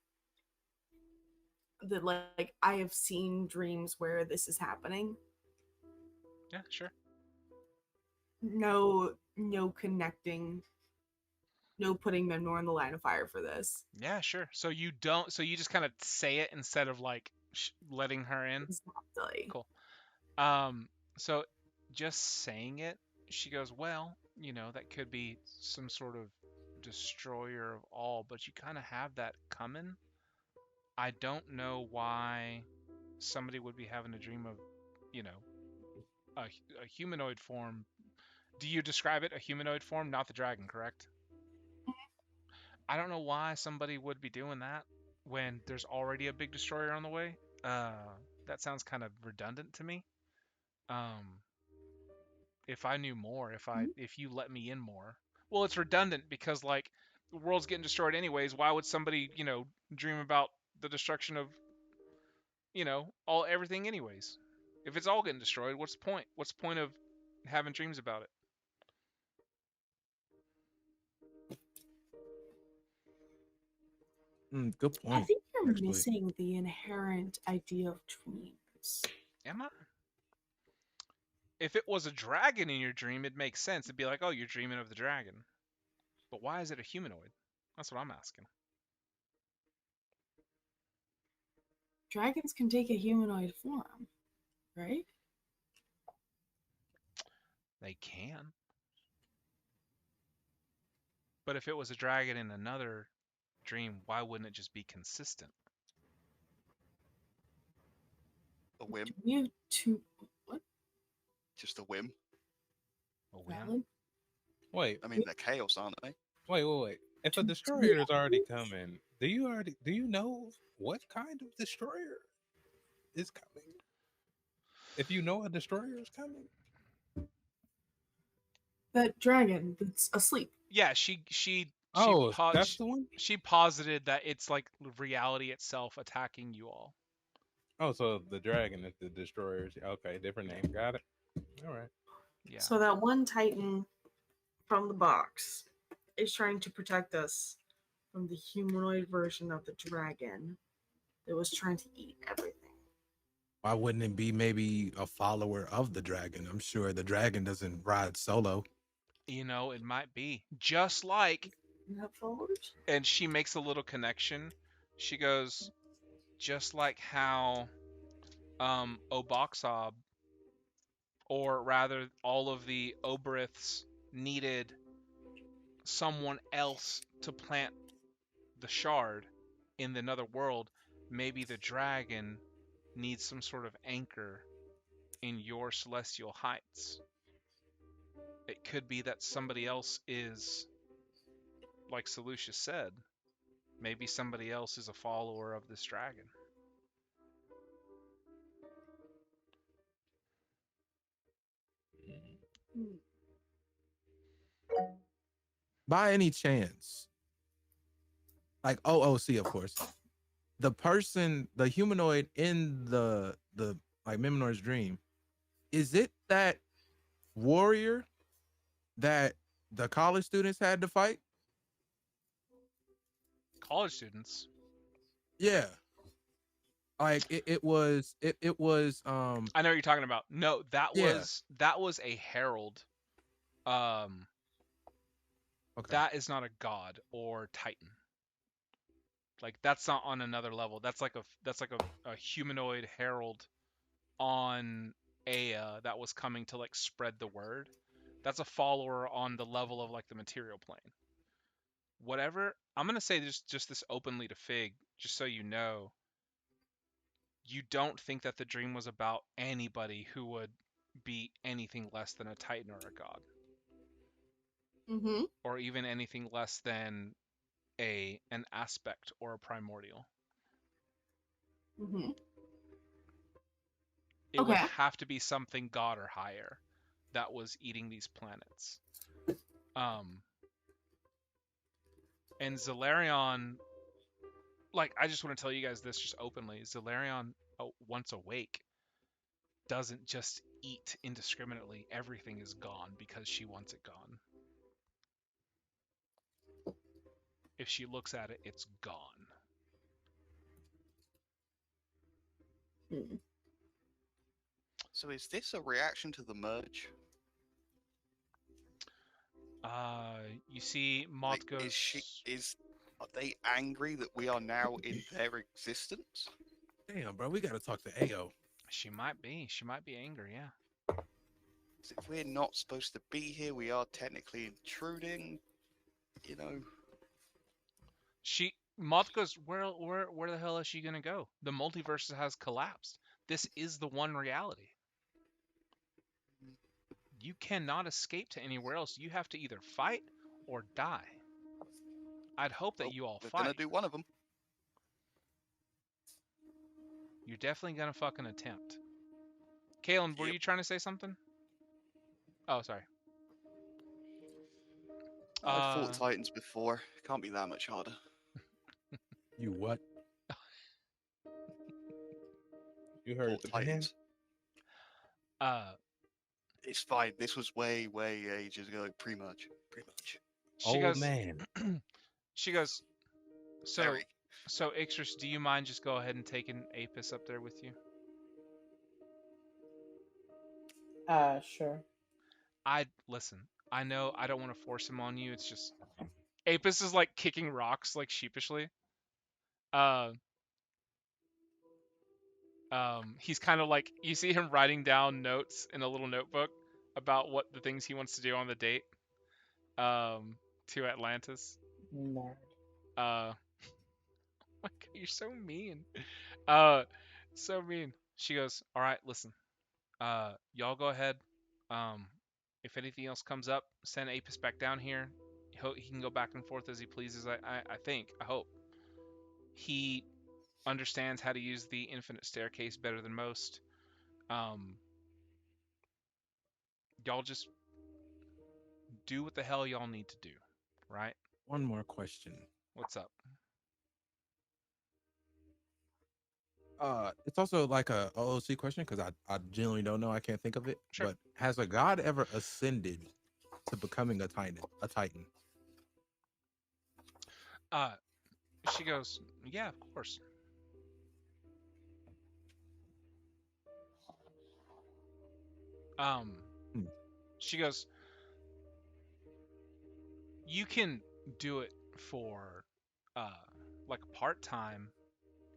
I have seen dreams where this is happening.
Yeah, sure.
No connecting, no putting Menmor in the line of fire for this.
Yeah, sure. So you don't. So you just kind of say it instead of like letting her in.
Exactly.
Cool. So just saying it, she goes, well, that could be some sort of destroyer of all, but you kind of have that coming. I don't know why somebody would be having a dream of, you know, a humanoid form. Do you describe it a humanoid form, not the dragon, correct? I don't know why somebody would be doing that when there's already a big destroyer on the way. That sounds kind of redundant to me. Um, if I knew more, if you let me in more. Well, it's redundant because like the world's getting destroyed anyways. Why would somebody, dream about the destruction of, all everything anyways? If it's all getting destroyed, what's the point? What's the point of having dreams about it?
Good
I
point.
think you're
Actually,
missing the inherent idea of dreams.
Am I? If it was a dragon in your dream, it makes sense. It'd be like, oh, you're dreaming of the dragon. But why is it a humanoid? That's what I'm asking.
Dragons can take a humanoid form, right?
They can. But if it was a dragon in another dream, why wouldn't it just be consistent?
A whim.
You two what?
Just a whim.
A whim?
Valid?
Wait,
I mean, they're chaos, aren't they?
wait. If a destroyer is already coming, do you know what kind of destroyer is coming? If you know a destroyer is coming,
That dragon that's asleep.
Yeah, she
that's the one.
she posited that it's like reality itself attacking you all.
Oh, so the dragon is the destroyers. Okay, different name. Got it. All right.
Yeah.
So that one titan from the box is trying to protect us from the humanoid version of the dragon that was trying to eat everything.
why wouldn't it be maybe a follower of the dragon? I'm sure the dragon doesn't ride solo.
It might be. Just like,
You have followers?
and she makes a little connection. She goes, just like how Oboxob, or rather all of the Oberiths, needed someone else to plant the shard in another world, maybe the dragon needs some sort of anchor in your celestial heights. It could be that somebody else is, like Seleucia said, maybe somebody else is a follower of this dragon.
By any chance, like OOC, of course, the person, the humanoid in the like Miminor's dream, is it that warrior that the college students had to fight?
College students.
Yeah. Like it was
I know what you're talking about. No, that was a herald.
Okay.
That is not a god or titan. Like that's not on another level. That's like a humanoid herald on Aya that was coming to like spread the word. That's a follower on the level of like the material plane. Whatever. I'm gonna say just this openly to Fig, just so you know. You don't think that the dream was about anybody who would be anything less than a titan or a god.
Mm-hmm.
Or even anything less than an aspect or a primordial.
Mm-hmm.
It would have to be something god or higher that was eating these planets. And Zalarion, like, I just want to tell you guys this just openly. Zalarion, once awake, doesn't just eat indiscriminately. Everything is gone because she wants it gone. If she looks at it, it's gone.
Hmm.
So is this a reaction to the merge?
You see,
Like,
Moth goes.
are they angry that we are now in their existence?
Damn, bro, we gotta talk to Ao.
She might be. She might be angry. Yeah.
'Cause if we're not supposed to be here, we are technically intruding. You know.
Moth goes. Where the hell is she gonna go? The multiverse has collapsed. This is the one reality. You cannot escape to anywhere else. You have to either fight or die. I'd hope that
Well,
you all
we're
fight.
gonna do one of them.
You're definitely gonna fucking attempt. Kalen, were
Yep.
you trying to say something? Oh, sorry.
I've fought Titans before. Can't be that much harder.
You what?
You heard
Fought
the man.
Titans.
Uh,
It's fine. This was way ages ago. Pretty much.
she
Old
goes.
man.
She goes. So,
Very.
so Ixris, do you mind just go ahead and taking Apys up there with you?
Sure.
Listen. I know I don't want to force him on you. It's just Apys is like kicking rocks like sheepishly. He's kind of like, you see him writing down notes in a little notebook about what the things he wants to do on the date to Atlantis.
Nerd.
My God, you're so mean. So mean. She goes, all right, listen. Y'all go ahead. If anything else comes up, send Apis back down here. He can go back and forth as he pleases. I hope. He understands how to use the infinite staircase better than most. Y'all just do what the hell y'all need to do, right?
One more question.
What's up?
It's also like a OOC question because I genuinely don't know. I can't think of it.
Sure.
But has a god ever ascended to becoming a titan?
She goes, yeah, of course. She goes, you can do it for like part-time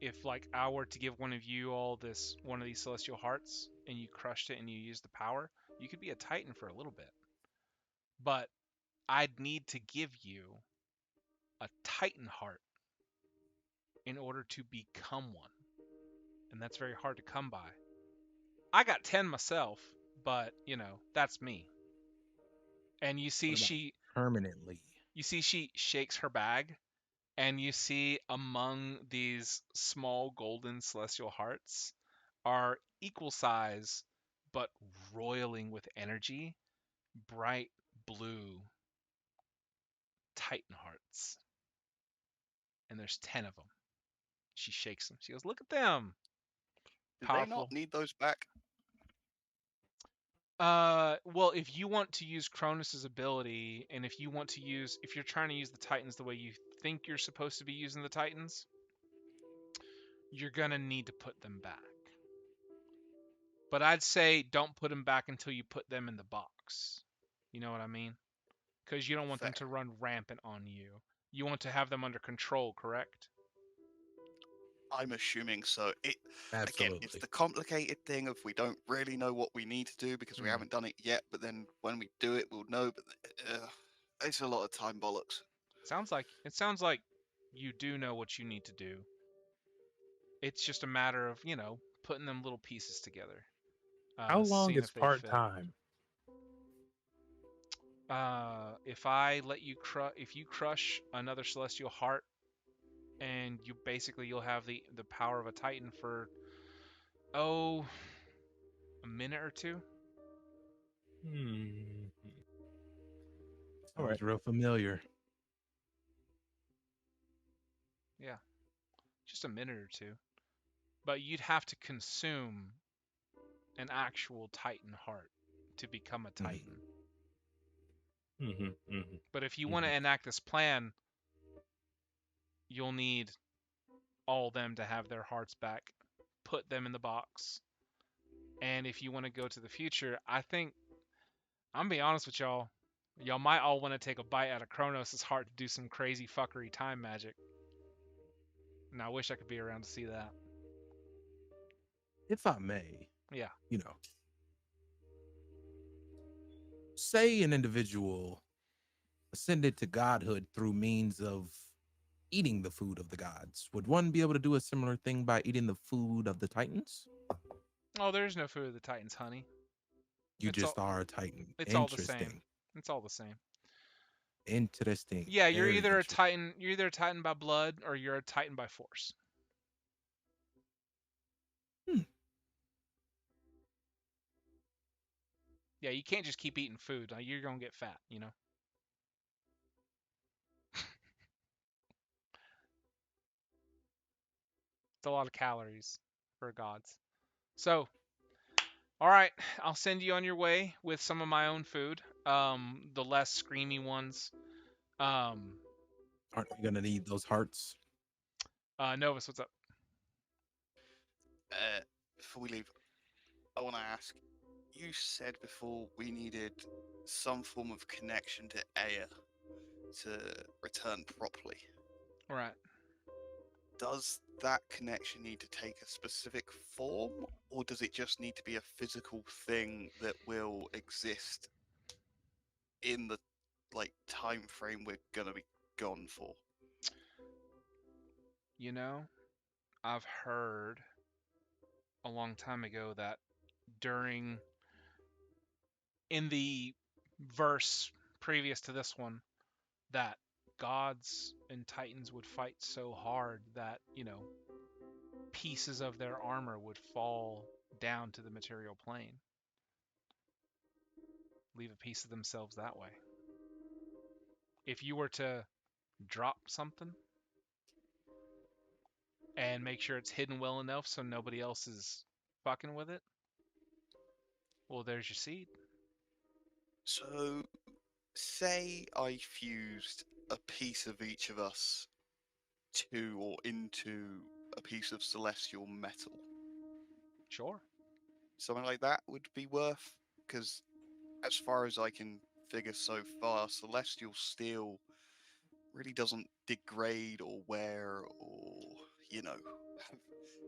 if like I were to give one of you all one of these celestial hearts and you crushed it and you used the power, you could be a titan for a little bit. But I'd need to give you a titan heart in order to become one. And that's very hard to come by. I got 10 myself, but that's me. And you see
permanently.
You see she shakes her bag, and you see among these small golden celestial hearts are equal size but roiling with energy, bright blue titan hearts. And there's 10 of them. She shakes them. She goes, "Look at them."
Do they
Powerful.
not need those back?
Well, if you want to use Cronus's ability, and if you're trying to use the Titans the way you think you're supposed to be using the Titans, you're gonna need to put them back. But I'd say don't put them back until you put them in the box. You know what I mean? Because you don't want them to run rampant on you. You want to have them under control, correct?
I'm assuming so.
Absolutely.
Again, it's the complicated thing of we don't really know what we need to do because we haven't done it yet. But then when we do it, we'll know. But it's a lot of time bollocks.
It sounds like you do know what you need to do. It's just a matter of putting them little pieces together.
How long
seeing
is
if they
part
fit.
time?
If you crush another celestial heart, and you'll have the power of a titan for a minute or two.
All right.
Real familiar.
Yeah, just a minute or two. But you'd have to consume an actual Titan heart to become a Titan. But if you want to enact this plan, you'll need all them to have their hearts back. Put them in the box. And if you want to go to the future, I think I'm gonna be honest with y'all. Y'all might all want to take a bite out of Kronos' heart to do some crazy fuckery time magic. And I wish I could be around to see that.
If I may,
Yeah.
you know, say an individual ascended to godhood through means of eating the food of the gods. Would one be able to do a similar thing by eating the food of the Titans?
Oh, there's no food of the Titans, honey.
You
It's
just
all,
are a Titan.
it's all the same.
Interesting.
It's all the same.
Interesting.
Yeah, you're
Very
either a
interesting.
Titan, you're either a Titan by blood or you're a Titan by force. Yeah, you can't just keep eating food. Like, you're gonna get fat, you know. It's a lot of calories for gods. So, all right, I'll send you on your way with some of my own food. The less screamy ones.
Aren't you gonna need those hearts?
Novus, what's up?
Before we leave, I want to ask. You said before we needed some form of connection to Aya to return properly.
All right.
Does that connection need to take a specific form, or does it just need to be a physical thing that will exist in the time frame we're gonna be gone for?
You know, I've heard a long time ago that in the verse previous to this one, that gods and titans would fight so hard that, pieces of their armor would fall down to the material plane. Leave a piece of themselves that way. If you were to drop something and make sure it's hidden well enough so nobody else is fucking with it, well, there's your seed.
So, say I fused a piece of each of us to or into a piece of celestial metal.
Sure.
Something like that would be worth, because as far as I can figure so far, celestial steel really doesn't degrade or wear or, have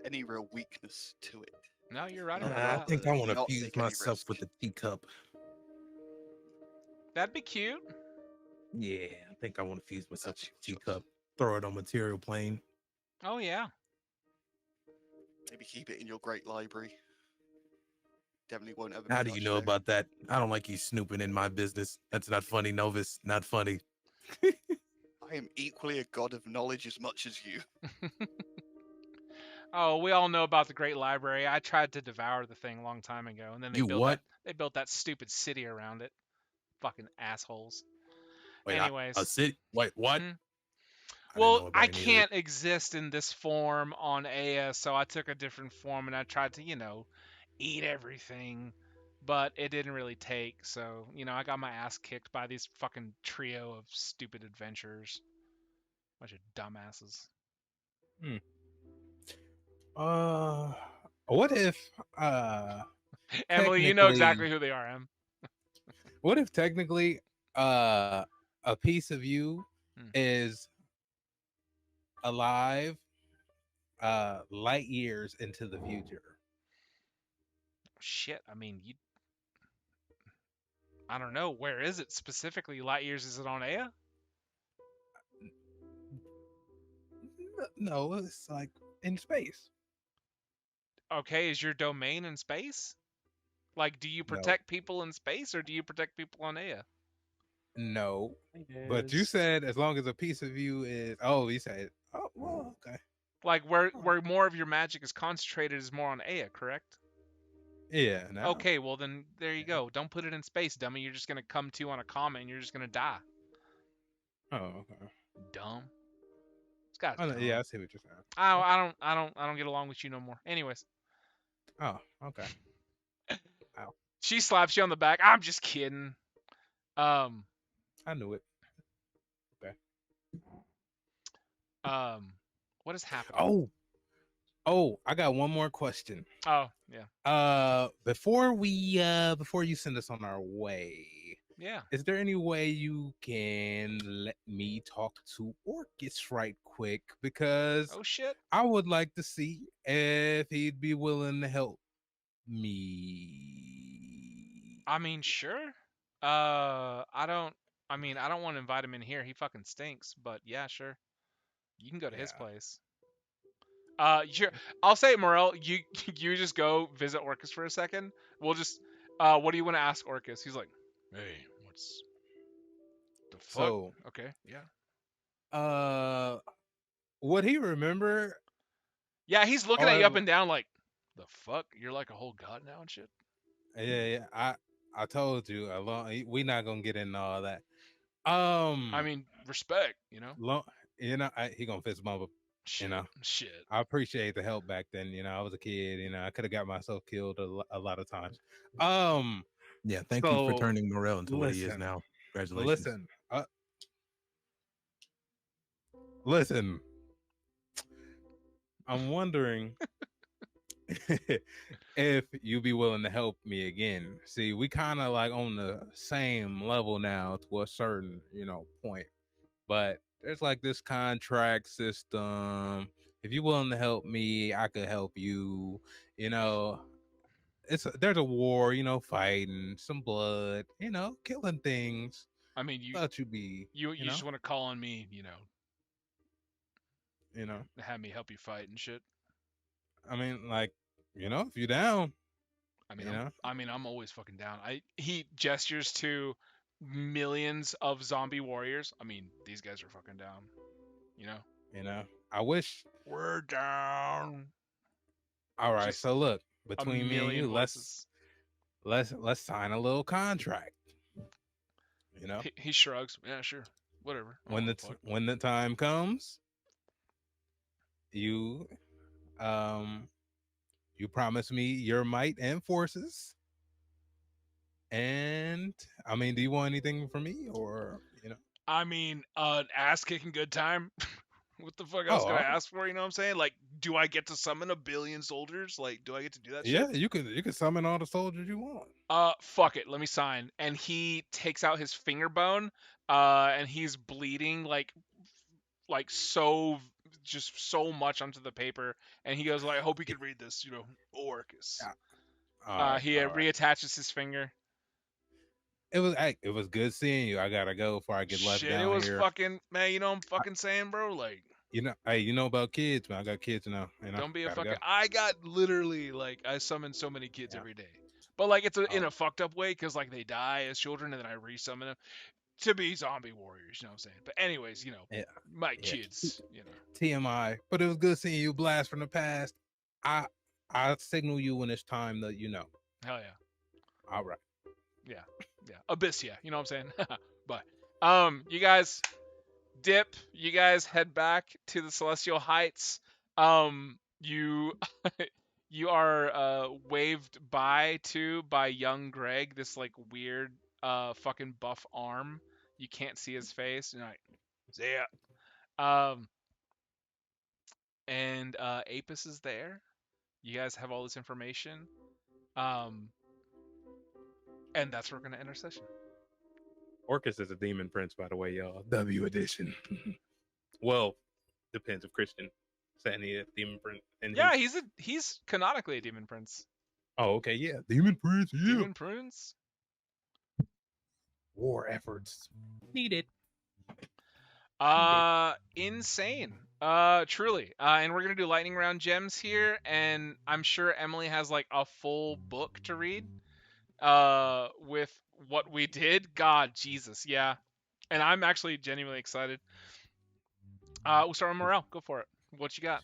any real weakness to it.
No, you're right about
I
that.
think I want to
Not
fuse
take any
myself
risk.
with the teacup.
That'd be cute.
Yeah, I think I want to fuse myself
That's
with the
your choice.
teacup. Throw it on material plane.
Oh, yeah.
Maybe keep it in your great library. Definitely won't ever.
How do you know about that? I don't like you snooping in my business. That's not funny, Novus. Not funny.
I am equally a god of knowledge as much as you.
Oh, we all know about the Great Library. I tried to devour the thing a long time ago, and then they
You what?
They built that stupid city around it. Fucking assholes.
Wait,
Anyways.
a city? Wait, what?
Mhm.
I didn't know
Well,
about
I
any of
can't exist in this form on Aya, so I took a different form and I tried to, eat everything, but it didn't really take. So, I got my ass kicked by these fucking trio of stupid adventurers. Bunch of dumbasses.
What if
Emily, you know
technically
exactly who they are, Em.
what if technically a piece of you is alive light years into the future?
Shit, I mean, I don't know. Where is it specifically? Light years? Is it on Aya?
No, it's like in space.
Okay, is your domain in space? Like, do you protect people in space or do you protect people on Aya?
No. But you said as long as a piece of you is you said well, okay.
Like where more of your magic is concentrated is more on Aya, correct?
Yeah. No.
Okay, well then there you go. Don't put it in space, dummy. You're just gonna come to on a comet and you're just gonna die.
Oh, okay.
Dumb. This guy's dumb.
Yeah, I see what you're saying.
I don't get along with you no more. Anyways.
Oh, okay. Ow.
She slaps you on the back. I'm just kidding.
I knew it.
What is happening?
Oh, I got one more question.
Oh, yeah.
Before you send us on our way,
Yeah.
is there any way you can let me talk to Orcus right quick? Because
Oh shit.
I would like to see if he'd be willing to help me.
I mean, sure. I don't want to invite him in here. He fucking stinks, but yeah, sure. You can go to his
Yeah.
place. Sure. I'll say, Morel, you you just go visit Orcus for a second. We'll just what do you want to ask Orcus? He's like, "Hey, what's the fuck?"
So,
Okay, yeah.
would he remember?
Yeah, he's looking at you up
Or
and down like, "The fuck? You're like a whole god now and shit?"
yeah, I told you, we not gonna get into all that.
I mean, respect, you know?
He gonna fist bump him.
Shit. Shit.
I appreciate the help back then. I was a kid. I could have got myself killed a lot of times.
Yeah, thank you for turning Morel into what he is
listen,
now. Congratulations.
Listen. I'm wondering if you be willing to help me again. See, we kind of like on the same level now to a certain, point. But there's like this contract system. If you're willing to help me, I could help you. There's a war, fighting, some blood, killing things.
I mean, you
Thought you'd be,
you just want to call on me,
you know.
have me help you fight and shit.
I mean, like, if you're down,
I'm always fucking down. He gestures to millions of zombie warriors. I mean, these guys are fucking down.
I wish.
We're down.
All right,
Just
so look,
A
between me and
million
you,
voices.
let's sign a little contract.
He shrugs. Yeah, sure. Whatever. I
When
don't
the
fuck.
when the time comes, you promise me your might and forces. And I mean, do you want anything from me, or
I mean, ass kicking good time. What the fuck else
Oh,
can I ask for? You know what I'm saying? Like, do I get to summon 1 billion soldiers? Like, do I get to do that shit?
yeah, you can summon all the soldiers you want.
Fuck it. Let me sign. And he takes out his finger bone, and he's bleeding like so, just so much onto the paper. And he goes like, I hope you can read this. Orcus. He
All right.
reattaches his finger.
It was good seeing you. I gotta go before I get left
Shit,
down
it was
here.
fucking, man. You know what I'm fucking saying, bro? Like,
Hey, you know about kids, man. I got kids now.
don't be a
gotta
fucking.
go.
I got literally like I summon so many kids every day, but like it's in
Oh.
a fucked up way because like they die as children and then I resummon them to be zombie warriors. You know what I'm saying? But anyways, my kids.
TMI. But it was good seeing you, blast from the past. I signal you when it's time that you know.
Hell yeah.
All right.
Yeah. Abyss, yeah. You know what I'm saying? But you guys dip. You guys head back to the Celestial Heights. You you are waved by young Greg, this like weird fucking buff arm. You can't see his face. You're like, see ya. And Apys is there. You guys have all this information. And that's where we're gonna end our session.
Orcus is a demon prince, by the way, y'all. W edition. Well, depends if Christian saying he a demon prince. And
Yeah, he's canonically a demon prince.
Oh, okay, yeah. Demon prince, yeah.
Demon prince.
War efforts needed.
Insane. Truly. And we're gonna do lightning round gems here, and I'm sure Emily has like a full book to read. With what we did. God, Jesus, yeah. And I'm actually genuinely excited. We'll start with Morel. Go for it. What you got?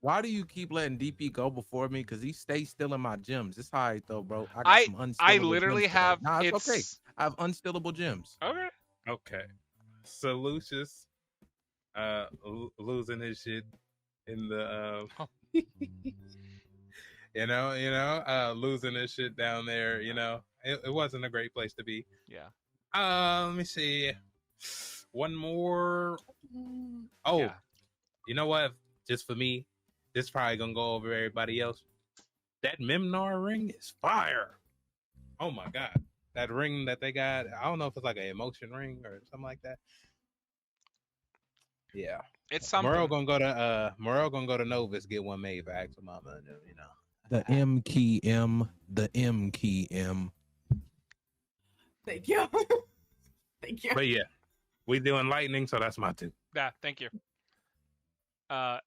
Why do you keep letting DP go before me? Because he stays stealing my gems. It's all right though, bro. I got some unstillable
I literally
gems
have.
Nah, it's okay. I have unstillable gems.
Okay.
So Lucius, losing his shit in the losing this shit down there. It wasn't a great place to be.
Yeah.
Let me see. One more. Oh,
Yeah.
you know what? Just for me, this is probably gonna go over everybody else. That Memnar ring is fire. Oh my god, that ring that they got. I don't know if it's like an emotion ring or something like that. Yeah,
It's something.
Morel gonna go to Novus, get one made for Axel Mama.
The M key M. The M key M.
Thank you. Thank you.
But yeah, we doing lightning, so that's my 2.
Yeah, thank you.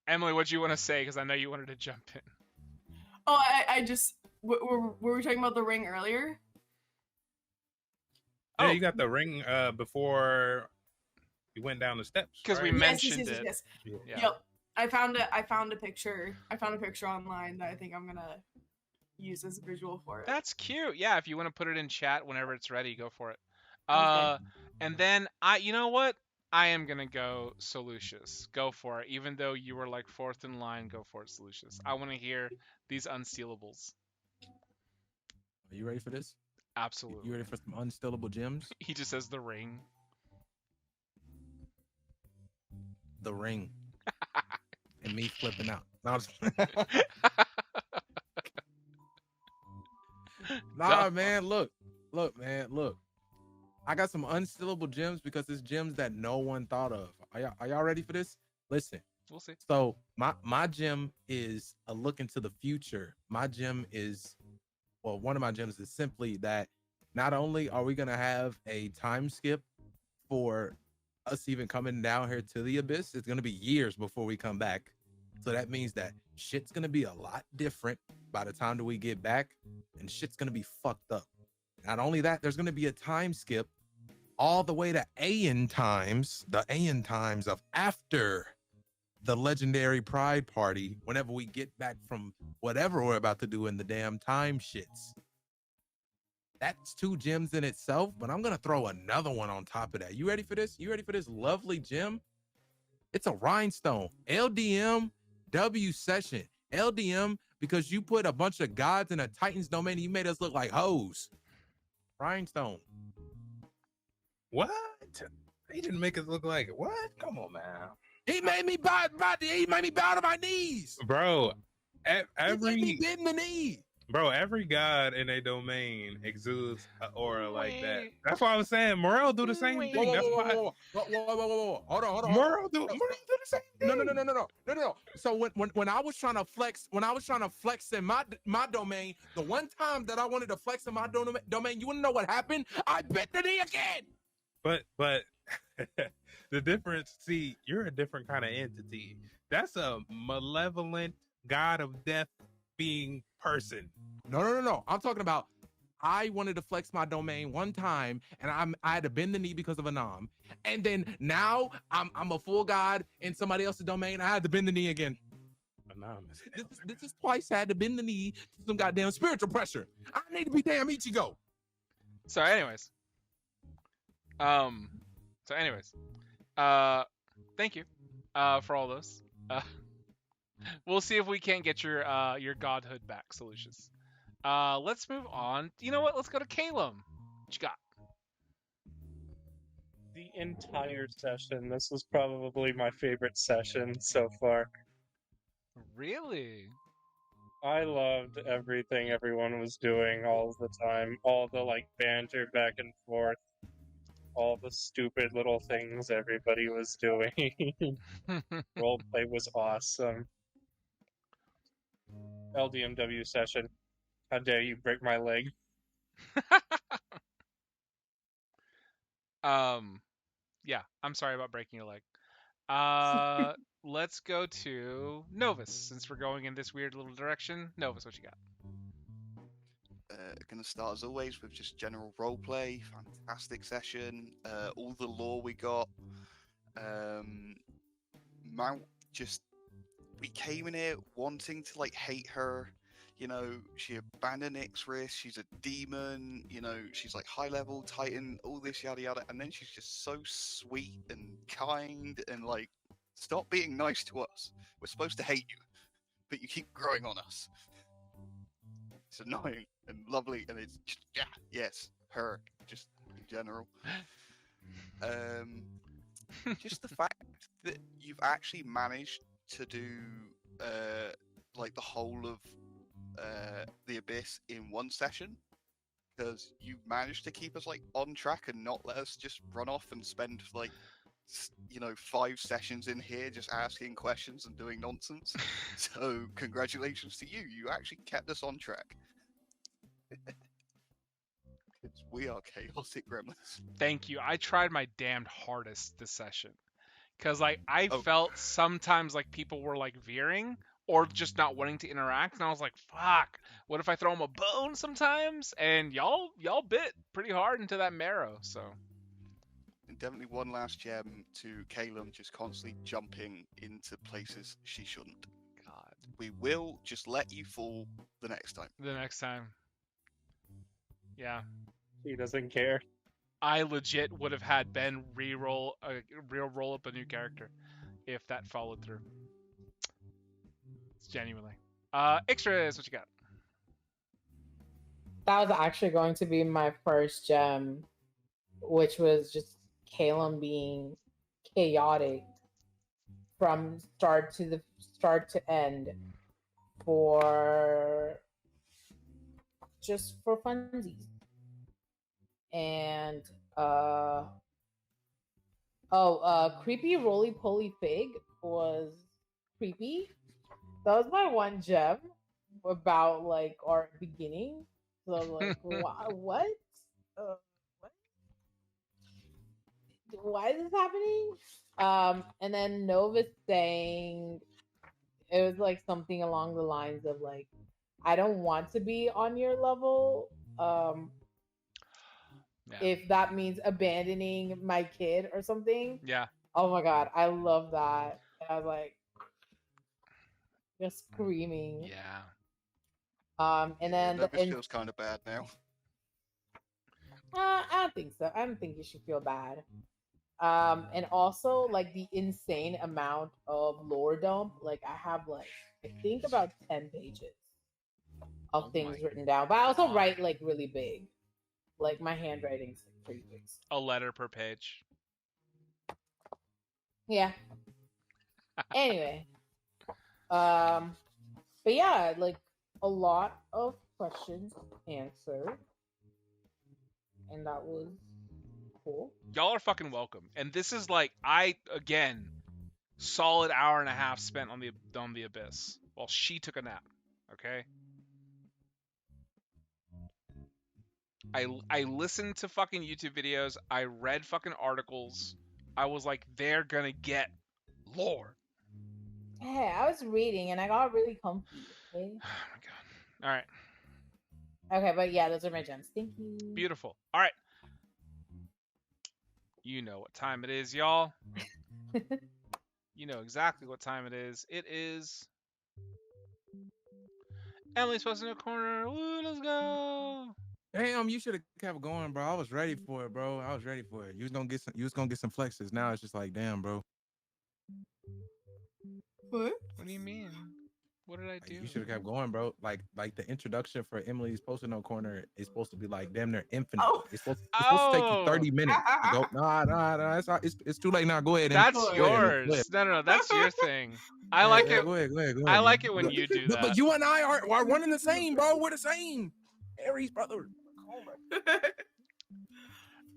Emily, what do you want to say? Because I know you wanted to jump in.
Oh, I just were we talking about the ring earlier?
Yeah, you got the ring before you went down the steps.
Because we mentioned it.
Yes.
Yeah.
Yep. I found a picture online that I think I'm gonna use as a visual for it.
That's cute. Yeah, if you want to put it in chat whenever it's ready, go for it.
Okay.
And then you know what? I am gonna go Solucious. Go for it. Even though you were like 4th in line, go for it, Solucious. I want to hear these unstealables.
Are you ready for this?
Absolutely.
You ready for some unstealable gems?
He just says the ring.
The ring. And me flipping out. Nah, man, look, man, look. I got some unstealable gems because it's gems that no one thought of. Are y'all ready for this? Listen.
We'll see.
So my gem is a look into the future. My gem is, well, one of my gems is simply that not only are we gonna have a time skip for us even coming down here to the abyss, it's gonna be years before we come back. So that means that shit's gonna be a lot different by the time that we get back, and shit's gonna be fucked up. Not only that, there's gonna be a time skip all the way to Aeon times, the Aeon times of after the legendary Pride Party, whenever we get back from whatever we're about to do in the damn time shits. That's 2 gems in itself, but I'm gonna throw another one on top of that. You ready for this? You ready for this lovely gem? It's a rhinestone. LDM W session. LDM because you put a bunch of gods in a Titan's domain and you made us look like hoes. Rhinestone.
What? He didn't make us look like it. What? Come on, man.
He made me bow to my knees.
Bro,
He made me bend the knee.
Bro, every god in a domain exudes an aura like that. That's why I was saying Morel do the same thing. That's why.
Whoa. Hold on.
Morel do the same thing.
No. So when I was trying to flex in my domain, the one time that I wanted to flex in my domain, you wanna know what happened? I bent the knee again.
But the difference, see, you're a different kind of entity. That's a malevolent god of death being person.
No. I'm talking about I wanted to flex my domain one time and I had to bend the knee because of Anam. And then now I'm a full god in somebody else's domain. I had to bend the knee again.
Anonymous.
This is twice I had to bend the knee to some goddamn spiritual pressure. I need to be damn Ichigo.
So anyways. Thank you for all those. We'll see if we can't get your godhood back, Solutions. Let's move on. You know what? Let's go to Caleb. What you got?
The entire session. This was probably my favorite session so far.
Really?
I loved everything everyone was doing all the time. All the banter back and forth. All the stupid little things everybody was doing. Roleplay was awesome. LDMW session. How dare you break my leg?
Yeah, I'm sorry about breaking your leg. Let's go to Novus, since we're going in this weird little direction. Novus, what you got?
Gonna start as always with just general roleplay. Fantastic session. All the lore we got. Mount we came in here wanting to hate her. She abandoned Ixris. She's a demon. She's high level Titan. All this yada yada, and then she's just so sweet and kind and stop being nice to us. We're supposed to hate you, but you keep growing on us. It's annoying and lovely, and it's just, yeah, yes, her, just in general. Just the fact that you've actually managed to do like the whole of the Abyss in one session, because you managed to keep us like on track and not let us just run off and spend like 5 sessions in here just asking questions and doing nonsense. So congratulations to you. You actually kept us on track. We are chaotic gremlins.
Thank you. I tried my damned hardest this session. Because, like, I
Oh.
felt sometimes like people were, like, veering or just not wanting to interact. And I was like, fuck, what if I throw them a bone sometimes? And y'all bit pretty hard into that marrow, so.
And definitely one last gem to Calum just constantly jumping into places she shouldn't.
God.
We will just let you fall the next time.
The next time. Yeah.
He doesn't care.
I legit would have had Ben roll up a new character if that followed through. It's genuinely. Extras, what you got?
That was actually going to be my first gem, which was just Calum being chaotic from start to end for funsies. And creepy roly poly fig was creepy. That was my one gem about like our beginning. So I was like, what? What? Why is this happening? And then Nova saying it was like something along the lines of like, I don't want to be on your level. If that means abandoning my kid or something.
Yeah.
Oh my god, I love that. I was like just screaming.
Yeah.
And then
That feels kind of bad now.
I don't think so. I don't think you should feel bad. And also like the insane amount of lore dump. Like I have like I think about 10 pages of things written down, but I also write like really big. Like my handwriting's like pretty big.
A letter per page.
Yeah. Anyway. But yeah, like a lot of questions answered. And that was cool.
Y'all are fucking welcome. And this is like again, solid hour and a half spent on the Abyss while she took a nap. Okay? I listened to fucking YouTube videos. I read fucking articles. I was like, they're gonna get lore.
Hey, I was reading and I got really comfy. Okay?
Oh my god. All right.
Okay, but yeah, those are my gems. Thank you.
Beautiful. All right. You know what time it is, y'all. You know exactly what time it is. It is Emily's Post in the Corner. Woo, let's go.
Damn, you should have kept going, bro. I was ready for it, bro. I was ready for it. You was gonna get some flexes. Now it's just like, damn, bro.
What?
What do you mean? What did I do?
You should have kept going, bro. Like the introduction for Emily's Post-it-note corner is supposed to be like damn near infinite.
Oh.
It's supposed to take you 30 minutes to go. Nah. It's too late now. Go ahead.
That's
go
yours.
ahead.
No, that's your thing. I like it.
Go ahead.
I like it when you do that.
But you and I are one and the same, bro. We're the same. Aries brother.
Of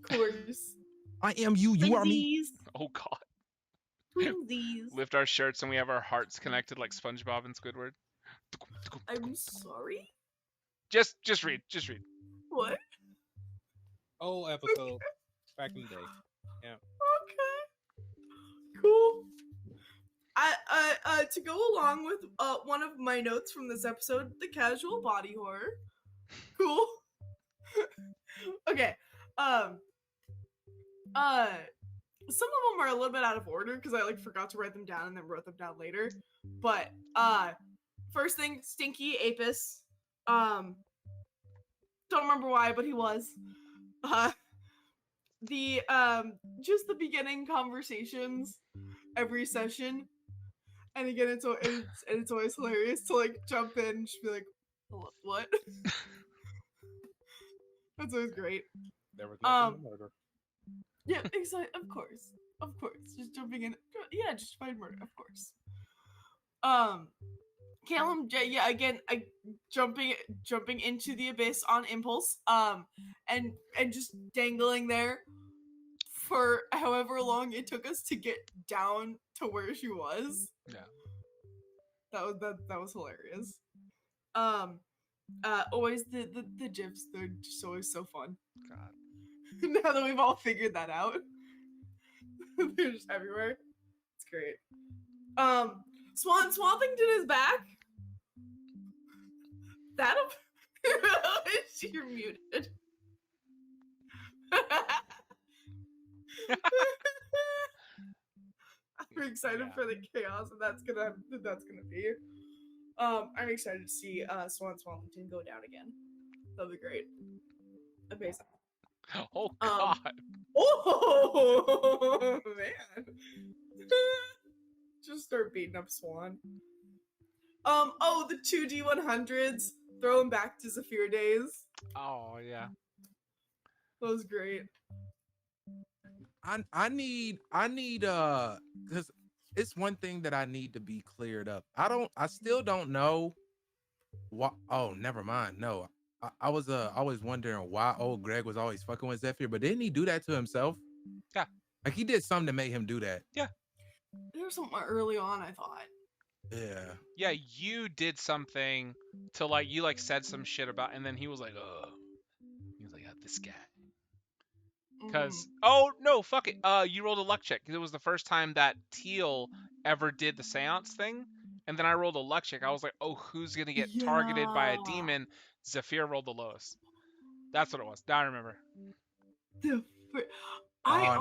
course.
I am you. You are me.
Oh god.
Twinsies.
Lift our shirts and we have our hearts connected like SpongeBob and Squidward.
I'm sorry.
Just read.
What?
Old episode back in the day. Yeah.
Okay. Cool. I to go along with one of my notes from this episode, the casual body horror. Cool. Okay. Some of them are a little bit out of order because I like forgot to write them down and then wrote them down later. But first thing, Stinky Apys. Don't remember why, but he was. The just the beginning conversations every session, and again it's always hilarious to like jump in and just be like, What? That's always great.
There was nothing
Um,
to murder.
Yeah, exactly. Of course. Just jumping in. Yeah, just find murder. Of course. Calum, yeah, again, jumping into the abyss on impulse. And just dangling there for however long it took us to get down to where she was.
Yeah.
That was hilarious. Always the gifs, they're just always so fun.
God.
Now that we've all figured that out. They're just everywhere. It's great. Swathington is back. That'll you're muted. I'm excited for the chaos that's gonna be. I'm excited to see Swathington go down again. That'll be great. Amazing.
Oh God.
Oh man. Just start beating up Swan. Oh, the 2D100s. Throw them back to Zephyr days.
Oh yeah.
That was great.
I need because it's one thing that I need to be cleared up. I still don't know what. Oh, never mind. No, I was always wondering why old Greg was always fucking with Zephyr, but didn't he do that to himself?
Yeah.
Like he did something to make him do that.
Yeah.
There was something early on, I thought.
Yeah.
Yeah, you did something to like you like said some shit about, and then he was like, "Oh," he was like, "This guy." Because oh no, fuck it. You rolled a luck check because it was the first time that Teal ever did the seance thing, and then I rolled a luck check. I was like, oh, who's gonna get targeted by a demon? Zephyr rolled the lowest. That's what it was. Now I remember.
And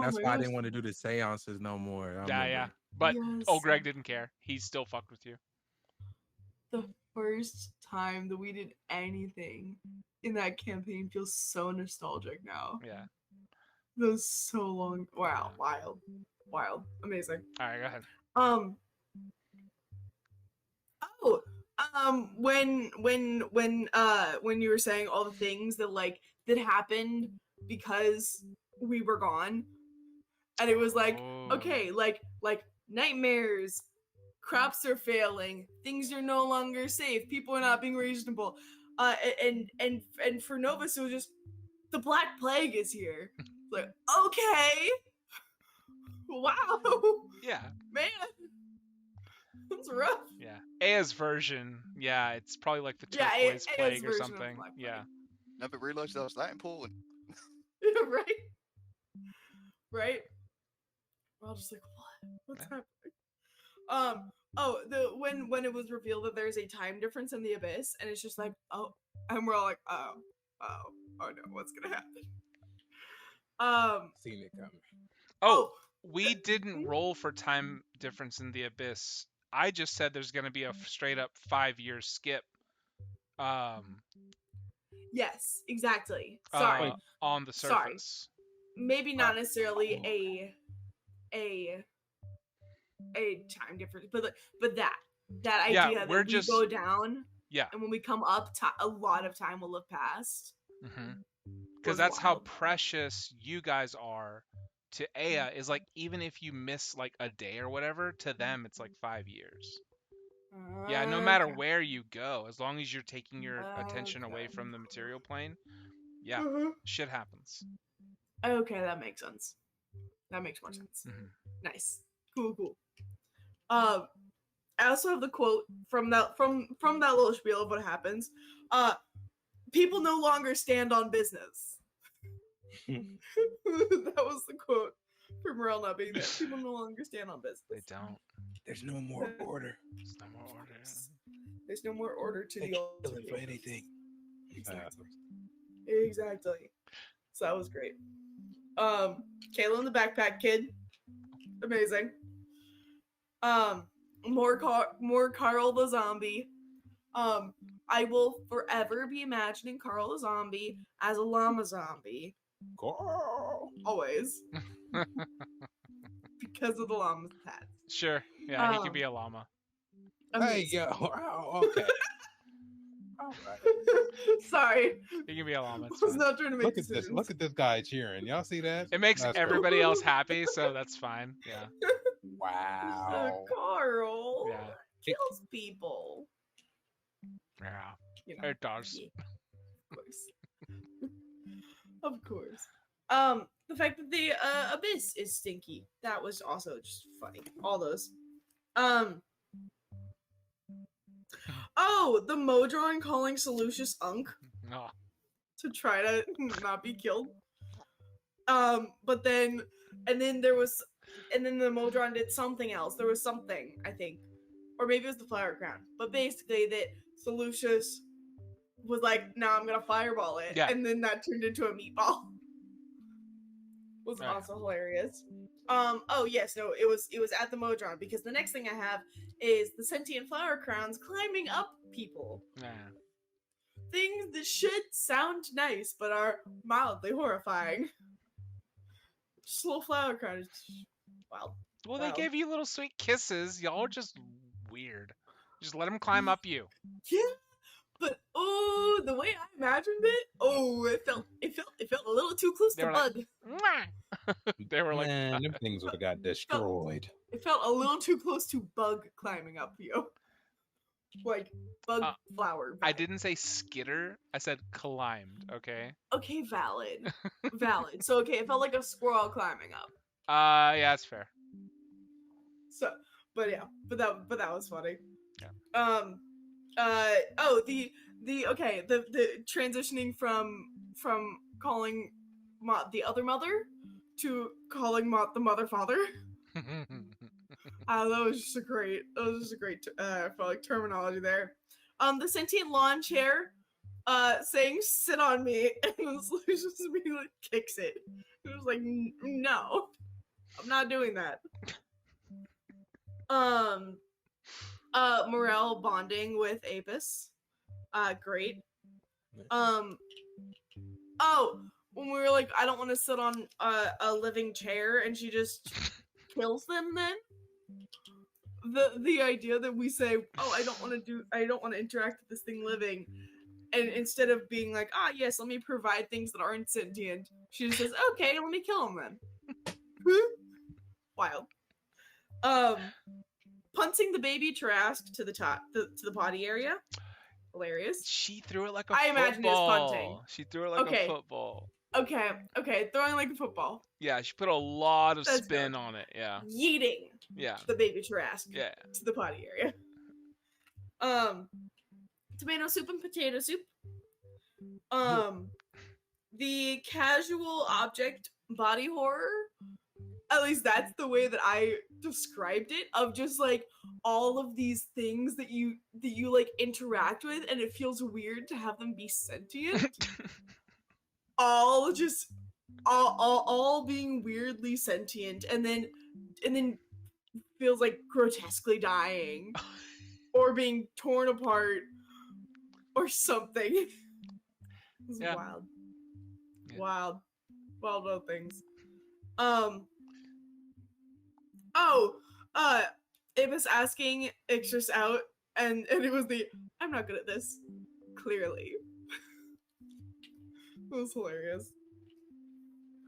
that's why I didn't want to do the seances no more. I
Yeah,
remember.
yeah. But
Yes.
oh, Greg didn't care. He still fucked with you.
The first time that we did anything in that campaign feels so nostalgic now.
Yeah.
That was so long. Wow, wild, amazing.
All right, go ahead.
When you were saying all the things that happened because we were gone, and it was like, okay, like nightmares, crops are failing, things are no longer safe, people are not being reasonable, and for Novus it was just the Black Plague is here. Like, okay, wow,
yeah,
man. That's rough.
Yeah. Aya's version. Yeah, it's probably like the turquoise plague or something. Yeah.
Never realized that was that important.
Right? Right? We're all just like, what? What's happening? When it was revealed that there's a time difference in the abyss, and it's just like, oh, and we're all like, oh no, what's gonna happen?
Seen it coming.
Oh, we didn't roll for time difference in the abyss. I just said there's going to be a straight up 5-year skip.
Yes, exactly. Sorry.
On the surface.
Sorry. Maybe not necessarily a time difference, but that idea that we go down.
Yeah.
And when we come up, a lot of time will have passed.
Because that's how precious you guys are to Aya, is like, even if you miss like a day or whatever, to them it's like 5 years. Yeah, no matter where you go, as long as you're taking your attention away from the material plane, yeah, shit happens.
Okay, that makes sense. That makes more sense. Nice. Cool. I also have the quote from that little spiel of what happens. People no longer stand on business. That was the quote from Morel not being there. People no longer stand on business.
They don't.
There's no more order.
There's no more order.
There's no more order to the old.
For anything.
Exactly. So that was great. Kayla and the Backpack Kid. Amazing. More Carl the Zombie. I will forever be imagining Carl the Zombie as a llama zombie.
Carl.
Always. Because of the llama's tats.
Sure. Yeah, he could be a llama.
Hey, yo. Oh, okay.
Sorry.
You can be a llama. It's
I was
fine.
not trying to make
Look at this.
decisions.
Look at this guy cheering. Y'all see that?
It makes
That's
everybody else happy, so that's fine. Yeah.
Wow.
Carl
Yeah.
kills people.
Yeah.
You know,
It does.
yeah, of course. Of course. The fact that the abyss is stinky, that was also just funny. All those. Oh, the Modron calling Seleucus Unk
No.
to try to not be killed. But then the Modron did something else. There was something, I think. Or maybe it was the flower crown. But basically that Seleucus was like, nah, I'm gonna fireball it.
Yeah.
And then that turned into a meatball. Was
Oh, yeah.
also hilarious. Oh yes, no, it was at the Modron, because the next thing I have is the sentient flower crowns climbing up people.
Yeah.
Things that should sound nice but are mildly horrifying. Just a little flower crown is wild.
Well,
Wow.
they gave you little sweet kisses. Y'all are just weird. Just let them climb up you.
Yeah, but oh, the way I imagined it, it felt a little too close
They
to
were like,
bug.
"Mwah." They were like,
Man, them things would have got destroyed.
It felt a little too close to bug climbing up you. Like bug flower.
I
vibe.
didn't say skitter. I said climbed. Okay.
Okay, valid. Valid. So okay, it felt like a squirrel climbing up.
Yeah, that's fair.
So, but yeah, but that was funny.
Yeah.
The transitioning from calling the other mother to calling the mother father. That was just a great terminology there. The sentient lawn chair saying sit on me, and Lucius just immediately kicks it. It was like, no, I'm not doing that. Morel bonding with Apys. Great. When we were like, I don't want to sit on a living chair, and she just kills them then. The idea that we say, I don't want to interact with this thing living, and instead of being like, yes, let me provide things that aren't sentient, she just says, okay, let me kill them then. Wild. Punting the baby Trask to the top, to the potty area. Hilarious.
She threw it like a
I
football.
imagine it's punting.
She threw it like
Okay.
a football.
Okay, throwing like a football.
Yeah, she put a lot of
That's
spin
good.
on it. Yeah.
Yeeting
Yeah.
the baby Trask
Yeah.
to the potty area. Tomato soup and potato soup. The casual object body horror. At least that's the way that I described it, of just like all of these things that you like interact with, and it feels weird to have them be sentient. all being weirdly sentient, and then feels like grotesquely dying or being torn apart or something. It's
Yeah.
wild.
Yeah.
Wild things. Apys asking Ixris out, and it was I'm not good at this. Clearly. It was hilarious.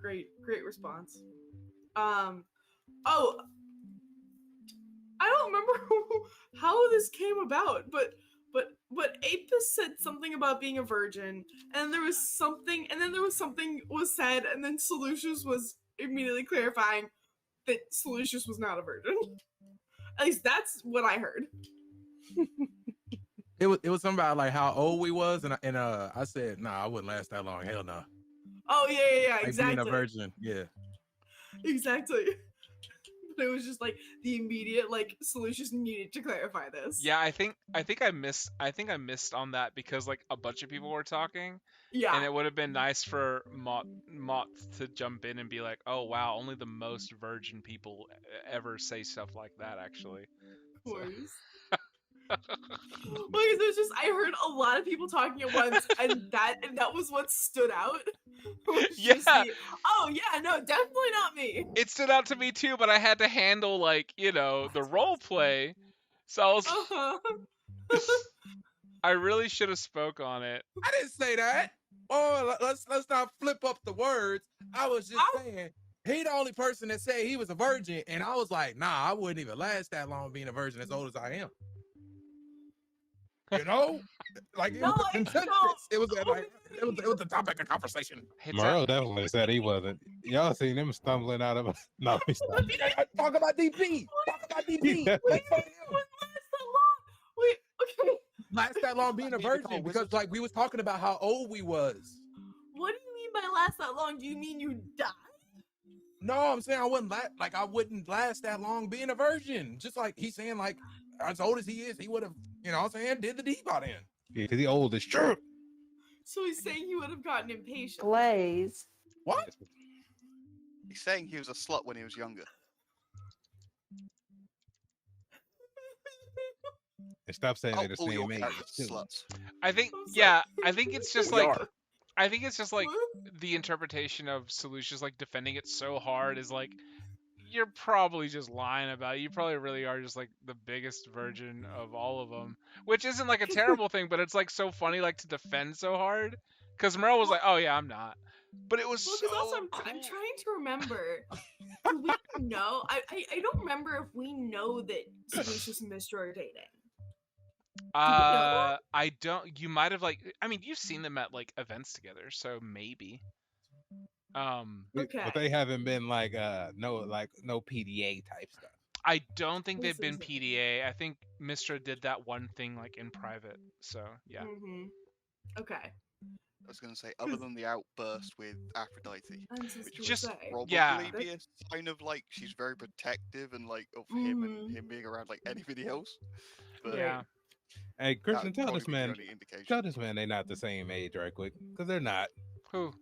Great response. I don't remember how this came about, but Apys said something about being a virgin, and there was something was said, and then Seleucus was immediately clarifying that Seleucus was not a virgin. At least that's what I heard.
It was something about like how old we was, and I said, nah, I wouldn't last that long. Hell no.
Oh yeah,
Like
exactly.
being a virgin, yeah.
Exactly. But it was just like the immediate like Seleucus needed to clarify this.
Yeah, I think I missed on that because like a bunch of people were talking.
Yeah.
And it would have been nice for Mott to jump in and be like, "Oh wow, only the most virgin people ever say stuff like that." Actually.
Of course. Because it was just I heard a lot of people talking at once, and that was what stood out.
Yeah.
Oh yeah, no, definitely not me.
It stood out to me too, but I had to handle like the role play, so I was.
Uh-huh.
I really should have spoke on it.
I didn't say that. Oh, let's not flip up the words. I was just saying he the only person that said he was a virgin, and I was like, nah, I wouldn't even last that long being a virgin as old as I am. You know, like it was a consensus. It was like it was the topic of conversation.
Morel definitely said he wasn't. Y'all seen him stumbling out of. No, he's not.
Talk about DP. Talk about DP.
Wait,
Let's say him.
last that long? Wait, okay.
Last that long being a virgin because like we was talking about how old we was.
What do you mean by last that long? Do you mean you died?
No, I'm saying I wouldn't last that long being a virgin. Just like he's saying, like as old as he is, he would have, you know what I'm saying, did the deed by then.
Yeah, because he old as true.
So he's saying he would have gotten impatient.
Glaze.
What?
He's saying he was a slut when he was younger.
And stop saying they're the
all your
same age.
characters are sluts.
I think,
I'm
yeah, I think it's just
We
like,
are.
I think it's just like the interpretation of Solutions, like defending it so hard is like, you're probably just lying about it. You probably really are just like the biggest virgin of all of them, which isn't like a terrible thing, but it's like so funny, like to defend so hard. Because Merle was like, "Oh yeah, I'm not," but it was
Well,
so
because also I'm
cool.
trying to remember. Do we know? I don't remember if we know that Lucius and Mistro are dating.
I don't. You might have like. I mean, you've seen them at like events together, so maybe.
Okay.
But they haven't been like no PDA type stuff.
I don't think they've been
This is-
PDA. I think Mistra did that one thing like in private. So yeah.
Mm-hmm. Okay.
I was going to say, other than the outburst with Aphrodite,
I was
which
just
would
Just-
gonna say.
probably
yeah.
be a sign of like she's very protective and like of him and him being around like anybody else. But
Yeah.
Hey,
that
Christian,
would
tell
probably
this
be the
man,
only indication.
tell this man they're not the same age, right quick, because they're not.
Who?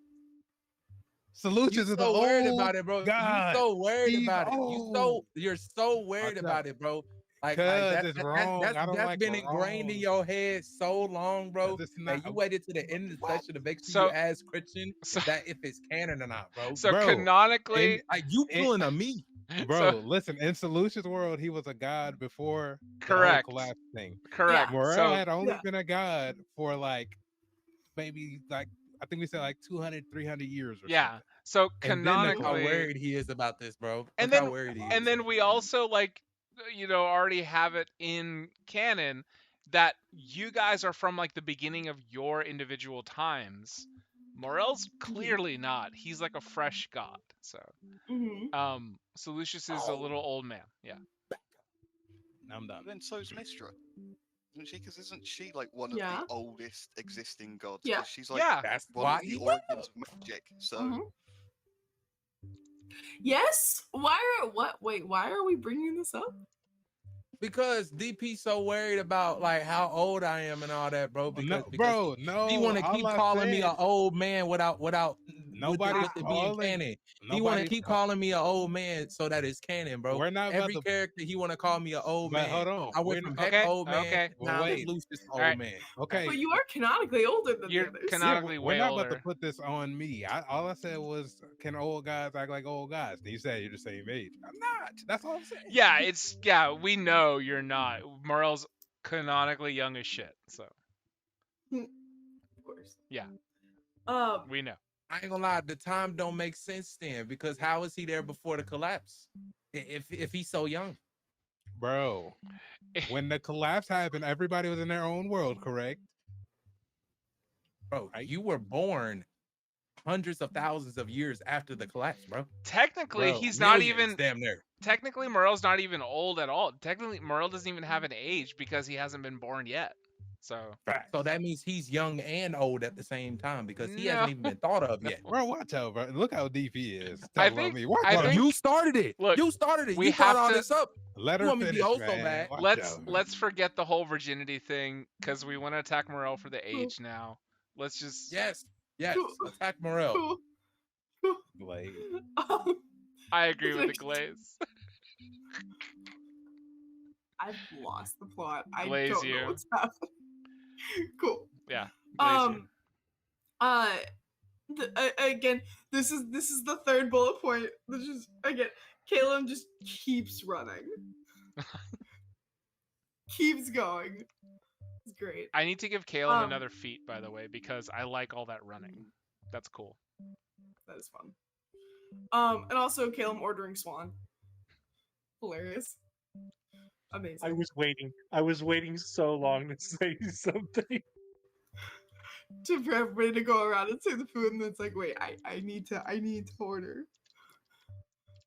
Solutions
You
is an
so worried
old
about it, bro.
God.
You so worried
He's
about it.
old.
You're so worried
Watch
about
out.
it, bro. Like
Cuz
that,
it's
that-
wrong.
that's
I don't
that's
like
been ingrained in
wrong.
your head so long, bro.
'Cause it's
That
not-
you waited to the end of the
What?
session to make sure
So-
you ask Christian
so-
that if it's canon or not, bro.
So
Bro,
canonically,
Like you
it-
pulling a me.
Bro,
so-
listen, in Solutions World, he was a god before the whole
Correct.
collapse thing.
correct.
Morel
So
had only
Yeah.
been a god for like maybe like I think we said like 200, 300 years or
yeah. So
And then look how
canonically,
worried he is about this, bro.
And
Look how
then-
worried he is.
and then we also like, you know, already have it in canon that you guys are from like the beginning of your individual times. Morel's clearly not. He's like a fresh god. So so Lucius is a little old man. Yeah.
I'm done.
But then so's Mistra, isn't she? Because isn't she like one of
Yeah.
the oldest existing gods?
Yeah.
'Cause she's like
Yeah.
that's
one
why
of the
he
origins of magic. So
Mhm. Yes. Why are we bringing this up?
because DP so worried about like how old I am and all that, bro. Because,
No,
he want to
all
keep
I
calling me
said-
an old man without
Nobody
with it being canon. He want to keep calling me an old man so that it's canon, bro.
We're not about
Every
to-
character he want to call me an old
But
man.
hold on,
I
we're
went from
not-
Heck
Okay,
old man.
okay.
Now
Wait.
it's Lucius old
Alright.
man.
Okay,
But you are canonically older than
You're
the others.
canonically
we're
way
not
older.
about to put this on me. All I said was, can old guys act like old guys? And you said you're the same age. I'm not. That's all I'm saying.
Yeah, we know you're not. Morel's canonically young as shit. So
Of course.
Yeah. we know.
I ain't gonna lie, the time don't make sense then because how was he there before the collapse? If he's so young,
Bro, when the collapse happened, everybody was in their own world, correct?
bro, you were born hundreds of thousands of years after the collapse, bro.
Technically,
Bro,
he's not
Millions,
even.
damn near.
Technically, Morel's not even old at all. Technically, Morel doesn't even have an age because he hasn't been born yet. So
So that means he's young and old at the same time because he
No.
hasn't even been thought of yet.
Bro, watch out, bro. Look how deep he is.
I
Talking about
think-
me. Watch
I
out.
think-
You started it.
Look,
You started it.
we
You brought
have
all
to-
this up.
Let
You
her
want me to be
finish,
old so
man.
bad?
Watch
let's
out.
let's forget the whole virginity thing because we want to attack Morel for the age now. Let's just.
Yes. Attack Morel.
Cool.
Blade.
I agree with the glaze.
I've lost the plot. I
Glaze
don't
you.
know what's happening. Cool.
Yeah. glaze you.
Again, this is the third bullet point. This is again, Caleb just keeps running, keeps going. It's great.
I need to give Caleb another feat, by the way, because I like all that running. That's cool.
That is fun. And also Caleb ordering Swan. Hilarious. Amazing.
I was waiting so long to say something.
For everybody to go around and say the food, and it's like, wait, I need to order.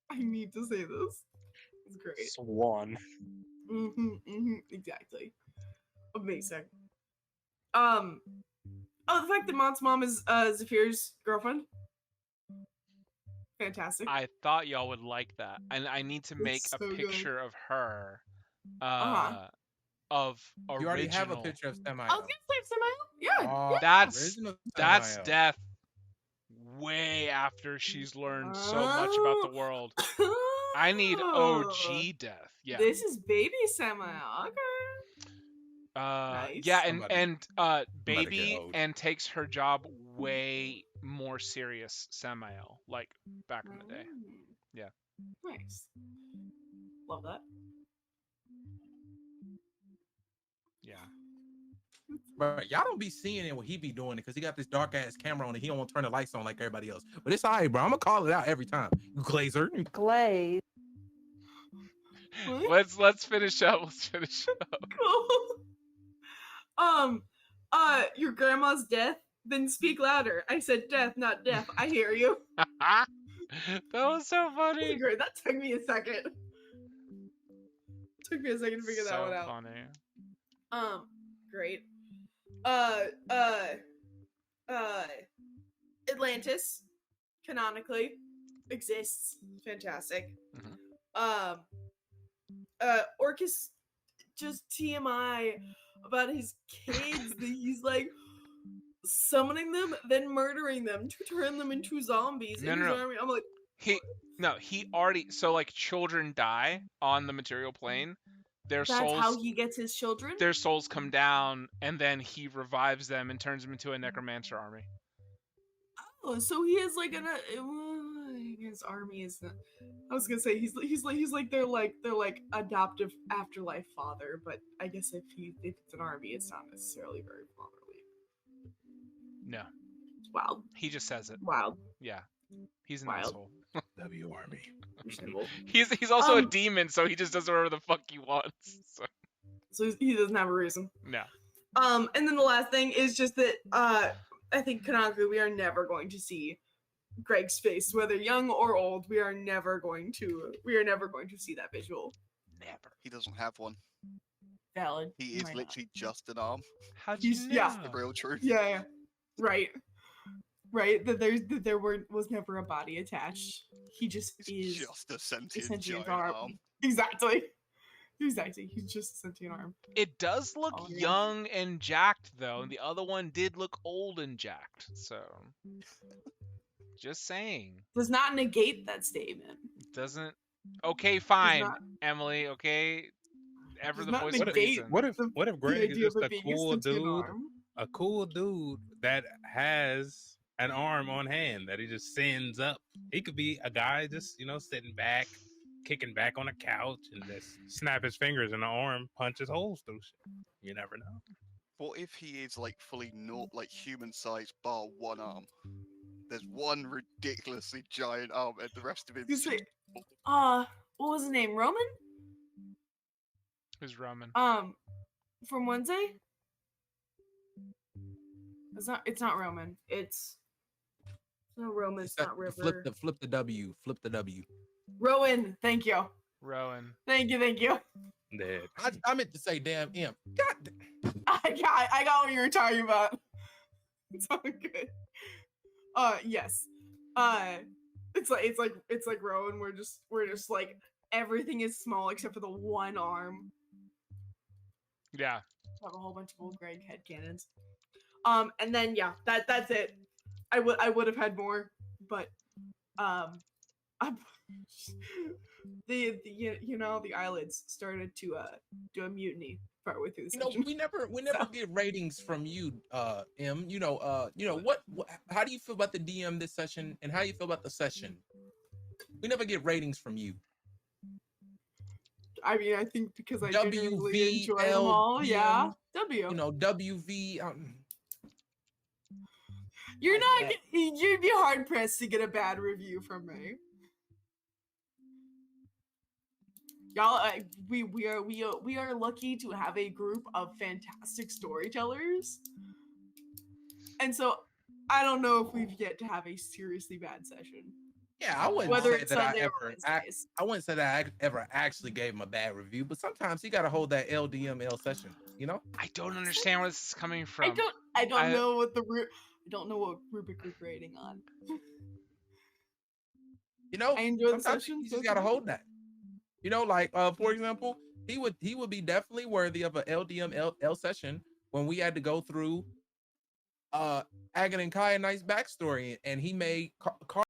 I need to say this. It's great.
Swan.
Exactly. Amazing. Oh, the fact that Mont's mom is Zephyr's girlfriend. Fantastic.
I thought y'all would like that, and I need to make a picture of her. Of original.
You already have a picture of Samael.
I was gonna say Samael. Yeah.
That's Death. Way after she's learned so much about the world. I need OG Death. Yeah.
This is baby Samael. Okay. Nice.
Yeah, and baby and takes her job way more serious Samael, like back in the day. Yeah.
Nice. Love that.
Yeah.
But y'all don't be seeing it when he be doing it because he got this dark ass camera on and he don't want to turn the lights on like everybody else. But it's all right, bro. I'm gonna call it out every time. You glazer.
Glaze.
Let's finish up. Let's finish up.
Cool. Your grandma's death? Then speak louder. I said death, not deaf. I hear you.
That was so funny.
Great. That took me a second. Took me a second to figure that one out.
Funny.
Great. Atlantis canonically exists. Fantastic. Orcus just TMI about his kids that he's like summoning them, then murdering them to turn them into zombies in his army. I'm like,
he already, so like children die on the material plane. That's
how he gets his children?
Their souls come down, and then he revives them and turns them into a necromancer army.
Oh, so he has like his army is not, I was gonna say he's like their adoptive afterlife father, but I guess if it's an army, it's not necessarily very fatherly.
No.
It's wild.
He just says it.
Wild.
Yeah. He's an
Wild.
asshole.
W Army.
He's also a demon, so he just does whatever the fuck he wants.
So he doesn't have a reason.
No.
And then the last thing is just that I think canonically we are never going to see Greg's face, whether young or old. We are never going to see that visual.
Never.
He doesn't have one.
Valid.
He is literally just an arm.
How'd you know?
Yeah.
The real truth.
Yeah. Right. That there was never a body attached. He just is
just a sentient giant arm.
Exactly. He's just a sentient arm.
It does look young and jacked though, and the other one did look old and jacked. So, just saying.
Does not negate that statement.
Doesn't. Okay, fine, Emily. Okay. Ever the voice of reason.
What if Greg is just a cool dude? A cool dude that has an arm on hand that he just sends up. He could be a guy just, sitting back, kicking back on a couch and just snap his fingers and the arm punches holes through shit. You never know.
What if he is like fully not like human sized bar one arm? There's one ridiculously giant arm and the rest of it is just...
what was his name? Roman?
Who's Roman?
From Wednesday? It's not Roman. It's no Roman. It's not River.
Flip the W. Flip the W.
Rowan. Thank you.
Rowan.
Thank you.
I meant to say damn imp. God damn.
I got what you were talking about. It's all good. Yes. It's like Rowan. We're just like everything is small except for the one arm.
Yeah.
Have a whole bunch of old Greg headcanons. And then yeah, that's it. I would have had more, but the eyelids started to do a mutiny partway through the session.
We never get ratings from you, M. What how do you feel about the DM this session, and how do you feel about the session? We never get ratings from you.
I mean, I think because I genuinely enjoy them all. Yeah, W.
You know, WV.
You're not. You'd be hard pressed to get a bad review from me. Y'all, we are lucky to have a group of fantastic storytellers, and so I don't know if we've yet to have a seriously bad session.
Yeah, I wouldn't
Whether
say
it's
that I
Sunday or
ever.
Wednesdays.
I wouldn't say that I ever actually gave him a bad review, but sometimes he got to hold that LDML session. You know.
I don't understand where this is coming from.
I don't know what I don't know what rubric we're grading on.
You know,
I enjoy the
sometimes
session.
you just gotta hold that. You know, like for example, he would be definitely worthy of a LDML session when we had to go through Agon and Kai a nice backstory, and he made